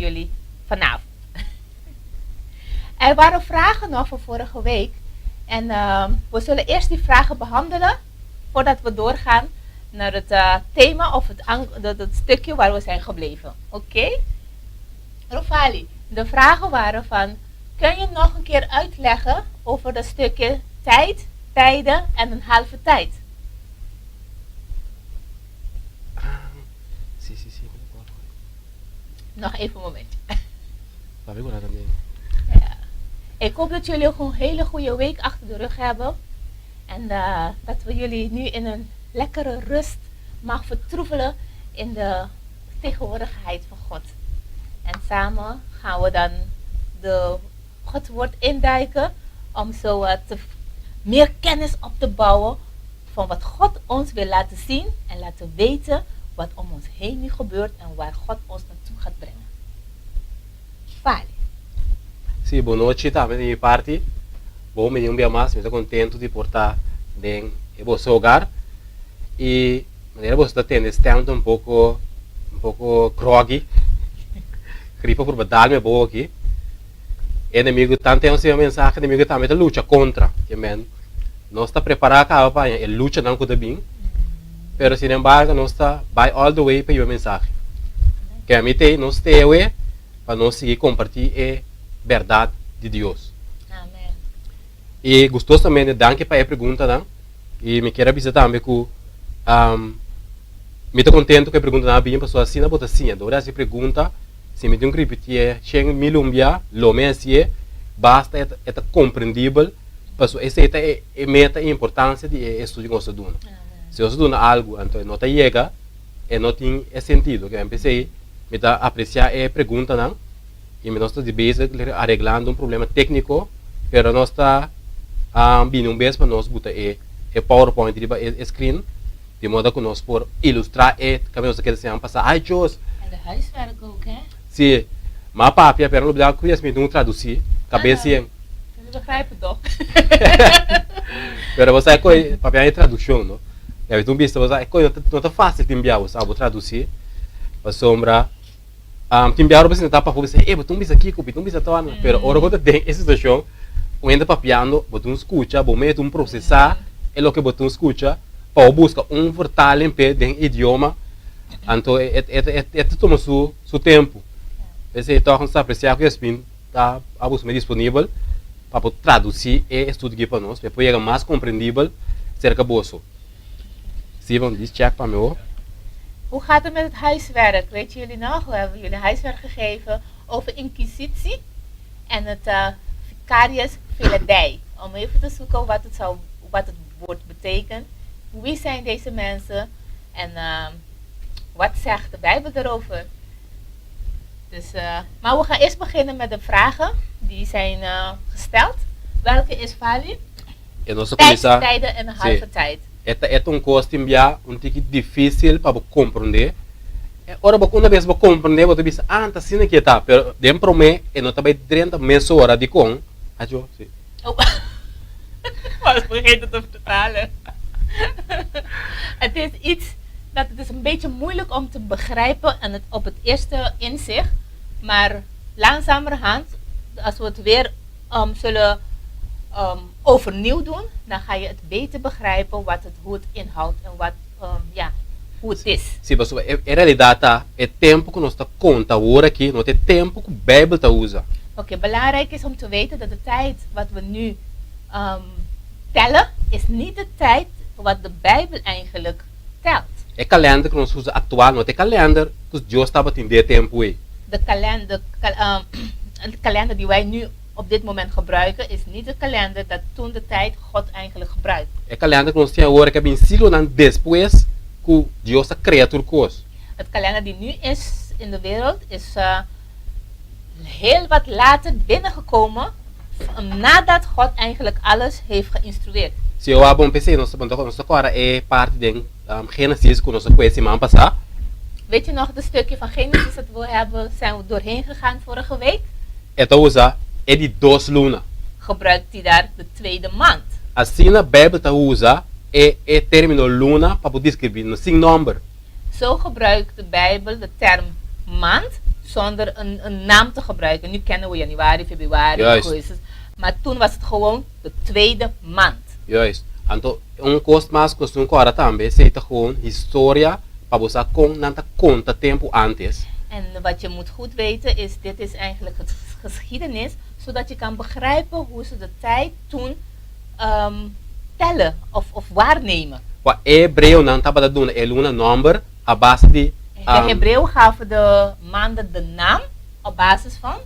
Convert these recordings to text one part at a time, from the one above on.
jullie vanavond. Er waren vragen nog van vorige week. En we zullen eerst die vragen behandelen voordat we doorgaan naar het thema of het stukje waar we zijn gebleven. Oké? Rofali, de vragen waren van, kun je nog een keer uitleggen over dat stukje tijd, tijden en een halve tijd? Sì. Nog even een moment. Vabbè, guarda me. Ja. Ik hoop dat jullie ook een hele goede week achter de rug hebben. En dat we jullie nu in een lekkere rust mag vertroevelen in de tegenwoordigheid van God. En samen gaan we dan de Gods woord induiken om zo meer kennis op te bouwen van wat God ons wil laten zien en laten weten wat om ons heen nu gebeurt en waar God ons naartoe gaat brengen. Vale. Sì, boa noite também da minha parte. Bom, me dia mais, me estou contente de portar em vosso hogar. E maneira você está tendo esse tempo um pouco groggy. Gripa por batalha me boa aqui. E inimigo tanto tem uma mensagem, inimigo também está luta contra, que men. Nós está preparado para a luta não cuida bem. Pero sin embargo, nós está by all the way para a mensagem. Que a mim tem nós tem para nós seguir compartilhar a verdade de Deus. Amém. E gostoso também de danke para a pergunta, né? E me quero avisar também que me estou contente com a pergunta na bem pessoa assim na bota assim, adora essa pergunta. Se me tem um repetir, chega milumbia, lo mesmo basta é compreendível, pessoa essa é meta e importância de estudar com o duna. Se você duna algo, então não chega, e não tem sentido. Que eu pensei, me dá apreciar a pergunta, não? E nós estamos de base arreglando um problema técnico, pero nós está vindo vez para nós botar o PowerPoint de screen, de modo que nós por ilustrar e que nós queremos passar. Ai, Jos. En de huiswerk ook, hè? Sim, mas papia, pero não dá que me traduzir, cabeça. Jullie begrijpen toch? Pero você coi papia é tradução, não? E aí tu viste você coi não tá fácil de enviar, você sabe traduzir. Para sombra te enviar você tá para você, botou isso aqui, botou isso tá, pero ora quando tem essa situação, o ainda papiando, botou escuta, botou processar, é o que botou escuta, para buscar vertaling pe de idioma. Então é toma seu tempo. Esse então está apreciar que espin tá a buscar disponível para traduzir e estudar para nós, para poder mais compreendível cerca bosso. Steven, die check para mij. Hoe gaat het met het huiswerk? Weet jullie nog? We hebben jullie huiswerk gegeven over inquisitie en het vicarius Philadei. Om even te zoeken wat het woord betekent. Wie zijn deze mensen en wat zegt de Bijbel erover? Dus, maar we gaan eerst beginnen met de vragen die zijn gesteld. Welke is Vali? Tijden en een halve tijd. É coisa um pouco difícil para compreender. Ora, uma vez você compreender, você diz, tá assim que tá, pero dentro de mim, eu não estava 30 meses hora de com. Acho, sim. Was vergeten te vertalen. Het is iets dat het is een beetje moeilijk om te begrijpen en het op het eerste inzicht, maar langzamerhand, als we het weer zullen overnieuw doen, dan ga je het beter begrijpen hoe het inhoudt en hoe het is. Sim, mas em realidade é tempo que nós está conta agora aqui, não é tempo que a Bíblia está usa. Oké, belangrijk is om te weten dat de tijd wat we nu tellen, is niet de tijd wat de Bijbel eigenlijk telt. É calendar que nós usa atual, não é calendar que Deus estava tendo tempo aí. De kalender die wij nu op dit moment gebruiken is niet de kalender dat toen de tijd God eigenlijk gebruikt. É calendar que nós temos agora que é bem siglo depois que Deus a criatura coisa. Het kalender die nu is in de wereld is heel wat later binnengekomen nadat God eigenlijk alles heeft geïnstrueerd. Se eu abro PC, nós agora é parte de Genesis que nós conhecemos ano passado. Weet je nog het stukje van Genesis dat zijn we doorheen gegaan vorige week? Então usa é de 2 luna. Gebruikt hij daar de tweede maand. Assim a Bíblia usa é termino luna para poder descrever no sin number. Zo gebruikt de Bijbel de term maand zonder een naam te gebruiken. Nu kennen we januari, februari, Juist. augustus. Maar toen was het gewoon de tweede maand. Juist. Então, kost mas costume agora também, se gewoon historia, para você nanta conta tempo antes. En wat je moet goed weten is, dit is eigenlijk het geschiedenis, zodat je kan begrijpen hoe ze de tijd toen tellen of waarnemen. Wat Hebreu não estava dando é um número a base de De Hebreeuwen gaven de maanden de naam op basis van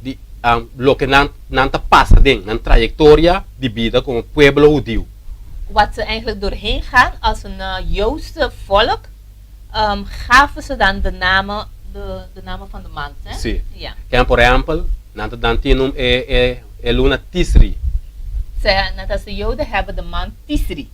lo que nanta passa ding, een trajectoria de vida como pueblo judío. wat ze eigenlijk doorheen gaan als een Joodse volk, gaven ze dan de namen van de maand. Hè? Sim. Ja. Que por exemplo, nanta dantinum é luna Tisri. Net als de Joden hebben de maand Tisri.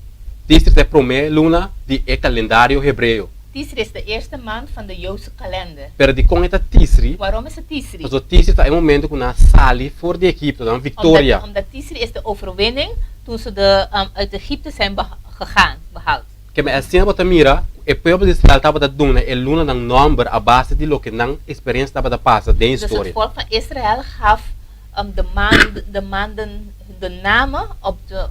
Tisri é primeira luna de calendário hebreu. Tisri is de eerste maand van de Joodse kalender. Pero de com esta Tisri, Waarom is het Tisri? o Tisri está em momento que na sali voor de Egipto, dan Victoria. Omdat Tisri is de overwinning toen ze uit Egypte zijn behaald. Que me assim bota mira, o povo de Israel estava dando é luna ng number a base de lo que nang experiência estava da passa de Dus het história. volk van Israël gaf de maanden de namen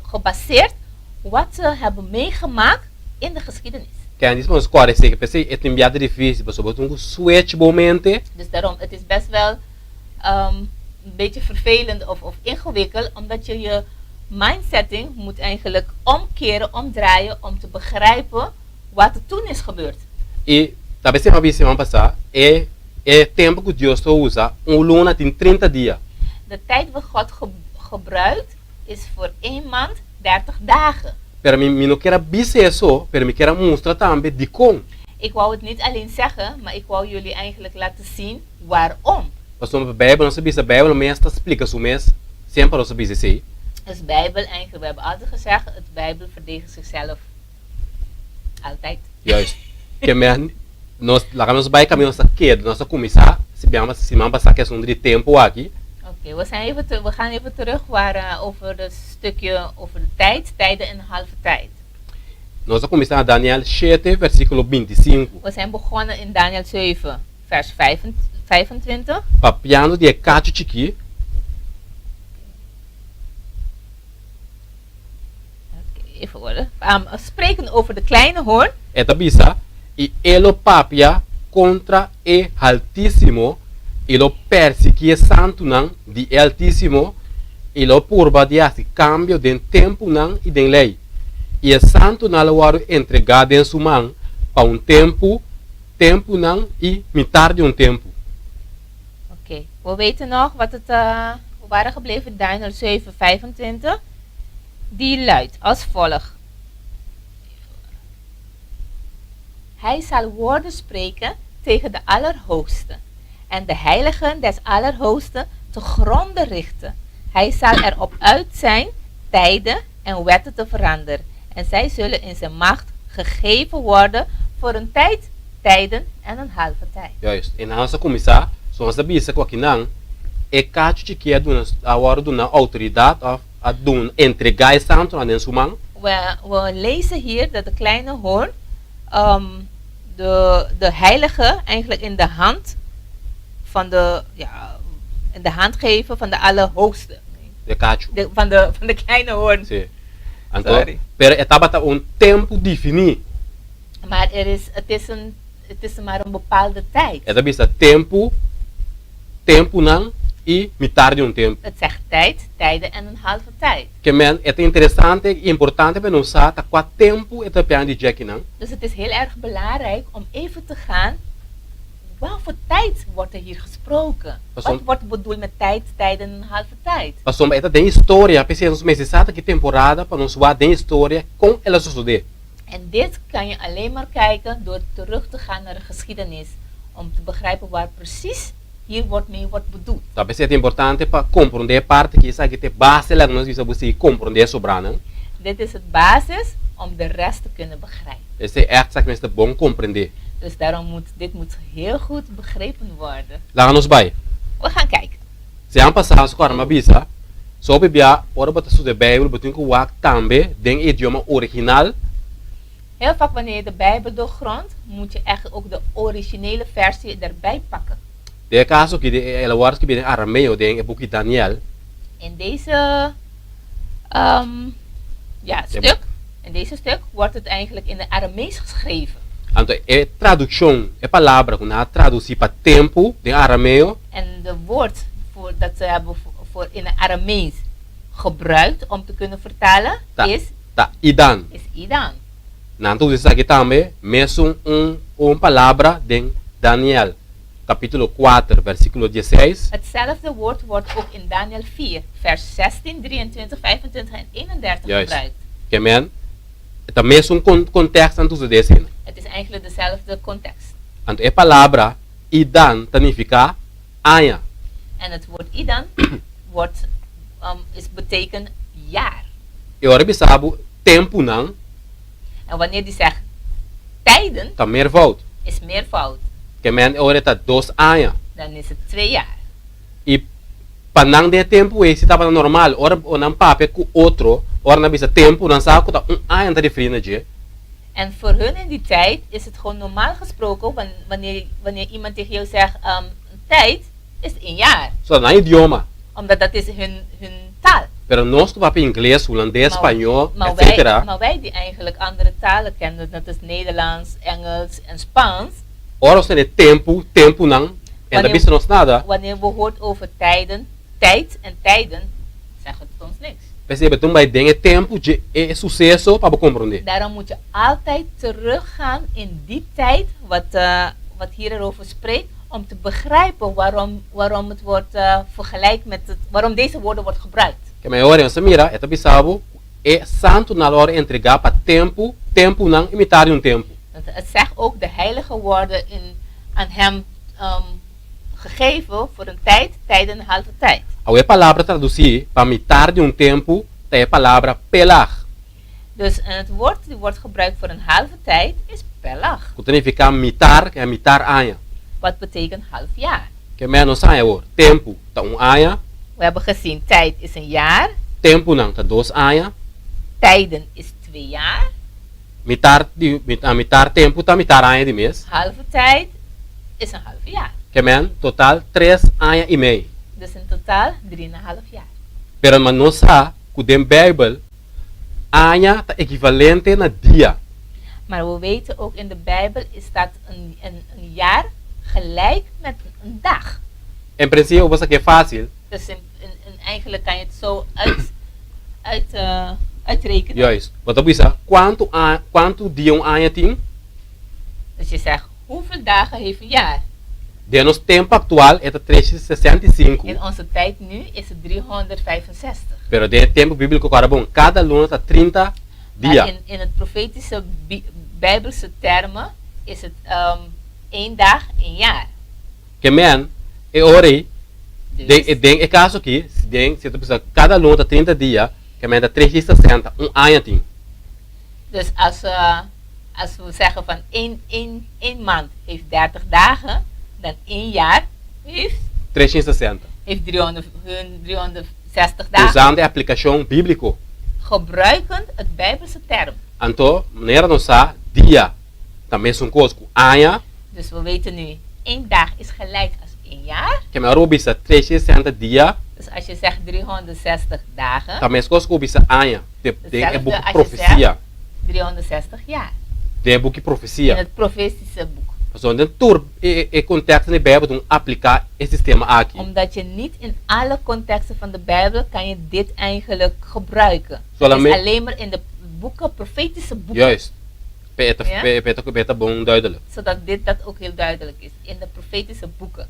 gebaseerd wat ze hebben meegemaakt in de geschiedenis. Que antes vamos correr que pensei é enviado difícil, mas sobre um switch momente, Dus daarom, het is best wel een beetje vervelend of ingewikkeld, omdat je mindsetting moet eigenlijk omdraaien om te begrijpen wat er toen is gebeurd. e talvez você vai semana passar é tempo que Deus usa luna tem 30 dias. De tijd wat God gebruikt is voor 1 maand 30 dagen. Pero me não quero dizer isso, pero me quero mostrar também de como. Ik wou het niet alleen zeggen, maar ik wou jullie eigenlijk laten zien waarom. Mas a Bíblia, nossa Bíblia, mesmo explica isso mesmo, sempre nossa Bíblia sei. Dus Bijbel eigenlijk, we hebben altijd gezegd, het Bijbel verdedigt zichzelf altijd. Juist. Que nós lá nos vai caminho nossa queda, nossa começar, se bem se man passar questão de tempo aqui. Oké, we gaan even terug over het stukje over de tijd, tijden en halve tijd. Nós começar Daniel 7 versículo 25. We zijn begonnen in Daniel 7, vers 25. Papiano de Cacho Chiqui, Oké, even worden. Spreken over de kleine hoorn. eta bisa, e elo papia contra e altíssimo, elo persigue santo nan de altíssimo, elo purba de assim cambio de tempo nan e de lei. E santo nan lo entregado em sua mão para tempo nan e metade de tempo. Oké, we weten nog wat we waren gebleven in Daniel 7, 25. Die luidt als volgt. Hij zal woorden spreken tegen de Allerhoogste en de heiligen des Allerhoogsten te gronde richten. Hij zal erop uit zijn tijden en wetten te veranderen. En zij zullen in zijn macht gegeven worden voor een tijd, tijden en een halve tijd. Juist. En als we começar, zoals de bisa com aqui não, é Cacho Chiqui é agora de uma autoridade of a doen entregar santo aan den sumang. We lezen hier dat de kleine hoorn de heilige eigenlijk in de hand in de hand geven van de Allerhoogste. De Cacho. Van de kleine hoorn. Sim. Então, pero estava tempo definido. Maar het is maar een bepaalde tijd. É da bisa tempo não e metade de tempo. Het zegt tijd, tijden en een halve tijd. Que men é interessante e importante para nós saber qual tempo é tapiando de Jackie não. Dus het is heel erg belangrijk om even te gaan. Welke tijd wordt er hier gesproken? Wat wordt bedoeld met tijd, tijden en een halve tijd? Mas som é da história, pensamos meses sabe que temporada para nós ver da história com ela suceder. En dit kan je alleen maar kijken door terug te gaan naar de geschiedenis. Om te begrijpen waar precies hier mee wordt bedoeld. Talvez é importante para compreender parte que isso aqui tem base lá nós vamos você compreender sobre. Dit is het basis om de rest te kunnen begrijpen. Esse é echt que nós bom compreender. Dus daarom moet dit heel goed begrepen worden. Lá nos vai. We gaan kijken. Se aan passar as coisas bisa, só bebia ora bota su de Bijbel, botin ko wak tambe den idioma original. Heel vaak wanneer je de Bijbel doorgrondt, moet je echt ook de originele versie erbij pakken. De caso que de el words que viene arameo de het boekje Daniel. In deze stuk, in deze stuk wordt het eigenlijk in de Aramees geschreven. Então, é tradução, é palavra que nós traduzir para tempo de arameo. En de woord dat ze hebben voor in het Aramees gebruikt om te kunnen vertalen is Idan. Is Idan. Nou, então isso aqui também, mesmo palavra de Daniel, capítulo 4, versículo 16. Hetzelfde woord wordt ook in Daniel 4, vers 16, 23, 25 en 31 gebruikt. Amen. Het is mesmo contexto antes desse. Het is eigenlijk dezelfde context. Então, é palavra Idan significa año. En het woord Idan betekent jaar. E ora bisabo tempo não. En wanneer die zegt tijden, dan meervoud. Is meervoud. Que men ora está 2 anos. Dan is het 2 jaar. E panang de tempo esse estava normal, ora não pape com outro, ora não bisa tempo, não sabe que ano tá diferente. En voor hun in die tijd is het gewoon normaal gesproken wanneer iemand tegen jou zegt tijd is 1 jaar. So na idioma. Omdat dat is hun taal. Pero nós que pape inglês, holandês, espanhol, etc. Maar wij die eigenlijk andere talen kennen, dat is Nederlands, Engels en Spaans. Ora se tempo não. En dat bisa nos nada. Wanneer we hoort over tijden, tijd en tijden, zeggen het ons niks. Percebe, toen bij dingen tempo é sucesso para compreender. Daarom moet je altijd teruggaan in die tijd wat hierover spreekt, om te begrijpen waarom het wordt vergelijkt met waarom deze woorden wordt gebruikt. Que maior essa mira, eta bisabo é santo na hora entregar para tempo não imitar tempo. Het zegt ook de heilige woorden aan hem gegeven voor een tijd en een halve tijd. A palavra traduzir para imitar tempo, é palavra pelag. Dus het woord die wordt gebruikt voor een halve tijd is pelag. Que significa imitar, que é imitar año. Wat betekent half jaar? Que menos año hoor. Tempo, tá año. We hebben gezien, tijd is 1 jaar. Tempo não, tá 2 años. Tijden is 2 jaar. Mitar tempo, tá mitar año de mês. Halve tijd is een half jaar. Que men, total 3 años e meio. Dus in totaal 3,5 jaar. Pero mas não sabe que de Bijbel, año tá equivalente na dia. Maar we weten ook in de Bijbel is dat een jaar gelijk met een dag. In principe was het fácil. Dus eigenlijk kan je het zo uitrekenen. Juist. Wat dat is, quanto dia año tem? Dus je zegt, hoeveel dagen heeft een jaar? De nos tempo actual é 365. In onze tijd nu is het 365. Pero de tempo bíblico carabon, cada luna está 30 dias. In het profetische Bijbelse termen is het 1 dag, 1 jaar. Que men, ore, é caso aqui, se tu precisa, cada luna está 30 dias, que men dá 360, ano tem. Dus als we zeggen van 1 maand heeft 30 dagen, dan 1 jaar heeft 360. Heeft 360 dagen. Usando a aplicação bíblico. Gebruikend het Bijbelse term. Então, maneira não sa dia, também são coisas com año. Dus we weten nu, 1 dag is gelijk als 1 jaar. Que men robisa 360 dias. Dus als je zegt 360 dagen. Também coisas com bisa año. De boek profecia. 360 jaar. De boek profecia. In het profetische boek. Zo, dan toer context in de Bijbel doen applicar het systeem aqui. Omdat je niet in alle contexten van de Bijbel kan je dit eigenlijk gebruiken. Dus alleen maar in de boeken, profetische boeken. Juist. Beter bon duidelijk. Zodat dat ook heel duidelijk is. In de profetische boeken.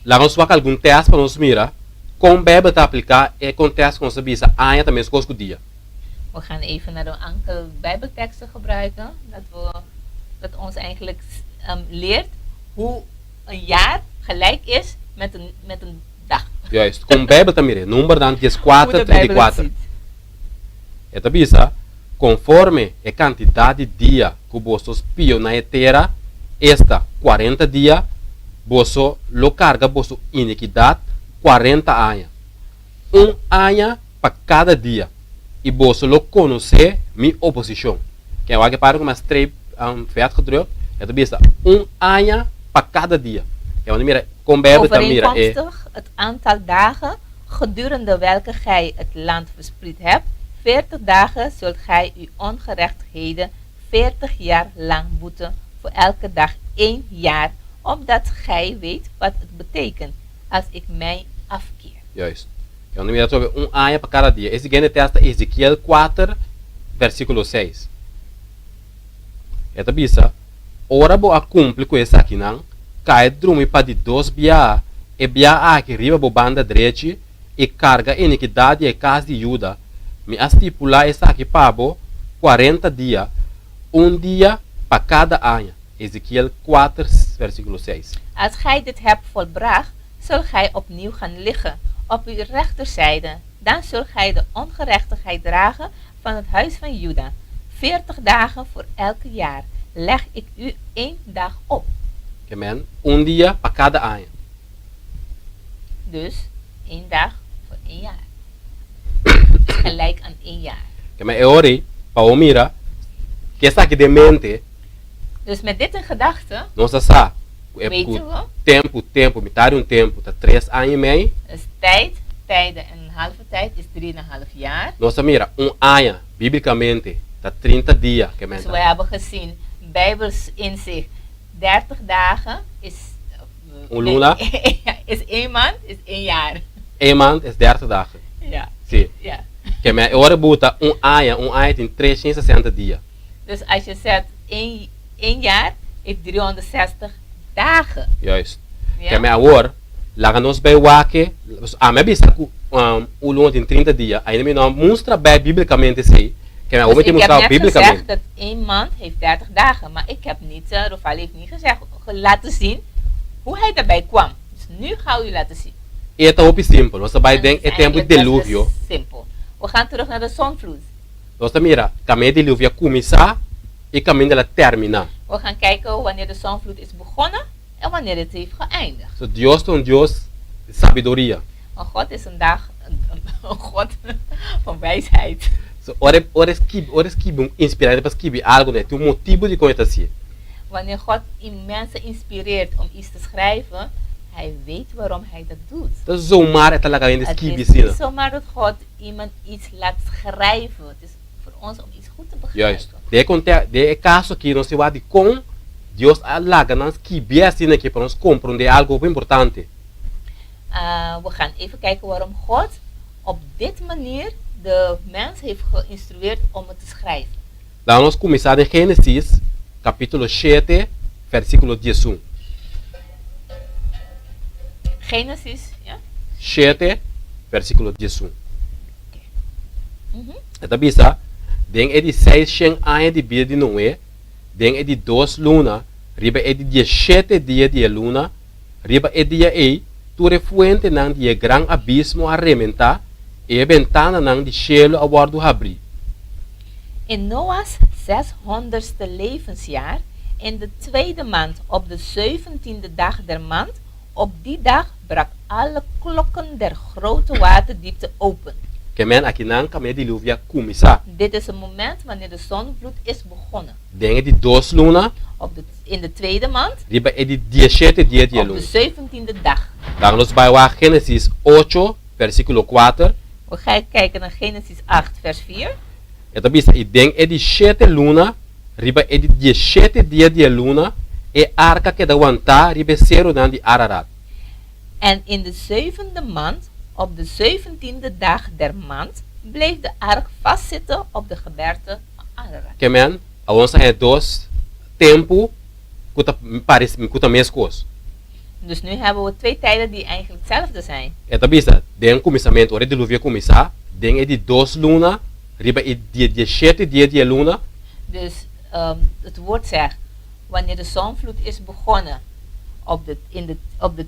Laat ons wakker algum teste para nos mira. Com Bijbel te applicar é contexto com se bisa año também se coisas dia. We gaan even naar een enkele Bijbelteksten gebruiken. Dat ons eigenlijk leert hoe een jaar gelijk is met een dag. Juist. Com Bijbel também, número dan 14:34. Eta bisa, conforme a quantidade de dia que vossos pio na terra, esta 40 dias, vosso lo carga vosso iniquidade 40 anos. Ano para cada dia. E vosso lo conhecer mi oposição. Que é o que para com mais 3 vet gedrukt. Het is 1 ano para cada dia. Ja, want mira, kom bij het mira. Overeenkomstig het aantal dagen gedurende welke gij het land verspreid hebt, 40 dagen zult gij uw ongerechtigheden 40 jaar lang boeten, voor elke dag 1 jaar, opdat gij weet wat het betekent als ik mij afkeer. Juist. Ja, want mira, sobre un año para cada dia. Esse gene hasta Ezequiel 4, versículo 6. Esta bisa, ora bo a cumpre com essa aqui não, cai drumi para de 2 bia, e bia aqui riba bo banda direita, e carga iniquidade e casa de Juda, me estipular essa aqui pabo 40 dias, dia para cada ano. Ezequiel 4, versículo 6. Als gij dit hebt volbracht, zult gij opnieuw gaan liggen op uw rechterzijde. Dan zult gij de ongerechtigheid dragen van het huis van Juda. 40 dagen voor elke jaar leg ik u 1 dag op. Amen. Dia para cada ano. Dus 1 dag voor 1 jaar. Gelijk aan 1 jaar. Amen. E ori, para mira, que essa aqui de mente, Dus met dit in gedachten nossa sa, weten we, tempo, metade tempo, tá 3 anos e meio. dus tijden en een halve tijd is 3,5 jaar. Nossa mira, ano, biblicamente, tá 30 dias, que Dus we hebben gezien, Bijbels inzicht, 30 dagen is luna, is 1 maand, is 1 jaar. 1 maand is 30 dagen. Ja. Sim. Ja. Que me ora buta ano tem 360 dias. Dus als je zegt 1 jaar heeft 360 dagen. Juist. Ja? Que me agora, lá nos bij wake, a me bisa o luna tem 30 dias. Aí me não mostra bem biblicamente sei. Que me Dus ouve te ik heb mostrar net biblicamente. gezegd dat 1 maand heeft 30 dagen. Maar ik heb niet, Rofal heeft niet gezegd, laten zien hoe hij daarbij kwam. Dus nu ga ik u laten zien. Eta op simpel. Nossa vai En den het is é tempo de eigenlijk diluvio. best simpel. We gaan terug naar de zonvloed. Nossa mira, caminho de diluvio começar e caminho dela terminar. We gaan kijken wanneer de zonvloed is begonnen en wanneer het heeft geëindigd. So Deus é Deus de sabedoria. Want God is een God van wijsheid. So ora esquive inspirado para esquive algo, né? Tem motivo de conhecer assim. Wanneer God mensen inspireert om iets te schrijven, hij weet waarom hij dat doet. Então zomaar é talaga ainda Het esquive is assim. niet zomaar dat God iemand iets laat schrijven. Het is voor ons om iets goed te Juist. begrijpen. De caso aqui não se vai de com Deus alaga não esquive assim aqui para nós compreender algo importante. We gaan even kijken waarom God op dit manier de mens heeft geïnstrueerd om het te schrijven. Lá nós começar em Gênesis, capítulo 7, versículo 11. Genesis, ja? 7, versículo 11. Mhm. Esta bisa, den é de 6 anos de vida de Noé, den é de 2 luna, riba é de 17 dias de luna, riba é dia aí, ture fuente nang de gran abismo a rementar, e a ventana nang de cielo a guardo abrir. In Noah's 600ste levensjaar, in de 2e maand, op de 17e dag der maand, op die dag brak alle klokken der grote waterdiepte open. Que men aqui nang kame diluvia começar. Dit is een moment wanneer de zonvloed is begonnen. Den é de 2 luna, In de 2e maand, riba é de 17 dias de op luna. de 17e dag. Dan nos vai lá Gênesis 8, versículo 4. We gaan kijken naar Genesis 8, vers 4. Esta bisa, e den é de 7 luna, riba é de 17 dias de luna, e arca que da aguentar, riba zero dan de Ararat. En in de 7e maand, op de 17e dag der maand, bleef de ark vastzitten op de gebergte van Ararat. Que men, a onça é 2 tempo, kuta mescos. Dus nu hebben we 2 tijden die eigenlijk hetzelfde zijn. Esta bisa, den começamento, ora diluvio começar, den é de 2 luna, riba é de 17 dias de luna, Dus het woord zegt, wanneer de zonvloed is begonnen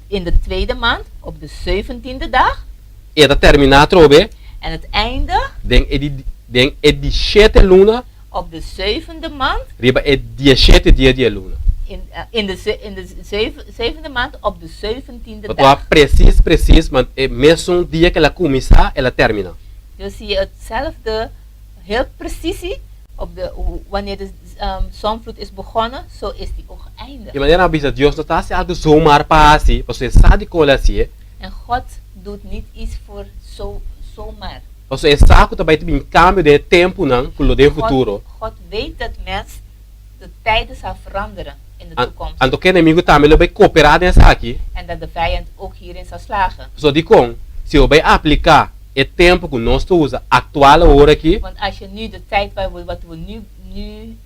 in de 2e maand, op de 17e dag, e da terminar trobe, en het einde den é de 7 luna, op de 7e maand, riba é 17 dias de luna. in de 7e maand op de 17e Então, dag. preciso, mas é mesmo dia que ela começar, ela termina. Dus zie je hetzelfde, heel precisie, wanneer de zonvloed is begonnen, zo is die ook geëindigd. E maneira bisa Deus não está se algo zomaar para assim, você sabe como assim, En God doet niet iets voor zomaar. você sabe que vai ter um cambio de tempo não, com o de futuro. God weet dat de tijden zal veranderen in de toekomst. Ando que inimigo também ele vai cooperar nessa aqui. En dat de vijand ook hierin zal slagen. So die kon, se eu vai aplicar o tempo que nós usa atual hora aqui, Want als je nu de tijd wat we nu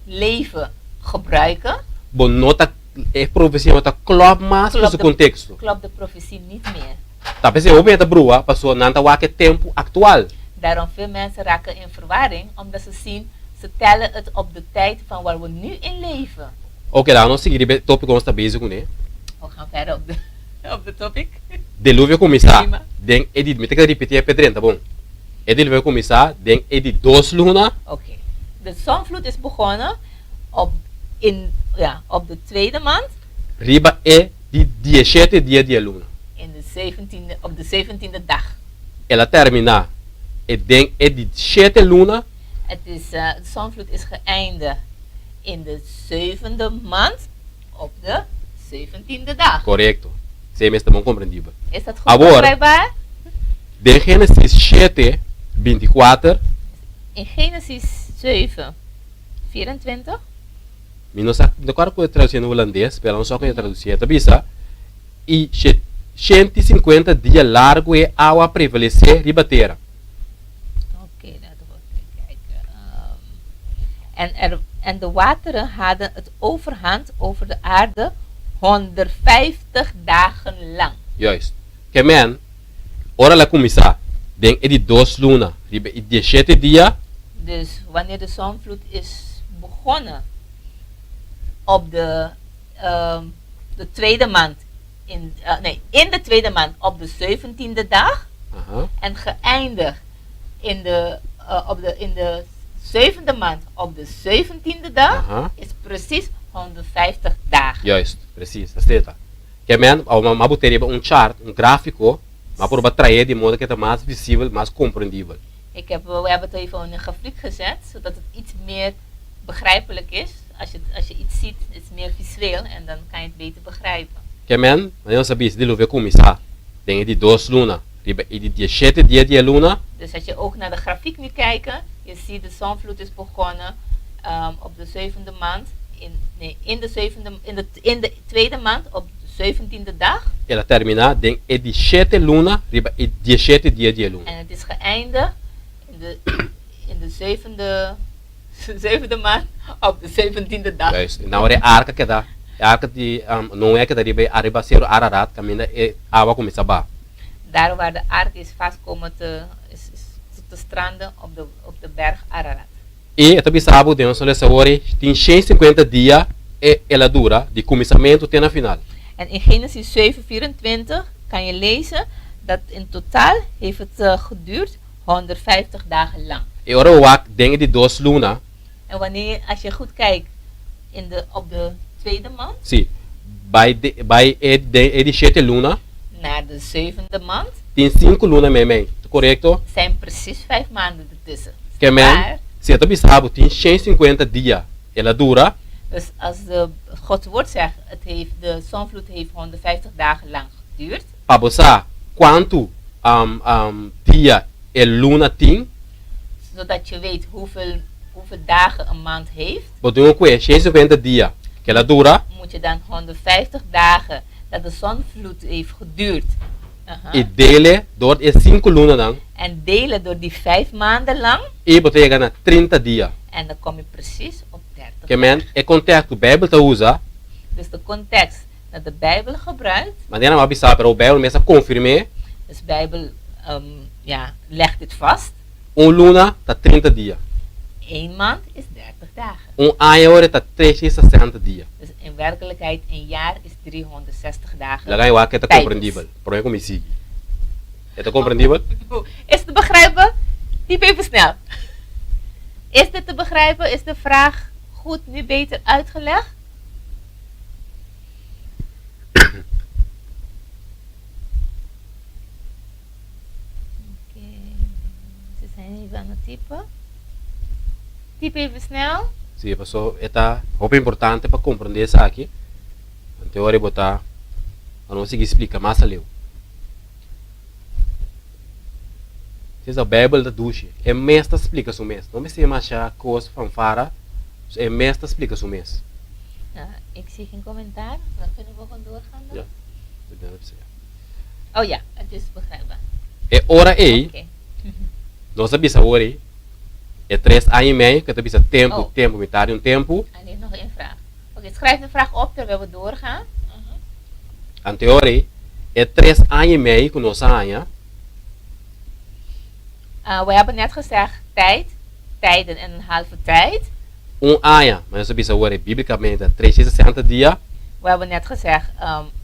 leven gebruiken, bom nota é profecia nota klopt mais com o contexto. klopt de profetie niet meer. Tá pensando, eu vou broa, passou nanta wa que tempo actual. Daarom veel mensen raken in verwarring, omdat ze zien, ze tellen het op de tijd van waar we nu in leven. Ok, dan nós seguir o tópico que nós está bezig com, né? We gaan verder op de topic. Dilúvio começar, Prima. den edit, me tem que repetir a pedrinha, tá bom? Ele vai começar, den edit 2 luna, Oké. De zonvloed is begonnen op de tweede maand, riba é de 17 dia de luna. op de 17e dag. Ela termina, e den edit 7 luna, De zonvloed is geëindigd in de 7e maand op de 17e dag. correto. Sem está bom compreendido. Is dat goed Agora. begrijpbaar? De Gênesis 7, 24, In Genesis 7, 24. não claro que eu traduzir no holandês, mas não só que eu traduzir, tá bisa? E 150 dias largo é água prevalecer riba terra. Oké, laten we even kijken. En de wateren hadden het overhand over de aarde 150 dagen lang. Juist. Que men, ora la começar, den é de 2 luna, riba e 17 dias, Dus wanneer de zonvloed is begonnen op de tweede maand, in de tweede maand op de 17e dag en geëindigd in de 7e maand op de 17e dag, is precies 150 dagen. juist, precies, dat is het. Que men, maar moet er een chart, een grafico, maar voor wat trainen de modo que het mais visível, mais compreendível. We hebben het even in een grafiek gezet, zodat het iets meer begrijpelijk is. Als je iets ziet, is het meer visueel en dan kan je het beter begrijpen. Que men, mas eu sabia se ele vai começar, den é de 2 luna, riba e de 17 dias de luna, Dus als je ook naar de grafiek nu kijkt, je ziet de zonvloed is begonnen op de 7e maand, in de tweede maand op de 17e dag. ela termina, den é de 7 luna, riba e 17 dias de luna. En het is geëindigd in de zevende maand op de 17e dag. Juist, en nou é arca que dá, arca de, não é que dá riba, arriba ser Ararat, caminha é água começa a ba. Daar waar de ark is vast komen te stranden op de berg Ararat. E também sabe, Deus não lhe hora, tem 150 dias e ela dura, de começamento até na final. En in Genesis 7:24 kan je lezen dat in totaal heeft het geduurd 150 dagen lang. E ora o ak dengue de 2 luna, En als je goed kijkt op de tweede maand sim, by e de 7 luna, naar de 7e maand, tem 5 luna mesmo, correto? zijn precies 5 maanden ertussen. Que men, Maar, se também sabe, tem 150 dias, ela dura, dus als Gods woord zegt, de zonvloed heeft 150 dagen lang geduurd. para você, quanto dia e luna tem, Zodat je weet hoeveel dagen een maand heeft, podemos conhecer 150 dias, que ela dura, moet je dan 150 dagen dat de zonvloed heeft geduurd. e dele door e 5 luna dan, En delen door die 5 maanden lang. e você chegar na 30 dias. En dan kom je precies op 30 Que men, dagen. é contexto, a Bíblia tá usa, Dus de context dat de Bijbel gebruikt. maneira mais bizarra, pero a Bíblia mesmo confirma, Dus de Bijbel legt dit vast. luna tá 30 dias. 1 maand is 30 dagen. Ano está 360 dias. Dus in werkelijkheid een jaar is 360 dagen. Lá ganha que está Tijd. compreendível. Por aí como sigue. Está compreendível? Is het te begrijpen? Typ even snel. Is dit te begrijpen? Is de vraag goed nu beter uitgelegd? Oké. Ze zijn even aan het typen. Typ even snel. Sí, pasó, esta es importante para comprender eso aquí. En teoría, botar, não se explica mais ali. Se a Bíblia da duche, é mestre explica o mês. Não me sei mais a coisa fanfara, é mestre explica o mês. Ik zie geen commentaar. Dan kunnen we gewoon doorgaan dan. Ja, dat denk ik. Oh ja, het is begrijpbaar. É hora aí, Oké. nós sabemos agora, é 3 anos e meio, que tu tempo, Oh. tempo, metade tempo. Alleen nog één vraag. Oké, schrijf de vraag op terwijl we doorgaan. En teoria, é 3 anos e meio que nós anos. We hebben net gezegd tijd, tijden en een halve tijd. Ano, mas nós sabemos agora, biblicamente, 360 dias. We hebben net gezegd,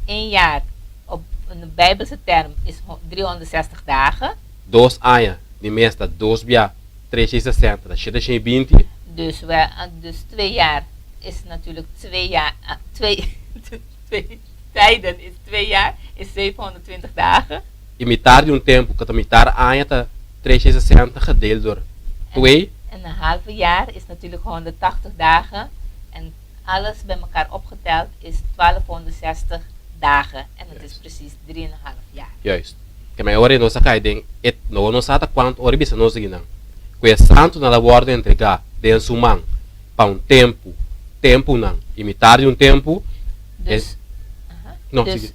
1 jaar op een Bijbelse term is 360 dagen. 2 anos, de mês da 2 dia, 360, da 720. Dus 2 jaar is natuurlijk 2 jaar, 2 tijden is 2 jaar, is 720 dagen. E metade tempo, que metade ano, tá 360 gedeeld door 2. En een halve jaar is natuurlijk 180 dagen. En alles bij elkaar opgeteld is 1260 dagen. En het is precies 3,5 jaar. Juist. Que mais hora nós acai den, não sabe quanto hora bisa nós seguindo. Que santo na labor entregar den sumang para tempo não. E metade tempo. Dus, No, dus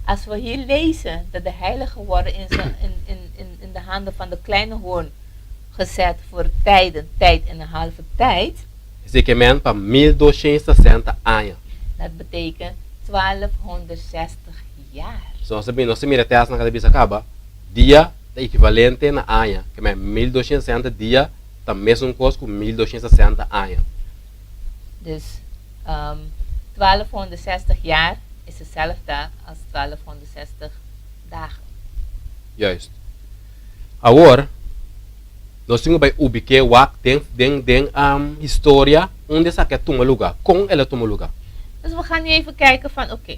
als we hier lezen dat de heilige worden in de handen van de kleine hoorn gezet voor tijden, tijd en een halve tijd. Zeker men para 1260 anos. Dat betekent 1260 jaar. Nós sabemos, nós mira até na cabeça acaba. Dia é equivalente na ano. Que mais 1260 dia tá mesmo coisa com 1260 anos. Dus 1260 jaar is hetzelfde als 1260 dagen. Juist. Agora, nós temos bij ubique wak den historia onde essa que toma lugar. Com ela toma lugar. Dus we gaan nu even kijken van oké,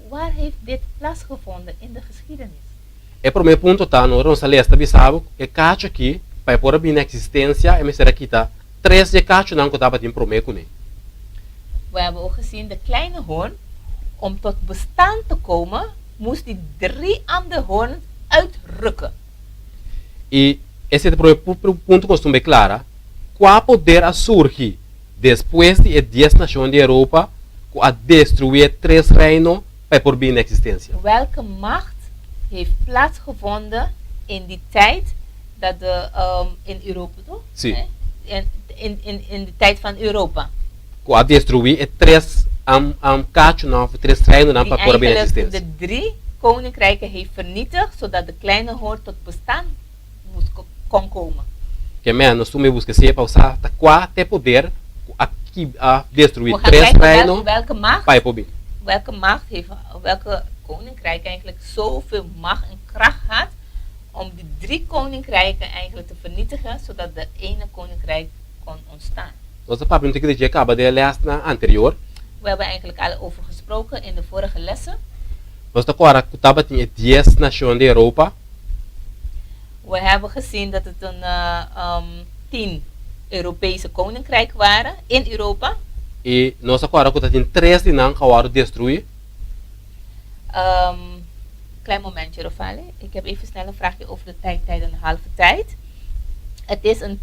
waar heeft dit plaatsgevonden in de geschiedenis? É para o meu ponto tá no nossa lista bisabo é cacho aqui para pôr bem na existência e me será que tá 3 de cacho não que tava tem promê com ele. We hebben ook gezien de kleine hoorn, om tot bestaan te komen, moest die 3 andere hoorns uitrukken. E esse é o ponto costume clara. Qual poder a surgir depois de 10 nações de Europa a destruir 3 reinos para pôr bem na existência? Welke macht heeft plaatsgevonden in die tijd dat in Europa toch? Sim. In de tijd van Europa. A destruir 3 cacho não, 3 reinos não Die para pôr bem na eigenlijk existência. de 3 koninkrijken heeft vernietigd, zodat de kleine hoorn tot bestaan kon komen. Que menos tu me busca se para usar qual tem poder aqui a destruir We gaan 3 kijken reinos welke macht heeft, welke koninkrijk eigenlijk zoveel macht en kracht had om die 3 koninkrijken eigenlijk te vernietigen, zodat de ene koninkrijk kon ontstaan. Nossa papo tem que dizer acaba de ler na anterior. We hebben eigenlijk al over gesproken in de vorige lessen. Nós agora estava tinha 10 nações de Europa. We hebben gezien dat het een 10 Europese koninkrijken waren in Europa. E nós agora tem 3 de não que destruir. Klein momentje, Rofale. Ik heb even snel een vraagje over de tijd en een halve tijd. Het is een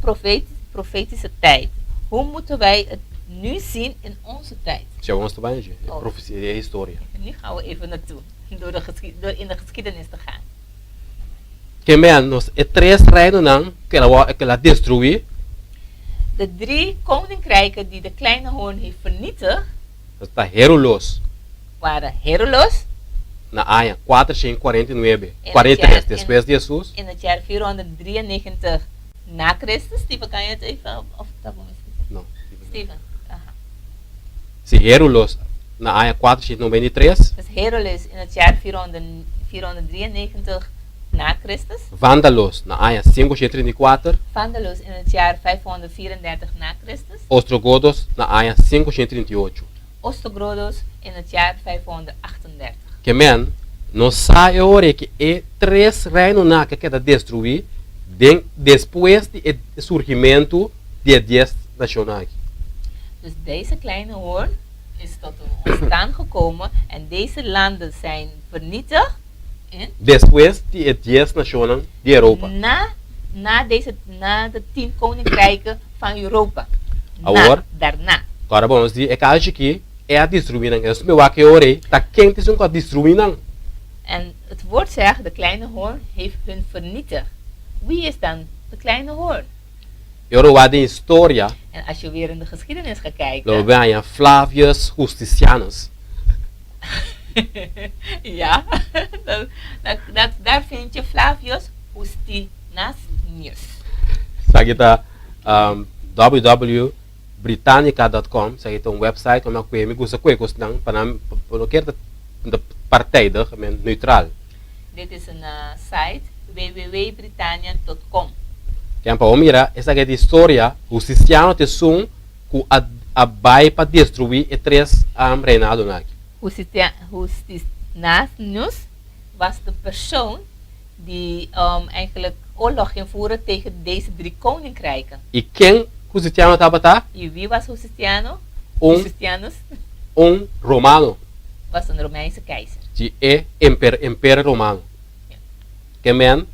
profetische tijd. Hoe moeten wij het nu zien in onze tijd? Já vamos tomar isso. É Oh. profecia, é história. Nu gaan we even naartoe, door in de geschiedenis te gaan. Que menos é 3 reinos não que ela destruir. De 3 koninkrijken die de kleine hoorn heeft vernietigd, Está Herolos waren Herolos na Aya 449, En 43 het jaar- depois de Jesus. in het jaar 493 na Christus. Steven, kan je het even of dat moment? Não. Steven. Aha. Se Herolos na Aya 493, Dus Heroles in het jaar 493 na Christus. Vândalos na Aya 534, Vandalos in het jaar 534 na Christus. Ostrogodos na Aya 538. Ostrogodos in het jaar 538. Que men, não sai hora que é 3 reinos na que queda destruir, depois do surgimento de 10 nacional. Dus deze kleine hoorn is tot een ontstaan gekomen en deze landen zijn vernietigd in, Después de 10 naciones de Europa. na de 10 koninkrijken van Europa. Agora? Daarna. Agora vamos dizer, é que acho que é a destruir, né? Isso me vai que ore, tá quente isso com destruir não. En het woord zegt, de kleine hoorn heeft hun vernietigd. Wie is dan de kleine hoorn? Eu vou de história, En als je weer in de geschiedenis gaat lo kijken, veem Flavius Justitianus. ja, daar vind je Flavius Justinus. Zeg het www.britannica.com, zeg het een website om ik me gusta kwekos dan, para keer de partijdig, men neutraal. Dit is een site www.britannia.com. Kaya pa omira, essa que é de história, Justiciano te sum ku abai para destruir e três reinado na. Justinus was de persoon die eigenlijk oorlog ging voeren tegen deze 3 koninkrijken. E quem Justiciano estava tá? Wie was Justiniano? Justinus Romano, was een Romeinse keizer. que é Império Romano. Ja. Que men,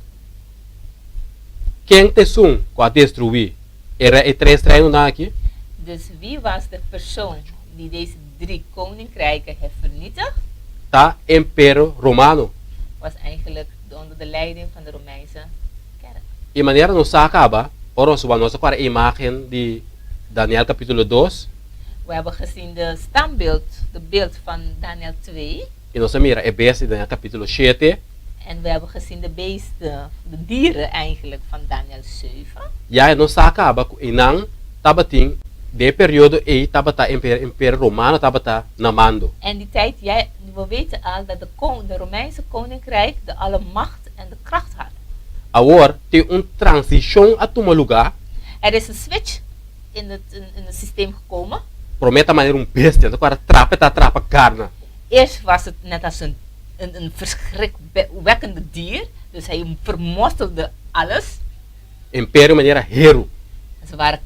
quem te sum ku a destruir era e três reino na aqui? Dus wie was de persoon die deze 3 koninkrijken heeft vernietigd? Tá Império Romano. Was eigenlijk onder de leiding van de Romeinse kerk. E maneira não se acaba, ora suba nossa para a imagem de Daniel capítulo 2, We hebben gezien de standbeeld, de beeld van Daniel 2. e nossa mira é besta Daniel capítulo 7. En we hebben gezien de beesten, de dieren eigenlijk van Daniel 7. Ja, não se acaba com inang tabating de período e tabata Império Romano tabata namando. En die tijd, we weten al dat de Romeinse koninkrijk de alle macht en de kracht had. Agora tem transição a tomar lugar. Er is een switch in het systeem gekomen. Prometa maneira bestia, agora trapa carne. Eerst was het net als een verschrikwekkende dier. Dus hij vermostelde alles. Império maneira hero. Ze waren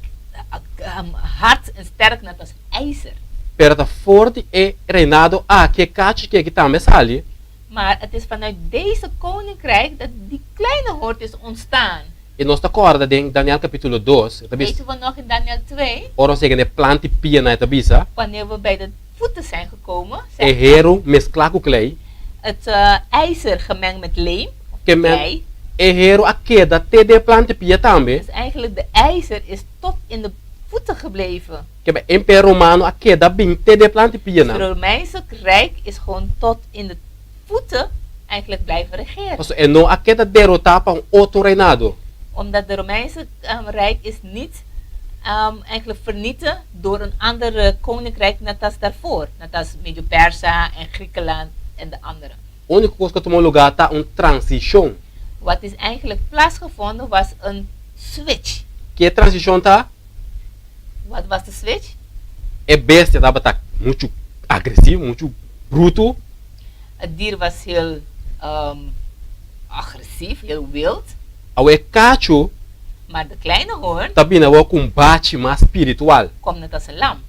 hard en sterk net als ijzer. Pero forte e reinado a que cachi que também sali. Maar het is vanuit deze koninkrijk dat die kleine hoort is ontstaan. E nós tá corda de Daniel capítulo 2, Weten we nog in Daniel 2, ora zeggen de plante pia na tabisa. wanneer we bij de voeten zijn gekomen, E hero mesclar com clay. het ijzer gemengd met leem, of Que men klei. e hero a queda te de plante pia também. Dus eigenlijk de ijzer is tot in de voeten gebleven. Que be Império Romano a queda bem te de plante pia Het na. Romeinse Rijk is gewoon tot in de voeten eigenlijk blijven regeren. E não a queda derrotar para outro reinado. Omdat de Romeinse Rijk is niet eigenlijk vernietigd door een andere koninkrijk net als daarvoor. Net als Medo-Persa en Griekenland en de andere. A única coisa que tomou lugar tá transição. Wat is eigenlijk plaatsgevonden was een switch. Que transição tá? Wat was de switch? E bestia tava tá muito agressivo, muito bruto. Het dier was heel agressief, heel wild. Ao e cacho Maar de kleine hoorn também não combate mais espiritual. kwam net als een lam.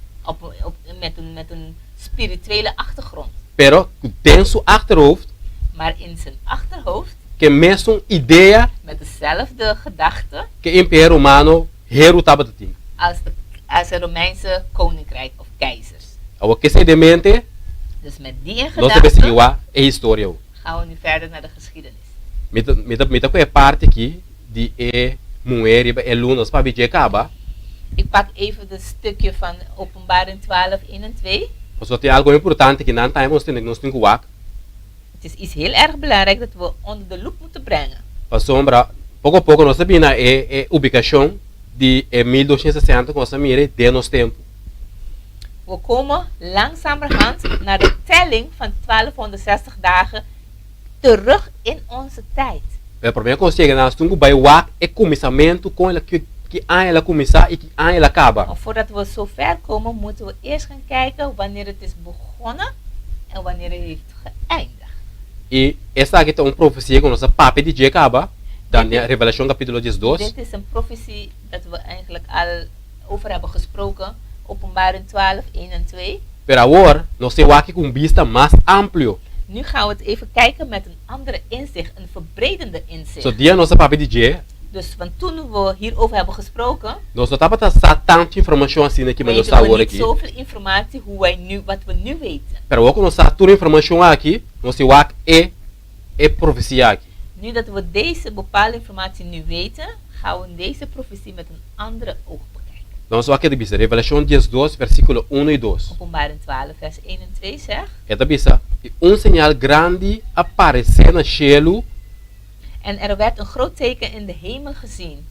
Met een spirituele achtergrond. Pero tem seu achterhoofd Maar in zijn achterhoofd, que mesmo ideia met dezelfde gedachte que Império Romano hero tava tem. als het Romeinse koninkrijk of keizers. Ao que se de mente, Dus met die in nós devemos seguir gedachten a história. gaan we nu verder naar de geschiedenis. Meta com a parte aqui de e mulher e lunas para ver acaba. Ik pak even het stukje van Openbaring 12, 1 en 2. Mas só tem algo importante que não temos que guardar. Het is iets heel erg belangrijk dat we onder de loep moeten brengen. Para sombra, pouco a pouco nós sabemos a ubicação de 1260 com essa mira de nosso tempo. We komen langzamerhand naar de telling van 1260 dagen terug in onze tijd. O problema é que nós chegamos a vai o começamento com ela que ela começar e que ela acaba. Maar voordat we zo ver komen, moeten we eerst gaan kijken wanneer het is begonnen en wanneer het heeft geëindigd. E essa aqui é uma profecia com nossa papi de acaba, Daniel Revelação capítulo 12. Dit is een profetie dat we eigenlijk al over hebben gesproken. Openbaring 12, 1 en 2. Pero ahora nos se va con vista más amplio. Nu gaan we het even kijken met een andere inzicht, een verbredende inzicht. So dia nossa papi DJ, Dus van toen we hierover hebben gesproken, nós não tava passar tanta informação assim aqui, mas nós weten we agora niet aqui. zoveel informatie hoe wij nu, wat we nu weten. Pero ook nós tá toda informação aqui, nós se va é profecia aqui. Nu dat we deze bepaalde informatie nu weten, gaan we deze profetie met een andere oog bekijken. Nós só aqui de bisa, Revelação 12, versículo 1 e 2. Openbaring 12, vers 1 en 2 zegt. Esta bisa, sinal grande aparecer no cielo, En er werd een groot teken in de hemel gezien.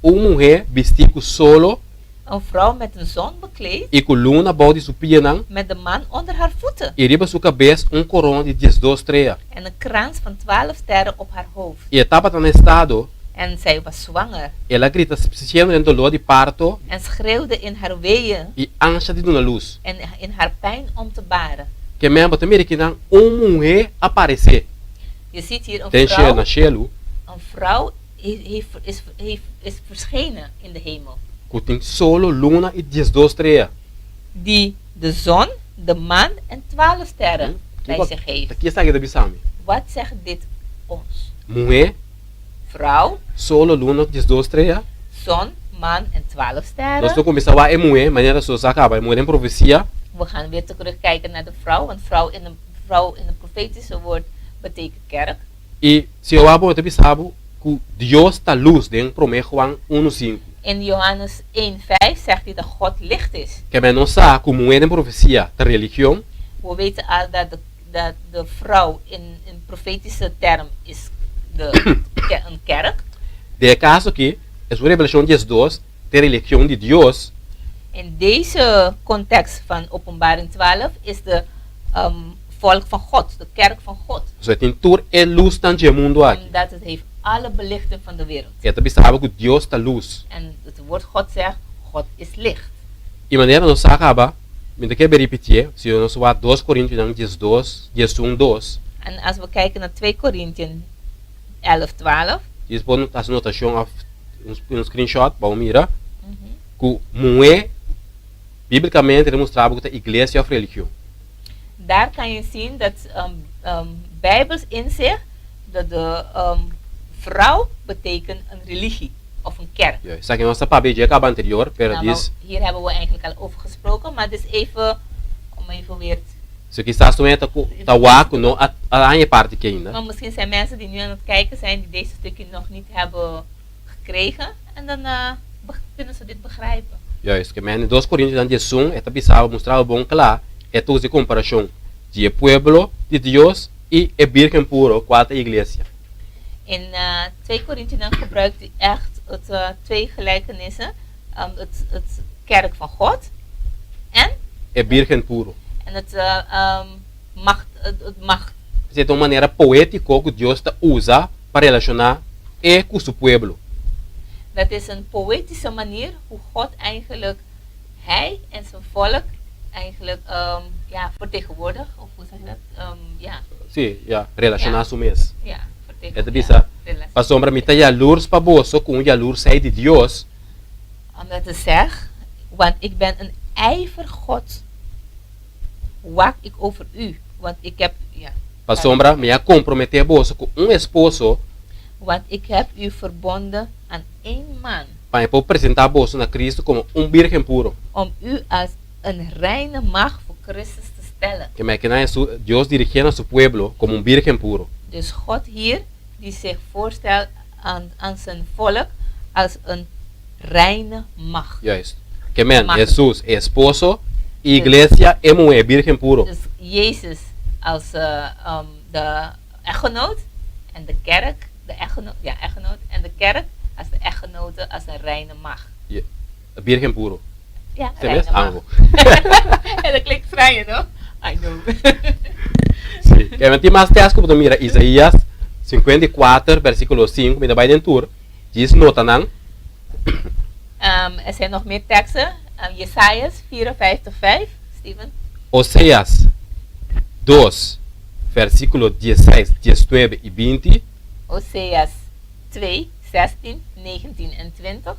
mulher vestida solo Een vrouw met een zon bekleed, e com luna bode sua pianang, met de maan onder haar voeten. e riba sua cabeça corona de 12 estrelas. En een krans van 12 sterren op haar hoofd. E estava no estado, En zij was zwanger. ela grita sendo em dolor de parto En schreeuwde in haar weeën e ânsia de uma luz. en in haar pijn om te baren. Que mesmo também que não mulher aparecer. Je ziet hier Tem cielo no cielo, een vrouw is verschenen in de hemel. que tem solo luna e 12 estrelas. Die de zon, de maan en 12 sterren bij zich heeft. Aqui está aqui bisami. Wat zegt dit ons? Mulher, Vrouw, solo luna 12 estrelas. zon, maan en 12 Nós sterren. estamos começando a mulher, maneira só acaba, mulher em profecia. We gaan weer terugkijken naar de vrouw, want vrouw in het profetische woord betekent kerk. E se eu abo também sabe que Deus está luz, den promete João 1:5. In Johannes 1:5 zegt hij dat God licht is. Que men não sabe como mulher em profecia da religião, We weten al dat de vrouw in profetische term is een kerk. de caso que é sua revelação 12, de religião de Deus, In deze context van Openbaring 12 is de volk van God, de kerk van God. so tem tur é luz tanto mundo aqui. Omdat het heeft alle belichting van de wereld. E também sabe que Deus está luz. En het woord God zegt, God is licht. E maneira não acaba, me quer repetir, se eu não sou 2 Coríntios 12, 2. En als we kijken naar 2 Corinthians 11, 12. Diz põe as notação of screenshot, vamos mirar. Que mulher biblicamente demonstrava que a igreja é a religião. Daar kan je zien dat bijbels inzicht dat de vrouw betekent een religie of een kerk. Ja, isso aqui é nossa papel de acaba anterior, pero Nou, diz, hier hebben we eigenlijk al over gesproken, maar dit is even om even weer. se que está doente tá waco não a minha parte que ainda. Maar misschien zijn mensen die nu aan het kijken zijn die deze stukje nog niet hebben gekregen en dan kunnen ze dit begrijpen. Ja, isso que men 2 Coríntios 11, esta bisava mostrava bom claro, é tudo de comparação de pueblo de Deus e a virgem puro, qual a igreja. In 2 Corinthians gebruikt hij echt twee gelijkenissen. Het kerk van God en É virgem puro. het macht. De uma maneira poética que Deus usa para relacionar com seu pueblo. Dat is een poëtische manier hoe God eigenlijk, hij en zijn volk eigenlijk vertegenwoordigt. Of hoe zeg je dat? Sim, ja, relacionar seu mês. Ja, É de bisa. A sombra me tem jaloers para bolso com jaloers sai de Deus. Omdat het zegt, want ik ben een ijvergod. Waak ik over u. Want ik heb, A sombra me comprometer bolso com esposo. Want ik heb u verbonden aan één man. Para apresentar bolso na Cristo como virgem puro. Om u als een reine maagd voor Christus te stellen. Que me queda Deus dirigindo a seu pueblo como virgem puro. Dus God hier, die zich voorstelt aan zijn volk als een reine maagd. Juist. Que men, Jesus é esposo, igreja é mulher, virgem puro. Dus Jezus als de echtgenoot en de kerk, echtgenoot en de kerk als de echtgenote als een reine maagd. Ja, virgem puro. Ja, reine maagd. En dat klinkt vrij, no? I know. Sim. Que men tem mais textos como mira Isaías 54 versículo 5, me vai dentro. Diz nota não. Er zijn nog meer teksten. Jesajas 54:5, Steven. Oséias 2 versículo 16, 19 e 20. Oseas 2, 16, 19 en 20.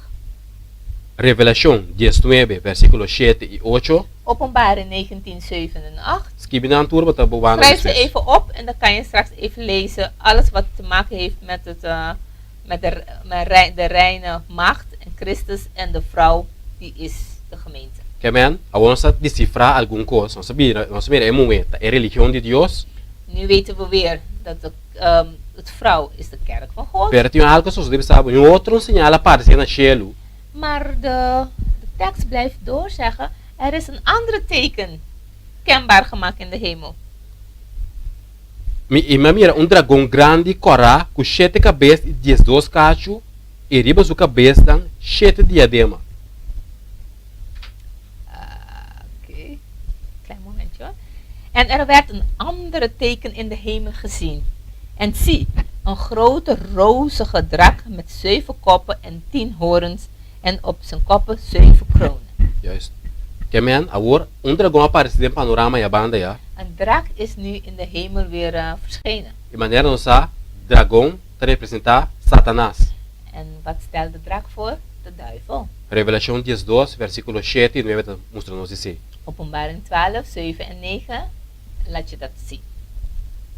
Revelación 19, versículos 7 y 8. Openbaring 19, 7 en 8. Skibinan turbo ta buwan. Schrijf ze even op en dan kan je straks even lezen. Alles wat te maken heeft met, de reine macht en Christus en de vrouw, die is de gemeente. Amen. Vamos a descifrar alguna cosa. Vamos a mirar en momento. ¿Es religión de Dios? Nu weten we weer dat het vrouw is de kerk van God. Pero tem algo que deve saber. Um outro sinal aparece na cielo. Maar de tekst blijft doorzeggen, er is een andere teken kenbaar gemaakt in de hemel. Mira, dragão grande corá com 7 cabeças e 12 cachos. E riba sua cabeça dan 7 diadema. Oké, klein momentje hoor. En er werd een andere teken in de hemel gezien. En zie, een grote rozige draak met 7 koppen en 10 horens en op zijn koppen 7 kronen. Juist. Amen. Agora, dragão aparece in panorama e banda ja. Een draak is nu in de hemel weer verschenen. De maneira nossa, dragão representa Satanás. En wat stelt de draak voor? De duivel. Revelação 12, versículo 7 e 9 mostra-nos assim. Openbaring 12, 7 en 9 laat je dat zien.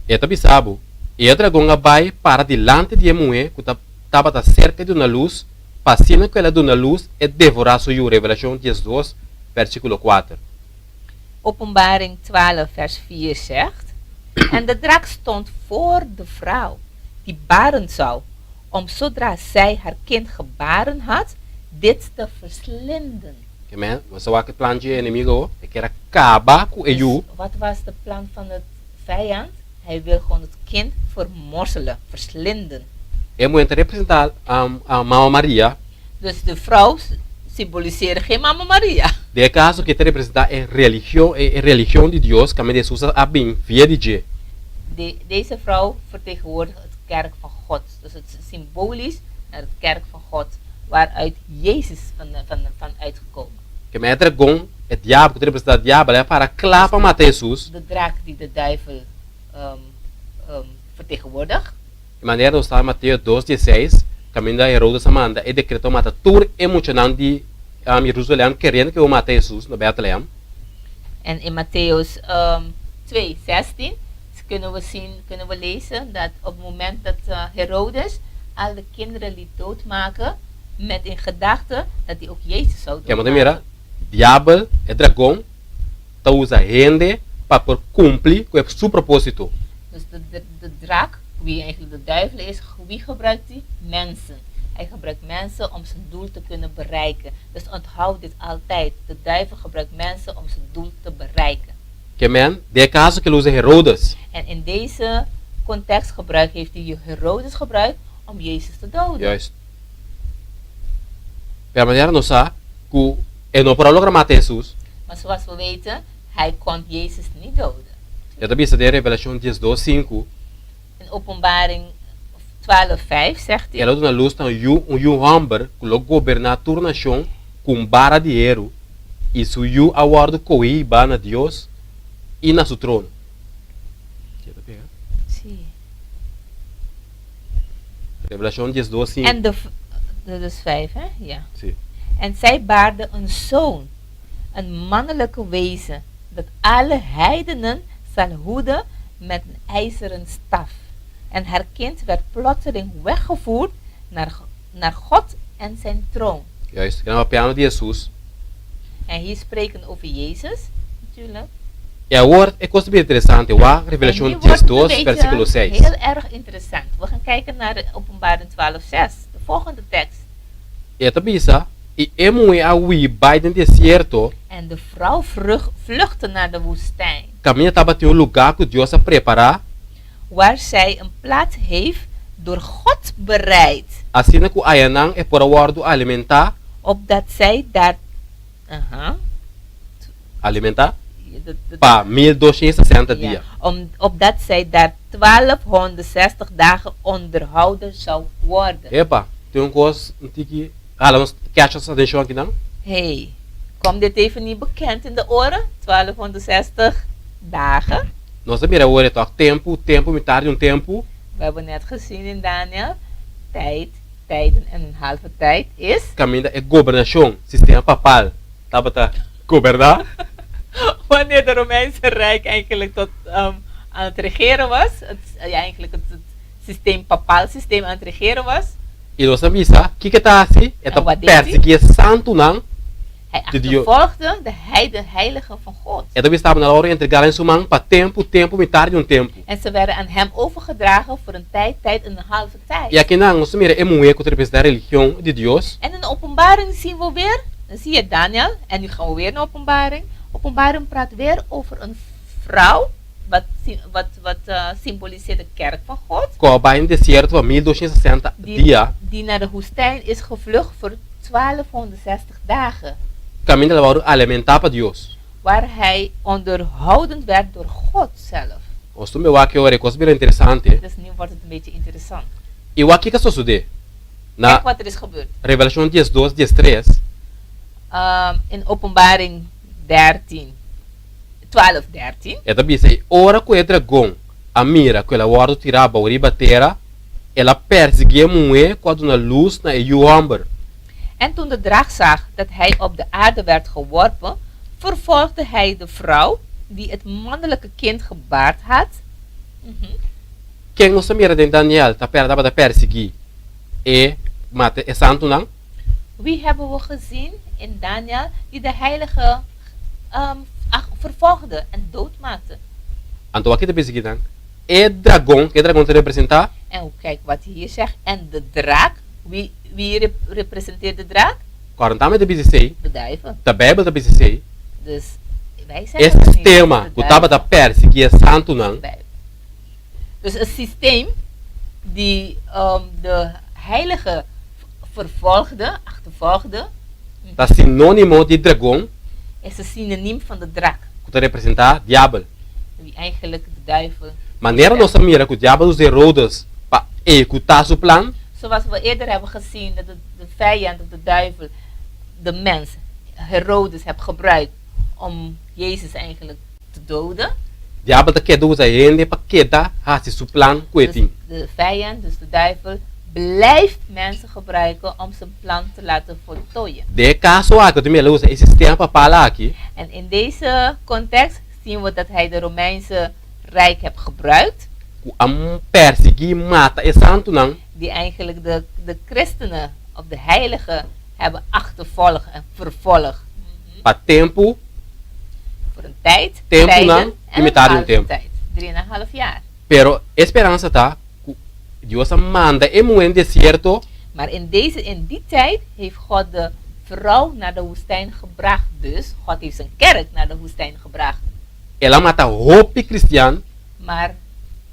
E também sabe, e dragão vai para delante de mulher que estava cerca de uma luz, passando com ela de uma luz e devorar sua. Revelação 12, versículo 4. Openbaring 12 vers 4 zegt, en de draak stond voor de vrouw, die baren zou, om zodra zij haar kind gebaren had, dit te verslinden. Amen. Mas só que plan de inimigo é que era acabar com Dus wat was de plan van het vijand? Hij wil gewoon het kind vermorzelen, verslinden. É muito representar a Mama Maria. Dus de vrouw symboliseerde geen Mama Maria. De caso que te representa é religião de Deus, que a Jesus a bem via de G. Deze vrouw vertegenwoordigt het kerk van God. Dus het is symbolisch naar het kerk van God, waaruit Jezus van uitgekomen. Que me dragão é diabo, que representa o diabo, é para clapar matar Jesus. De draak die de duivel vertegenwoordigt. De maneira que está em Mateus 2:16, caminho da Herodes Amanda, e decretou matar tudo emocionante de Jerusalém, querendo que eu mate Jesus no Bethlehem. En in Matthäus 2:16 kunnen we lezen dat op het moment dat Herodes al de kinderen liet doodmaken, met in gedachte dat hij ook Jezus zou Que doodmaken. mira, diabo é dragão, tá usa gente para cumprir com o seu propósito. Dus de draak, wie eigenlijk de duivel is, wie gebruikt hij? Mensen. Hij gebruikt mensen om zijn doel te kunnen bereiken. Dus onthoud dit altijd. De duivel gebruikt mensen om zijn doel te bereiken. Que men, de caso que ele usa Herodes. En in deze context heeft hij Herodes gebruikt om Jezus te doden. Juist. Per maneira nossa, que ele não pode lograr matar Jesus. Maar zoals we weten, hij kon Jezus niet doden. Eu também sei de Revelação 12:5. In Openbaring 12:5 zegt hij. Ela dá luz a homem que lo governa toda nação com vara de dinheiro e su aguardo coíba na Deus e na seu trono. Zie. Revelação 12:5. En dat is 5, hè? Ja. Sim. En zij baarde een zoon, een mannelijke wezen, dat alle heidenen zal hoeden met een ijzeren staf. En haar kind werd plotseling weggevoerd naar God en zijn troon. Juist. Que é piano de Jesus. En hier spreken over Jezus, natuurlijk. E agora é coisa bem interessante. Wa Revelação En nu wordt het 12, versículo 6. heel erg interessant. We gaan kijken naar de Openbaring 12:6, de volgende tekst. E também e é muito a vai no deserto. En de vrouw vluchtte naar de woestijn, Caminha estava em lugar que Deus a preparar. waar zij een plaats heeft door God bereid, Assim que o Ayanang é por aguardo alimentar. opdat zij daar Alimentar? de- Para 1260 ja, dias. opdat zij daar 1260 dagen onderhouden zou worden. Epa, tem coisa que nós que acha atenção aqui não? Hey, komt dit even niet bekend in de oren? 1260 dagen. Nós mira agora tempo, metade tempo. We hebben net gezien in Daniel, tijd, tijden en een halve tijd is. Caminda é governação, sistema papal. Tabata governar. Wanneer de Romeinse Rijk eigenlijk aan het regeren was, eigenlijk het systeem, papaal systeem aan het regeren was. E nós sabemos que tá assim, é En wat deed perseguir santo não. Hij De Dio- achtervolgde de heiligen van God. É também estava na hora entregar em sumang para tempo, metade de tempo. En ze werden aan hem overgedragen voor een tijd en een halve tijd. E aqui não, nós mira é muito que representa a religião de Deus. En in de openbaring zien we weer, dan zie je Daniel, en nu gaan we weer naar openbaring. Openbaring praat weer over een vrouw, wat symboliseert de kerk van God. Coba em deserto para 1260 dias. Die naar de woestijn is gevlucht voor 1260 dagen. Caminda para alimentar para Deus. Waar hij onderhouden werd door God zelf. Nós também o aqui é coisa bem interessante. Dus nu wordt het een beetje interessant. E o aqui que só sucede. Kijk Na wat er is gebeurd. Revelação 12, 13. In openbaring 13. 12, 13. É também sei, ora que o dragão, a mira que ela guarda tirava o riba terra, ela perseguia muito quando na luz na Joamber. En toen de draak zag dat hij op de aarde werd geworpen, vervolgde hij de vrouw die het mannelijke kind gebaard had. Quem não mira de Daniel, tá perto da perseguir. E mate é santo não? Wie hebben we gezien in Daniel die de heilige vervolgde en doodmaakte? Então aqui te perseguir não? É dragão, que dragão te representar? En kijk wat hij hier zegt. En de draak, wie representeert de draak? 40 te sei, De duivel. da Bíblia te sei. Dus wij É zeggen het niet, sistema de que tava da perseguir santo não? duivel. Dus een systeem die de heilige vervolgde, achtervolgde, Tá sinônimo de dragão, is een synoniem van de draak. que te representar diabo. Die eigenlijk de duivel. Maneira is. nossa mira que o diabo os Herodes para executar seu plan, Zoals we eerder hebben gezien dat de vijand of de duivel de mens, Herodes, heeft gebruikt om Jezus eigenlijk te doden. diabo tá querendo usar ele para quedar seu plan Dus coitinho. de vijand, dus de duivel, blijft mensen gebruiken om zijn plan te laten voltooien. De caso aqui também ele usa esse sistema para falar aqui. En in deze context zien we dat hij de Romeinse Rijk heeft gebruikt, Am perseguir, mata é santo não? die eigenlijk de christenen of de heiligen hebben achtervolgd en vervolgd. Para tempo, Voor een tijd, Tempo tijden lang, en en een metade halve tempo. tijd. 3,5 jaar. pero esperança tá, Deus manda em um deserto, Maar in die tijd heeft God de vrouw naar de woestijn gebracht. Dus God heeft zijn kerk naar de woestijn gebracht. ela mata roupa cristiano, Maar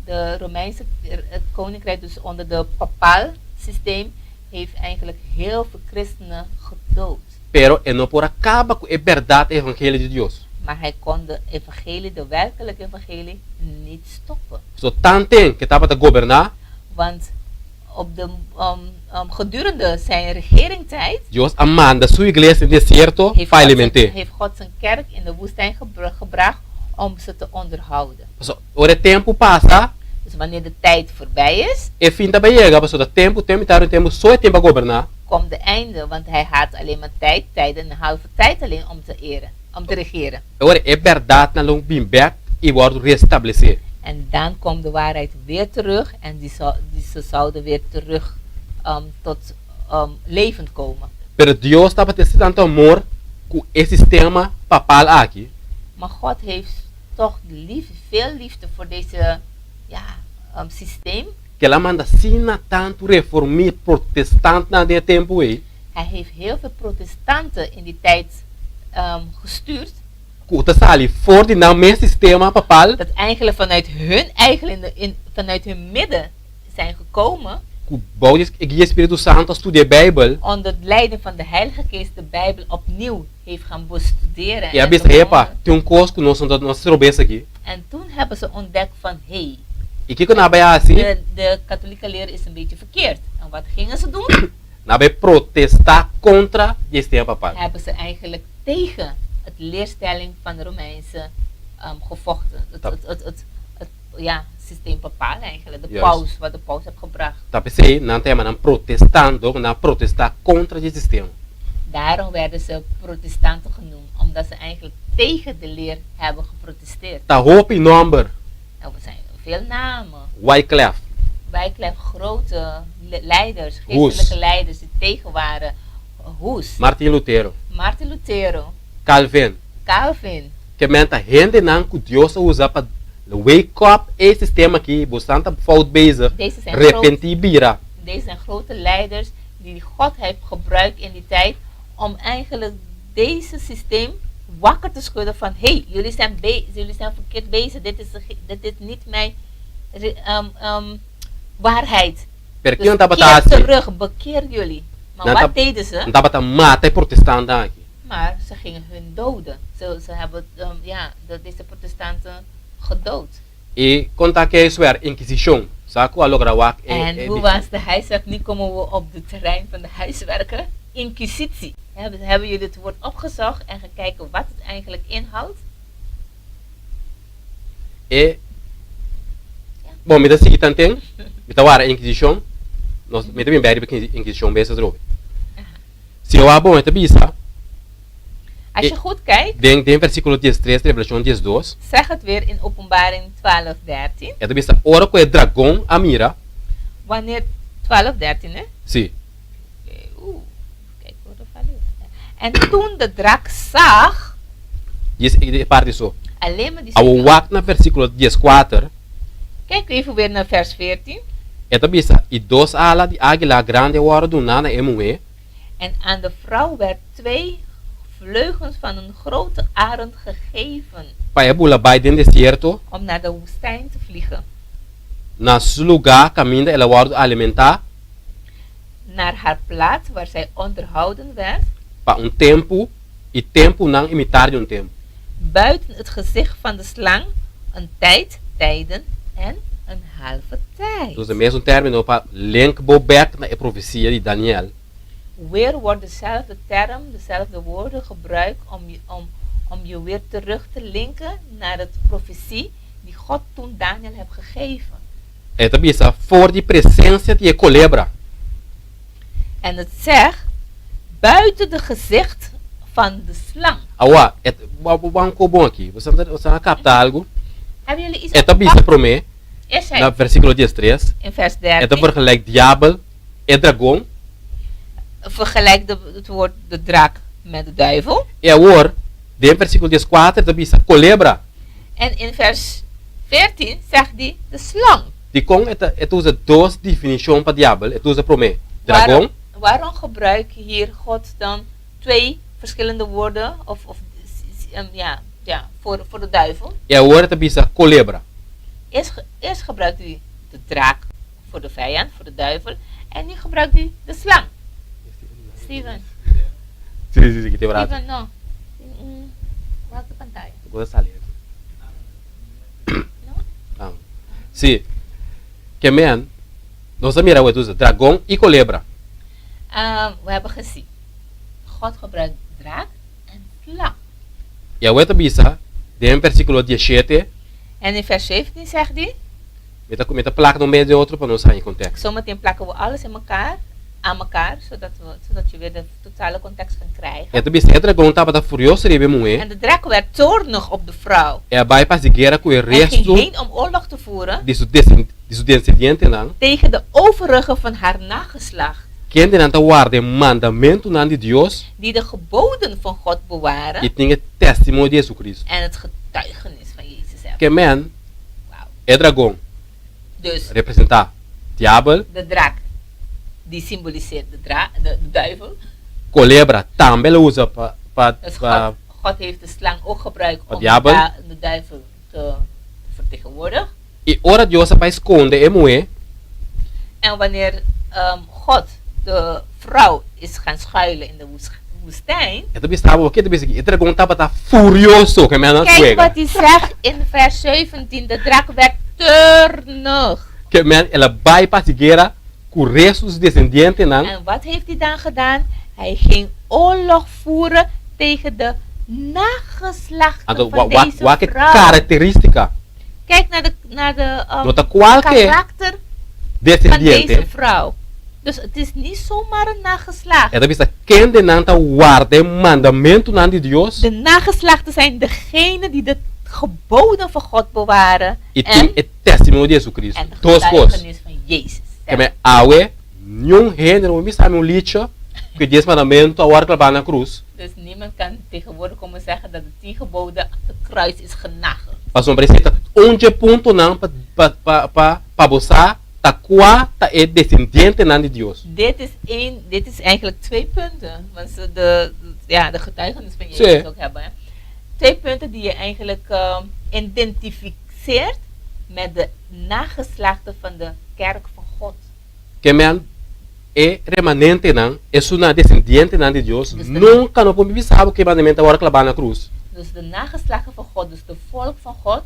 de Romeinse het koninkrijk, dus onder de papaal systeem, heeft eigenlijk heel veel christenen gedood. pero ele não por acaba com a verdade evangelho de Deus. Maar hij kon de evangelie, de werkelijke evangelie, niet stoppen. So tanto que estava a governar, Want op de, gedurende zijn regeringstijd Deus manda sua igreja em deserto para alimentar. heeft God zijn kerk in de woestijn gebracht om ze te onderhouden. So, ora tempo passa, Dus wanneer de tijd voorbij is, e fim também chega, so da tempo, só é tempo a governar. komt de einde, want hij had alleen maar tijd en een halve tijd alleen om te regeren. Ora é verdade na long bem back e wordt restabelecer. En dan komt de waarheid weer terug en ze zouden weer terug tot levend komen. Pero Deus estava tendo tanto amor com esse sistema papal aqui. Maar God heeft toch veel liefde voor deze systeem. Que ela manda sina tanto reformir protestante na de tempo aí. Hij heeft heel veel protestanten in die tijd gestuurd. Que o sali voor die nou mijn sistema papal. Dat eigenlijk vanuit hun midden zijn gekomen. Que bouw je Espírito Santo studeer Bijbel. Onder het leiding van de Heilige Geest de Bijbel opnieuw heeft gaan bestuderen. E a bisa repa, tem coisa que nós robes aqui. En toen hebben ze ontdekt van hey, E que na baia assim, de katholieke leer is een beetje verkeerd. En wat gingen ze doen? na baia protestar contra o sistema papal. Hebben ze eigenlijk tegen het leerstelling van de Romeinse gevochten. systeem bepalen eigenlijk. De Juist. paus, wat de paus heeft gebracht. Tapi sei, não tem mais protestando, não protestar contra o sistema. Daarom werden ze protestanten genoemd, omdat ze eigenlijk tegen de leer hebben geprotesteerd. Tá roupa e number, Er zijn veel namen. Wycliffe, Wycliffe, grote leiders, Hus. geestelijke leiders die tegen waren. Hus, Martin Lutero, Martin Lutero, Calvin. Calvin. Que menta gente não que Deus usa para wake up esse sistema aqui, bastante fout bezig, Deze zijn, repenti bira. deze zijn grote leiders die God heeft gebruikt in die tijd om eigenlijk deze systeem wakker te schudden van hey, jullie zijn verkeerd bezig, dit is niet mijn waarheid. Porque Dus não estava keer assim, terug, bekeer jullie. Maar Nou, wat dat- deden ze? não estava tá mata e protestando aqui. Maar ze gingen hun doden. Ze hebben deze protestanten gedood. E conta que isso era Inquisição, sabe? A logra wak En hoe was de huiswerk? Nu komen we op het terrein van de huiswerken. Inquisitie. Hebben jullie het woord opgezocht en gekeken wat het eigenlijk inhoudt? E bom, me dá seguinte tanto, me dá a Inquisição, nós me também bem porque Inquisição bezig droog. Se eu abon het bisa, Als je goed kijkt, denk den versículo 13, Revelação 12, zeg het weer in Openbaring 12:13. é do bisa, ora que o dragão a mira, Wanneer 12:13, hè? sim. Oeh, kijk hoe dat valt. En toen de draak zag, Diz parte so. alleen maar die Ao wak na versículo 14, Kijk even weer naar vers 14. é do bisa, e dos ala de águila grande ora do nana emue, En aan de vrouw werd 2 vleugels van een grote arend gegeven para ebula by den deserto, om naar de woestijn te vliegen. nas lugar caminha ela ora alimentar Naar haar plaats waar zij onderhouden werd, para tempo, e tempo não imitar de tempo. buiten het gezicht van de slang, een tijd, tijden en een halve tijd. Dus de mesmo termino para link back na profecia de Daniel. Weer wordt dezelfde term, dezelfde woorden gebruikt om je weer terug te linken naar het profetie die God toen Daniel heeft gegeven. Eta bisa voor die presença de colebra. En het zegt, buiten de gezicht van de slang. Awa, et banco bom aqui. Você não capta algo? Hebben jullie iets Eta bisa opgepakt? pro me, Eerst na zei versículo 13, in vers eta 13, vergelijk diabel e dragão. vergelijk het woord de draak met de duivel. E agora, de versículo 14, eta bisa colebra. En in vers 14 zegt hij de slang. De com eta usa duas definições para diabel, eta usa pro me. Dragão, Waarom gebruik je hier God dan 2 verschillende woorden voor de duivel? e agora eta bisa colebra. Eerst gebruikt hij de draak voor de vijand, voor de duivel. En nu gebruikt hij de slang. Steven, Sim, que te braço. Steven, no. Welke pantalla? Coisa salir. No? Ah. Sim. Que men, nós mira o usa dragão e colebra. We hebben gezien. God gebruikt draak en slang. E agora eta bisa, de versículo 17, En in vers 17 zegt hij, meta placa no meio de outro para nós sair em contexto. zometeen plakken we alles in elkaar, aan elkaar, zodat je weer de totale context kan krijgen. Eta bisa, e dragão estava furioso de moe. En de draak werd toornig op de vrouw. E a vai para guerra com o Hij ging resto heen om oorlog te voeren de seu descendente não. tegen de overigen van haar nageslacht, Quem de nanta guarda mandamento não de Deus die de geboden van God bewaren e tinha testemunho de Jesus Cristo. en het getuigenis van Jezus hebben. Que men, Wauw. é dragão, Dus representar diabo, de draak, die symboliseert de duivel. colebra, também ela usa para Dus God heeft de slang ook gebruikt om diabel. de duivel te vertegenwoordigen. e ora Deus para esconder e moe, En wanneer God de vrouw is gaan schuilen in de woestijn. então estava o que tu pensa aqui? E dragão estava furioso que men não Kijk suega. wat hij zegt in vers 17. De draak werd toornig. Que men ela vai para guerra com o resto dos descendentes não. En wat heeft hij dan gedaan? Hij ging oorlog voeren tegen de nageslachten Então, van deze wat vrouw. característica Kijk naar de Nota qualche karakter van descendiente. deze vrouw. Dus het is niet zomaar een nageslacht. Esta bisa kende nanta guarde mandamento nan di Dios. De nageslachten zijn degene die de geboden van God bewaren. E tem e testemunho de Jesus Cristo. En de Duas coisas. getuigenis van Jezus. Que me awe, nenhum gênero, me sabe um lixo, que 10 mandamento a hora que na cruz. Dus niemand kan tegenwoordig komen zeggen dat de 10 geboden aan het kruis is genageld. Pas um precisa onde ponto não pa bossa, ta qua ta e descendiente nan di Dios. Dit is eigenlijk 2 punten. Want ze de getuigenis van Jezus Zie. ook hebben. Hè. 2 punten die je eigenlijk identificeert met de nageslachten van de kerk van God. Que men e remanente nan, e suna descendiente nan di Dios, Dus nunca não pode sabe que mandamento a hora que na cruz. Dus de nageslachten van God, dus de volk van God,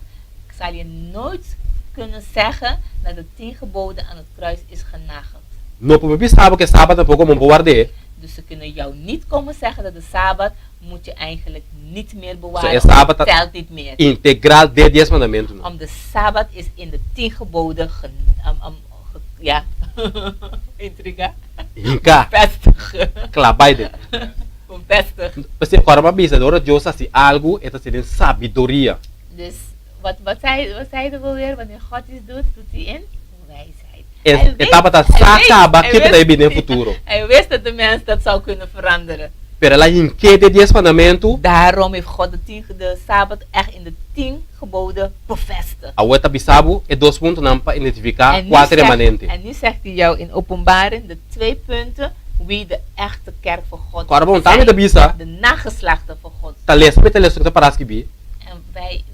zal je nooit kunnen zeggen dat de 10 geboden aan het kruis is genageld. Não pode sabe que sábado pouco mon boarde. Dus ze kunnen jou niet komen zeggen dat de Sabbat moet je eigenlijk niet meer bewaren. Zo is Sabbat telt niet meer. Integral de 10 mandamentos. Om de Sabbat is in de 10 geboden ja. Intriga. Inca. Bevestigen. Clabaide. Bevestigen. Você agora uma bisa, agora Deus assim algo, é assim sabedoria. Dus wat zei de wel weer? Wanneer God iets doet, doet hij in wijsheid. Etapa ta sacaba que te bem no futuro. Hij wist dat de mens dat zou kunnen veranderen. Pero lá em que de 10 mandamentos, Daarom heeft God de Sabbat echt in de 10 geboden bevestigd. a outra bisabu é 2 pontos não para identificar En nu 4 zegt- remanentes. En nu zegt hij jou in openbaring de 2 punten wie de echte kerk van God Agora bom, tá zijn. me da bisa, De nageslachten van God. tá lesa me teleso que parece que bi. En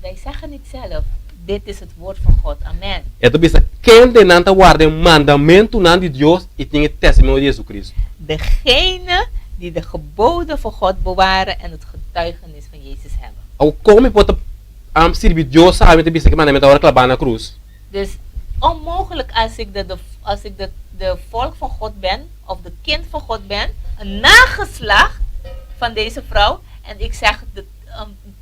wij zeggen niet zelf. Dit is het woord van God. Amen. É da bisa, quem de nanta guarda mandamento nan de Deus e tem testemunho de Jesus Cristo. Degene die de geboden van God bewaren en het getuigenis van Jezus hebben. Ou como pode servir Deus sabe de bisa que mandamento a hora que na cruz. Dus onmogelijk als ik de volk van God ben, of de kind van God ben, een nageslacht van deze vrouw, en ik zeg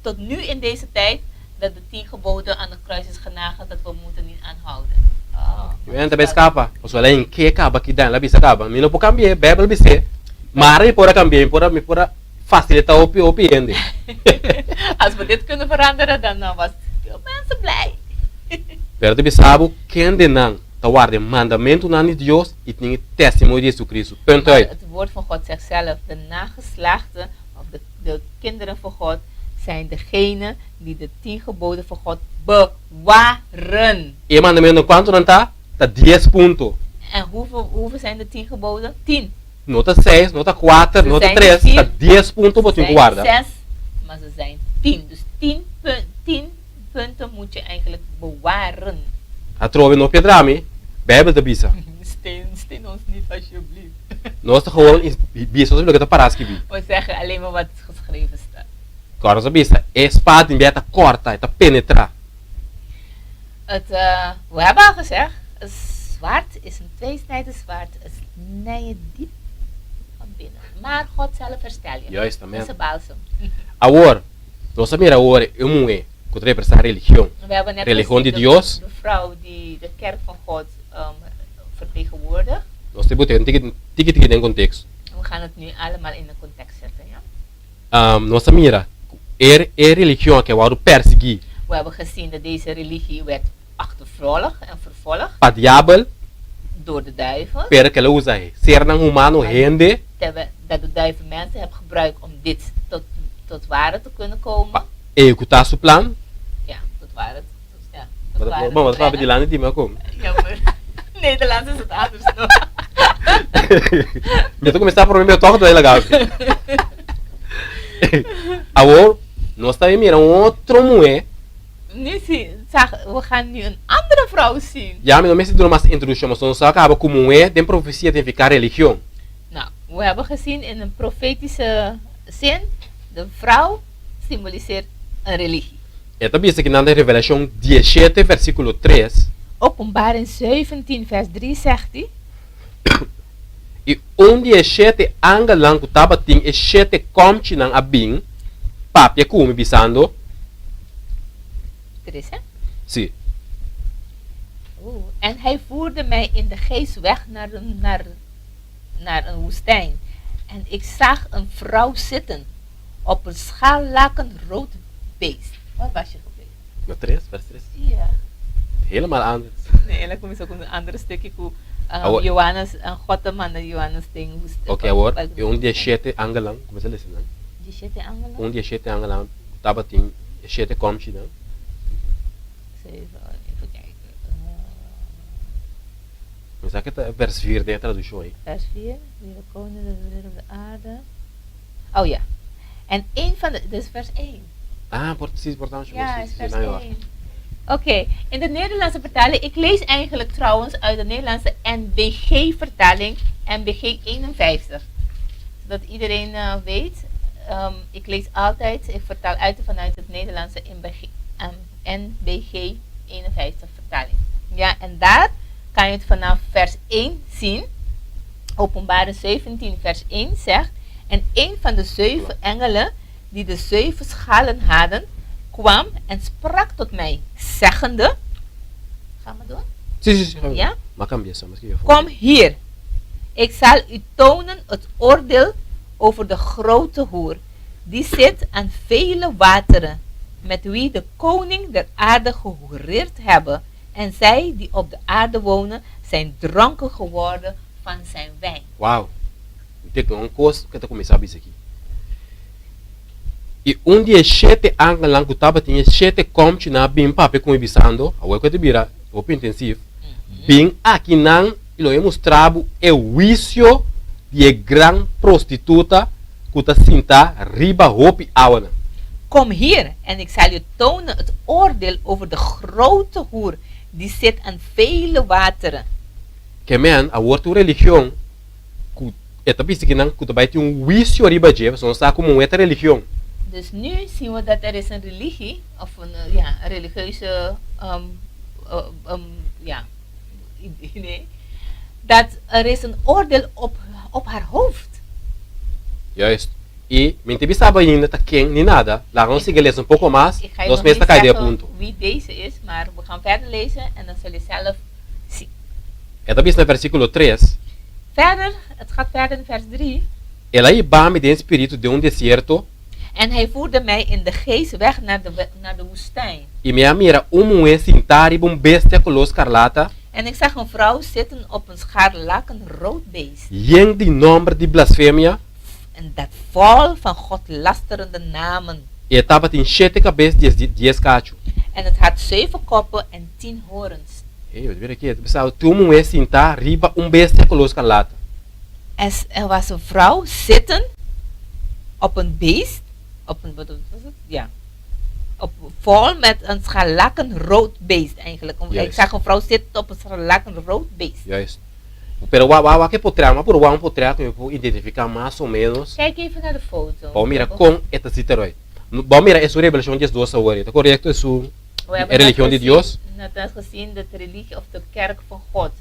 tot nu in deze tijd dat de 10 geboden aan het kruis is genageld, dat we moeten niet aanhouden. Eu também escapa, os olha em que acaba que dá, lá bisa acaba. Me não pode cambiar, Bíblia bisa. Maar je pode cambiar, me pode facilitar o piende. Als we dit kunnen veranderen, dan was veel mensen blij. Pero tu sabe quem de não tá guarda mandamento nan de Deus e tem testemunho de Jesus Cristo. Punt Maar uit. het woord van God zegt zelf, de nageslachten, of de kinderen van God, zijn degene die de 10 geboden van God bewaren. E mandamento quanto não tá? Tá 10 pontos. En hoeveel zijn de 10 geboden? 10. Nota 6, nota 4, Ze nota zijn 3, vier. tá 10 pontos para tu zijn guarda. 6, maar ze zijn 10. Dus 10 punten moet je eigenlijk bewaren. A trove no pedrami, Bíblia da bisa. Steen ons niet alsjeblieft. Nós tá gewoon bisa sobre o que tá parece que bi. We zeggen alleen maar wat geschreven staat. Agora sa bisa, é espada em beta corta, tá penetra. We hebben al gezegd, een zwaard is een tweesnijdend zwaard. Het snijdt je diep van binnen. Maar God zelf herstel je. Juist, amen. Dat is een balsem. Agora, nós mira agora é um é, que representa a religião. We hebben net Religião de gezien Deus. de vrouw die de kerk van God vertegenwoordigt. Nós temos que ter em contexto. We gaan het nu allemaal in een context zetten. Ja? Nós mira, é religião que agora perseguir We hebben gezien dat deze religie werd achtervolgd en vervolgd para diabo, door de duivel. pero que ela usa ser não humano, rende, Dat de duivel mensen heeft gebruikt om dit tot waarde te kunnen komen. executar seu plan. Ja, tot waarde. Tot Mas waarde vamos te lá brengen. de lá de maar kom. Jammer. Nederlands is het anders nog. Eu tô começando a problema toque daí legal. Agora, nós também mira outro mulher. We gaan nu een andere vrouw zien. Já me não me sinto mais introdução, mas nós acaba como mulher, tem profecia tem ficar religião. Nou, we hebben gezien in een profetische zin, de vrouw symboliseert een religie. Esta bisa que na Revelação 17 versículo 3. Openbaring 17 vers 3 zegt hij. E onde é sete angalang que tava tem é sete comchi nang abing, papia kumi bisando. Er is hè? Sim. En hij voerde mij in de geest weg naar een woestijn. En ik zag een vrouw zitten op een scharlakenrood beest. Wat was je gebleven? No 3, vers 3. Ja. Helemaal anders. Nee, eigenlijk kom je ook een ander stukje. Awa- Johannes, God de man, Johannes ding. Ok, agora, e 17 angelang, como se diz, né? Die zit in Angela. 17 angelang, tava tem 7 komst, né? Even kijken. Mas aqui tá vers 4 da tradução aí. Vers 4. Wie de koning de op de aarde. Oh ja. En een van de... Dus vers 1. Ah, precies, portanto, Ja, is vers não, 1. Oké, in de Nederlandse vertaling, ik lees eigenlijk trouwens uit de Nederlandse NBG-vertaling, NBG 51. Zodat iedereen weet, ik lees altijd, ik vertaal uit vanuit het Nederlandse NBG 51 vertaling. Ja, en daar kan je het vanaf vers 1 zien. Openbaring 17 vers 1 zegt, en een van de 7 engelen die de 7 schalen hadden, kwam en sprak tot mij, zeggende, gaan we doen? Sim. Ja? Maar cambia só, mas que eu Kom hier, ik zal u tonen het oordeel over de grote hoer, die zit aan vele wateren, met wie de koning der aarde gehoereerd hebben, en zij die op de aarde wonen, zijn dronken geworden van zijn wijn. Uau! Tem que um curso que tá começando isso aqui. E dia 7 angelang que tava tinha 7 komst na bim pape com ibisando, agora que te vira, o intensivo. Bem aqui não, ele mostrava o vício de gran prostituta que está sinta riba hopi awana. Kom hier en ik zal je tonen het oordeel over de grote hoer, die zit aan vele wateren. Que men, a outra religião, que é também que não, que também tem vício riba je, só está como outra religião. Dus nu zien we dat er is een religie, of een, een religieuze idee, dat er is een oordeel op haar hoofd. Juist. E, mente bisaba ainda tá quem, nem nada. Lá vamos seguir lendo pouco mais, Ik ga je nós nog mesmos niet tá caído a zeggen ponto. wie deze is, maar we gaan verder lezen en dan zul je zelf zien. É também no versículo 3. Verder, het gaat verder in vers 3. Ela aí bame de espírito de deserto, En hij voerde mij in de geest weg naar de woestijn. e me mira mulher sentar e bestia color escarlata, En ik zag een vrouw zitten op een scharlakenrood beest. yen de nome de blasfémia, En dat vol van God lasterende namen. e estava tem 7 cabeças de 10 cacho. En het had 7 koppen en 10 horens. Hey, eu ver aqui, pessoal, tu mulher sentar riba bestia color escarlata. Er was een vrouw zitten op een beest. Op een, wat was het? Ja. Vol met een scharlakenrood beest eigenlijk. Juist. Ik zag een vrouw zitten op een scharlakenrood beest. Juist. Pero o que potrear, mas por o potrear que eu vou identificar mais ou menos. Kijk even naar de foto. Bom, mira com esta citaroid. Bom, mira, é sua revelação de Deus agora, tá correto? É sua We hebben religião de net Deus. net gezien dat de religie of de kerk van God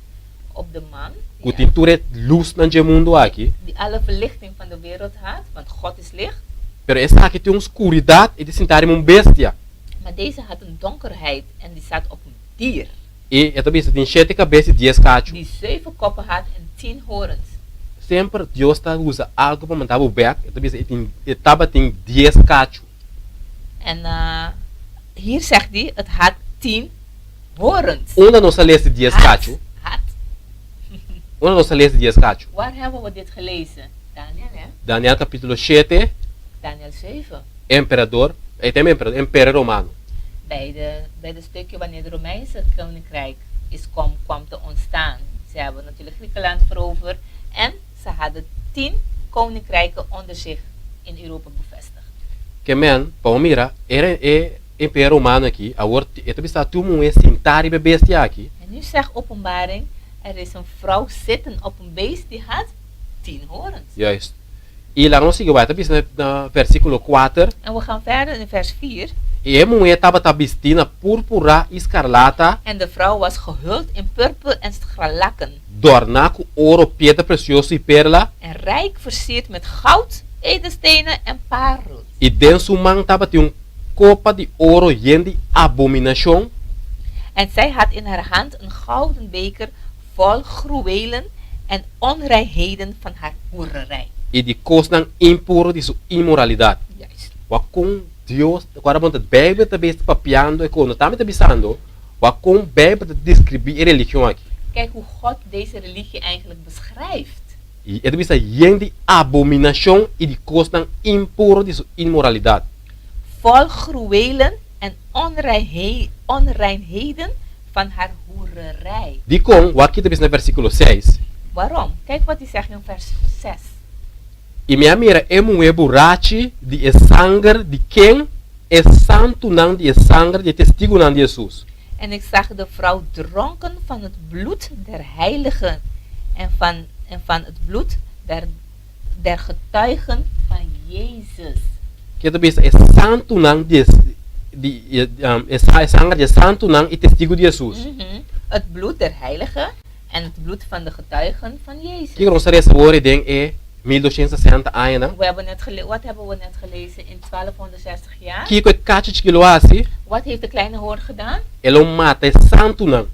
op de man. Que tem tudo luz no mundo aqui. Die alle verlichting van de wereld had, want God is licht. Pero esta aqui tem uma escuridade e de sentar em bestia. Maar deze had een donkerheid en die zat op een dier. E eu também tem 7 cabeças e 10 cachos. Die 7 koppen had en 10 horens. Sempre Deus está usa algo para mandar o back. Eu também tem 10 cachos. En hier zegt hij, het had 10 horens. Uma nossa lei de 10 cachos. Had. Uma nossa lei de 10 cachos. Waar hebben we dit gelezen? Daniel, hè? Daniel capítulo 7, Daniel 7. imperador, Império Romano. Bij de stukje wanneer het Romeinse koninkrijk kwam te ontstaan. Ze hebben natuurlijk Griekenland veroverd en ze hadden 10 koninkrijken onder zich in Europa bevestigd. Que men, Palmira, era Império Romano aqui, agora eu também está tudo sentar e bestia aqui. En nu zegt Openbaring, er is een vrouw zitten op een beest die had 10 horens. Juist. E lá não sigo, vai, também no versículo 4. En we gaan verder in vers 4. E a mulher estava vestida púrpura escarlata, En de vrouw was gehuld in purper en scharlaken. adornada com ouro, pedra preciosa e perla. En rijk versierd met goud, edelstenen en parels. E dentro sua mão estava uma copa de ouro cheia de abominação. En zij had in haar hand een gouden beker vol gruwelen en onreinheden van haar hoererij. E de coisas impuro de sua imoralidade. Juist. Wat kon Deus, agora vamos a Bíblia também está papiando e quando está me pensando, wat kon Bíblia te descrever a religião aqui. Kijk hoe God deze religie eigenlijk beschrijft. E ele bisa de abominação e de coisas impuro de sua imoralidade. Vol gruwelen en onreinheden van haar hoererij. Die kon, wat aqui também no versículo 6. Waarom? Kijk wat hij zegt in vers 6. E minha mira é um borrache de sangue de quem é santo não de sangue de testigo não de Jesus. En ik zag de vrouw dronken van het bloed der heiligen en van het bloed der getuigen van Jezus. Que também é santo não de sangue de santo não e testigo de Jesus. Het bloed der heiligen en het bloed van de getuigen van Jezus. Que nós essa woorden denk é 1260 anos. Wat hebben we net gelezen in 1260 jaar? Que é cacho de quilo assim. Wat heeft de kleine hoorn gedaan? Ele mata é santo não.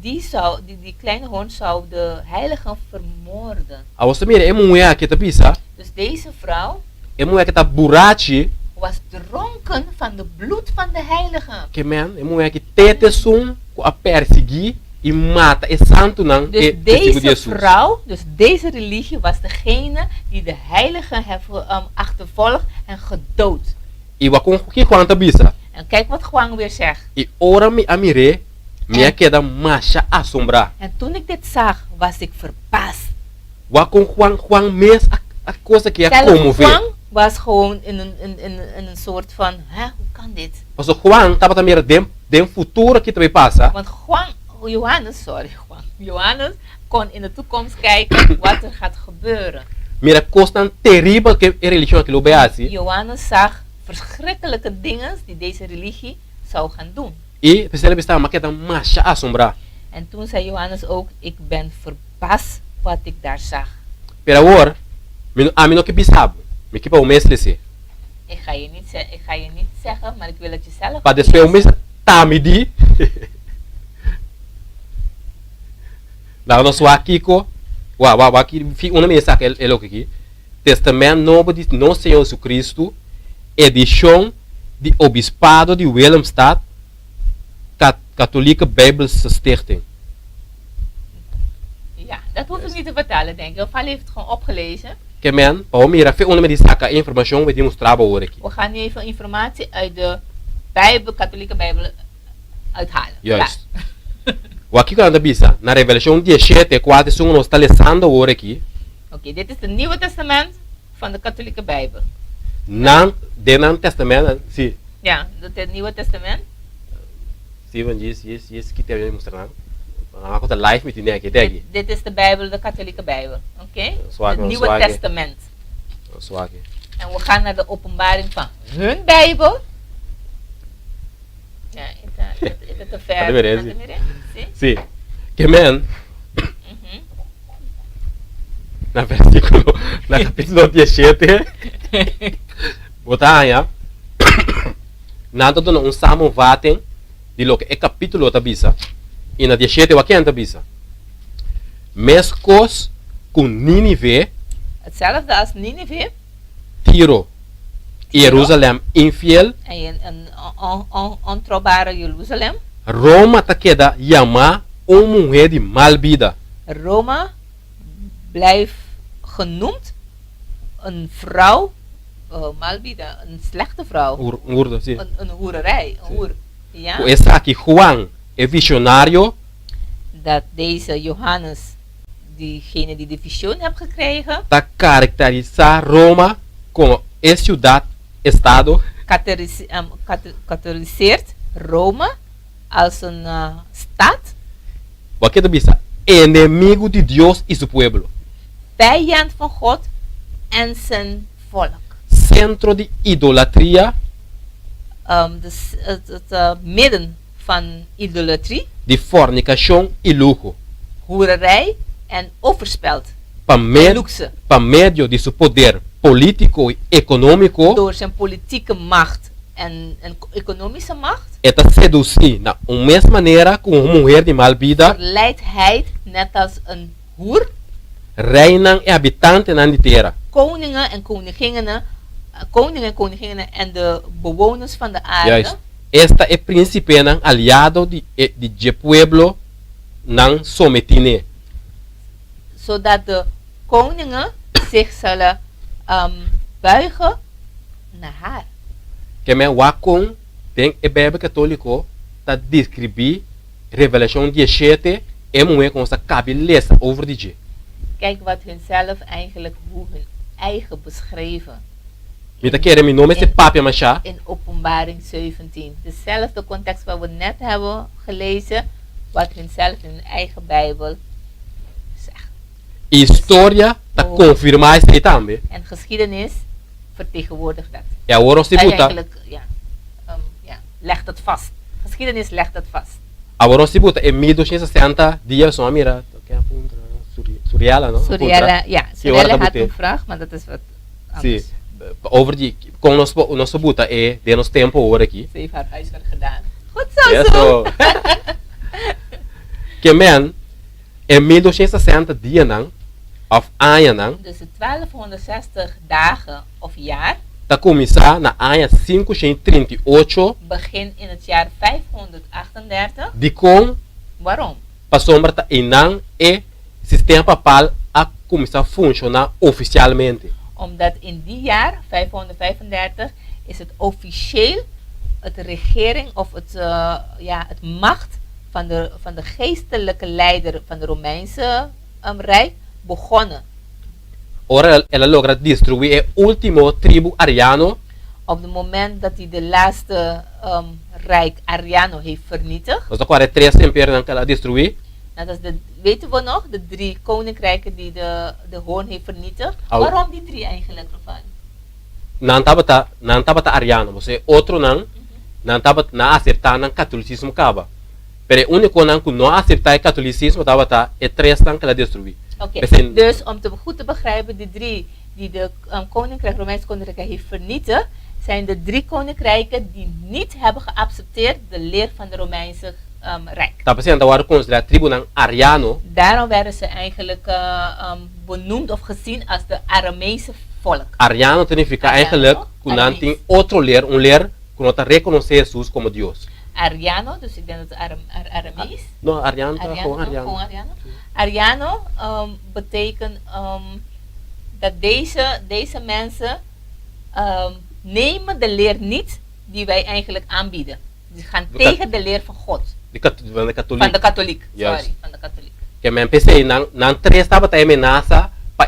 Die kleine hoorn zou de heiligen vermoorden. A você mira é mulher que tá pisa. Dus deze vrouw É mulher que tá borrache. was dronken van het bloed van de heiligen. Que man, é mulher que tete som a perseguir e mata é santo não Dus é testigo de deze Jesus. vrouw, dus deze religie was degene die de heiligen heeft achtervolgd en gedood. E wat kon que quanta bisa. En kijk wat Juan weer zegt. E ora me amire, minha queda macha assombrar. En toen ik dit zag, was ik verbaasd. Wat kon Juan mes a coisa que é Zelfs comover. Juan was gewoon in een soort van, hè, hoe kan dit? Parce Juan tava também dem futuro que também passa. Want Johannes kon in de toekomst kijken wat er gaat gebeuren. Mira coisa terrível que a religião aquilo beasi. Johannes zag verschrikkelijke dingen die deze religie zou gaan doen. E percebe está uma queda macha assombrar. En toen zei Johannes ook, ik ben verbaasd wat ik daar zag. Pero agora, a mim não que bisabo. Me que para o mês lesse. Ik ga je niet zeggen, maar ik wil het je zelf Para depois o mês tamidi. Lá nós aqui co, aqui fica uma mensagem é logo aqui. Testamento Novo de Nosso Senhor Jesus Cristo, edição de Obispado de Willemstad, Katholieke Bijbelse Stichting. Ja, dat hoeft u niet te vertalen, denk ik. Of hij heeft het gewoon opgelezen. Que men, para mira, foi uma destaca informação que temos trabalho hoje aqui. We gaan nu even informatie uit de Bijbel, katholieke Bijbel uithalen. Juist. O aqui quando bisa, na Revelação 17:4 são nós está lendo hoje aqui. Oké, dit is het Nieuwe Testament van de katholieke Bijbel. Nan, de Testamento, sim. Ja, het Nieuwe Testament. Steven, yes, que tem mostrar. Uma coisa live met die aqui. Dit is de Bijbel, de katholieke Bijbel. Oké? Zwak, Het Nieuwe zwak. Testament. Swag. En we gaan naar de openbaring van hun Bijbel. Ja, is het te ver? Cadê Berezi? Gaat er weer in? Zie? Sim. Que men, na versículo, na capítulo 17, botar ja. Nada do um samovaten de lo que é capítulo da bisa. E na 17 o que é da bisa. Mescos com Nínive, Hetzelfde als Nineveh. Tiro, Jerusalém infiel, En een ontrouwbare Jeruzalem. Roma ta queda chama mulher de malvida. Roma blijft genoemd een vrouw, malbida, een slechte vrouw. Urdo, sim. Een hoererij. Een hoer. Ja? Essa aqui Juan é visionário. Dat deze Johannes, diegene die de visioen heeft gekregen, Tá caracterizar Roma como ciudad, estado, kategoriseert Rome als een stad, porque tu bisa inimigo de Deus e seu pueblo, vijand van God en zijn volk. centro de idolatria, Het midden van idolatrie, de fornicação e luxo, hoererij en overspeld. para Luxe. medio de seu poder político e econômico, Door zijn politieke macht en economische macht, Eta seduzir na mesma maneira com uma mulher de malvida, verleidt hij net als een hoer reinam e habitante na terra. koningen en koninginnen en de bewoners van de aarde. Juist. Esta é príncipe nan aliado de pueblo nan sometine. Zodat de koningen zich zullen buigen naar haar. Que me wakon tem e Bíblia católico ta descrever Revelação 17 e moe com essa cabeça over de je. Kijk wat hun zelf eigenlijk, hoe hun eigen beschreven. Mita quer mi nome se papia macha. In Openbaring 17. Dezelfde context wat we net hebben gelezen, wat hun zelf in hun eigen Bijbel zegt. História ta confirmar isso também. En geschiedenis vertegenwoordigt dat. E agora se buta. Eigenlijk, legt het vast. Geschiedenis legt het vast. Agora se buta e 1260 dias só mira, que apunta Suriala, no? Suriella, ja, Que Suriella hora had bute? een vraag, maar dat is wat anders. Sim. Over de com nosso buta e de nos tempo ora aqui. Ze heeft haar huiswerk gedaan. Goed zo, Yes, zo. so. Que men e 1260 dias nan of aia nan Dus de 1260 dagen of jaar ta começar na aia 538 begin in het jaar 538. de com Waarom? para sombra ta inang e sistema papal a começar a funcionar oficialmente. Omdat in die jaar, 535, is het officieel het regering of het macht van de geestelijke leider van de Romeinse Rijk begonnen. Ora ela logra destruir e último tribo ariano Op het moment dat hij de laatste Rijk Ariano heeft vernietigd. nós agora três impérios nan que ela destruir. Nou, dat is weten we nog, de 3 koninkrijken die de hoorn heeft vernietigd. Au. Waarom die 3 eigenlijk, Rafan? Nan taba ta ariano, você outro nan taba na aceitar nan catolicismo caba. Pero o único nan que não aceitar catolicismo taba ta e três nan que ela destruir. Oké, Besin- dus om goed te begrijpen, die 3 die de Romeinse koninkrijk heeft vernietigd, zijn de 3 koninkrijken die niet hebben geaccepteerd de leer van de Romeinse Rijk. Taba sendo agora considerado tribo nan ariano, Daarom werden ze eigenlijk benoemd of gezien als de Aramese volk. ariano significa Ariano, eigenlijk que nan Aramees. tem outro ler, ler que não ta reconhecer Jesus como Deus. Ariano, dus ik denk dat het Aramees. Não, ariano ta Ariano, gewoon gewoon ariano. Ariano. Ariano betekent dat deze mensen nemen de leer niet die wij eigenlijk aanbieden. Die gaan De tegen de leer van God. De católico. Van de katholiek. Juist. Sorry, van de katholiek. Que men pensei nan três taba ta ameaça pa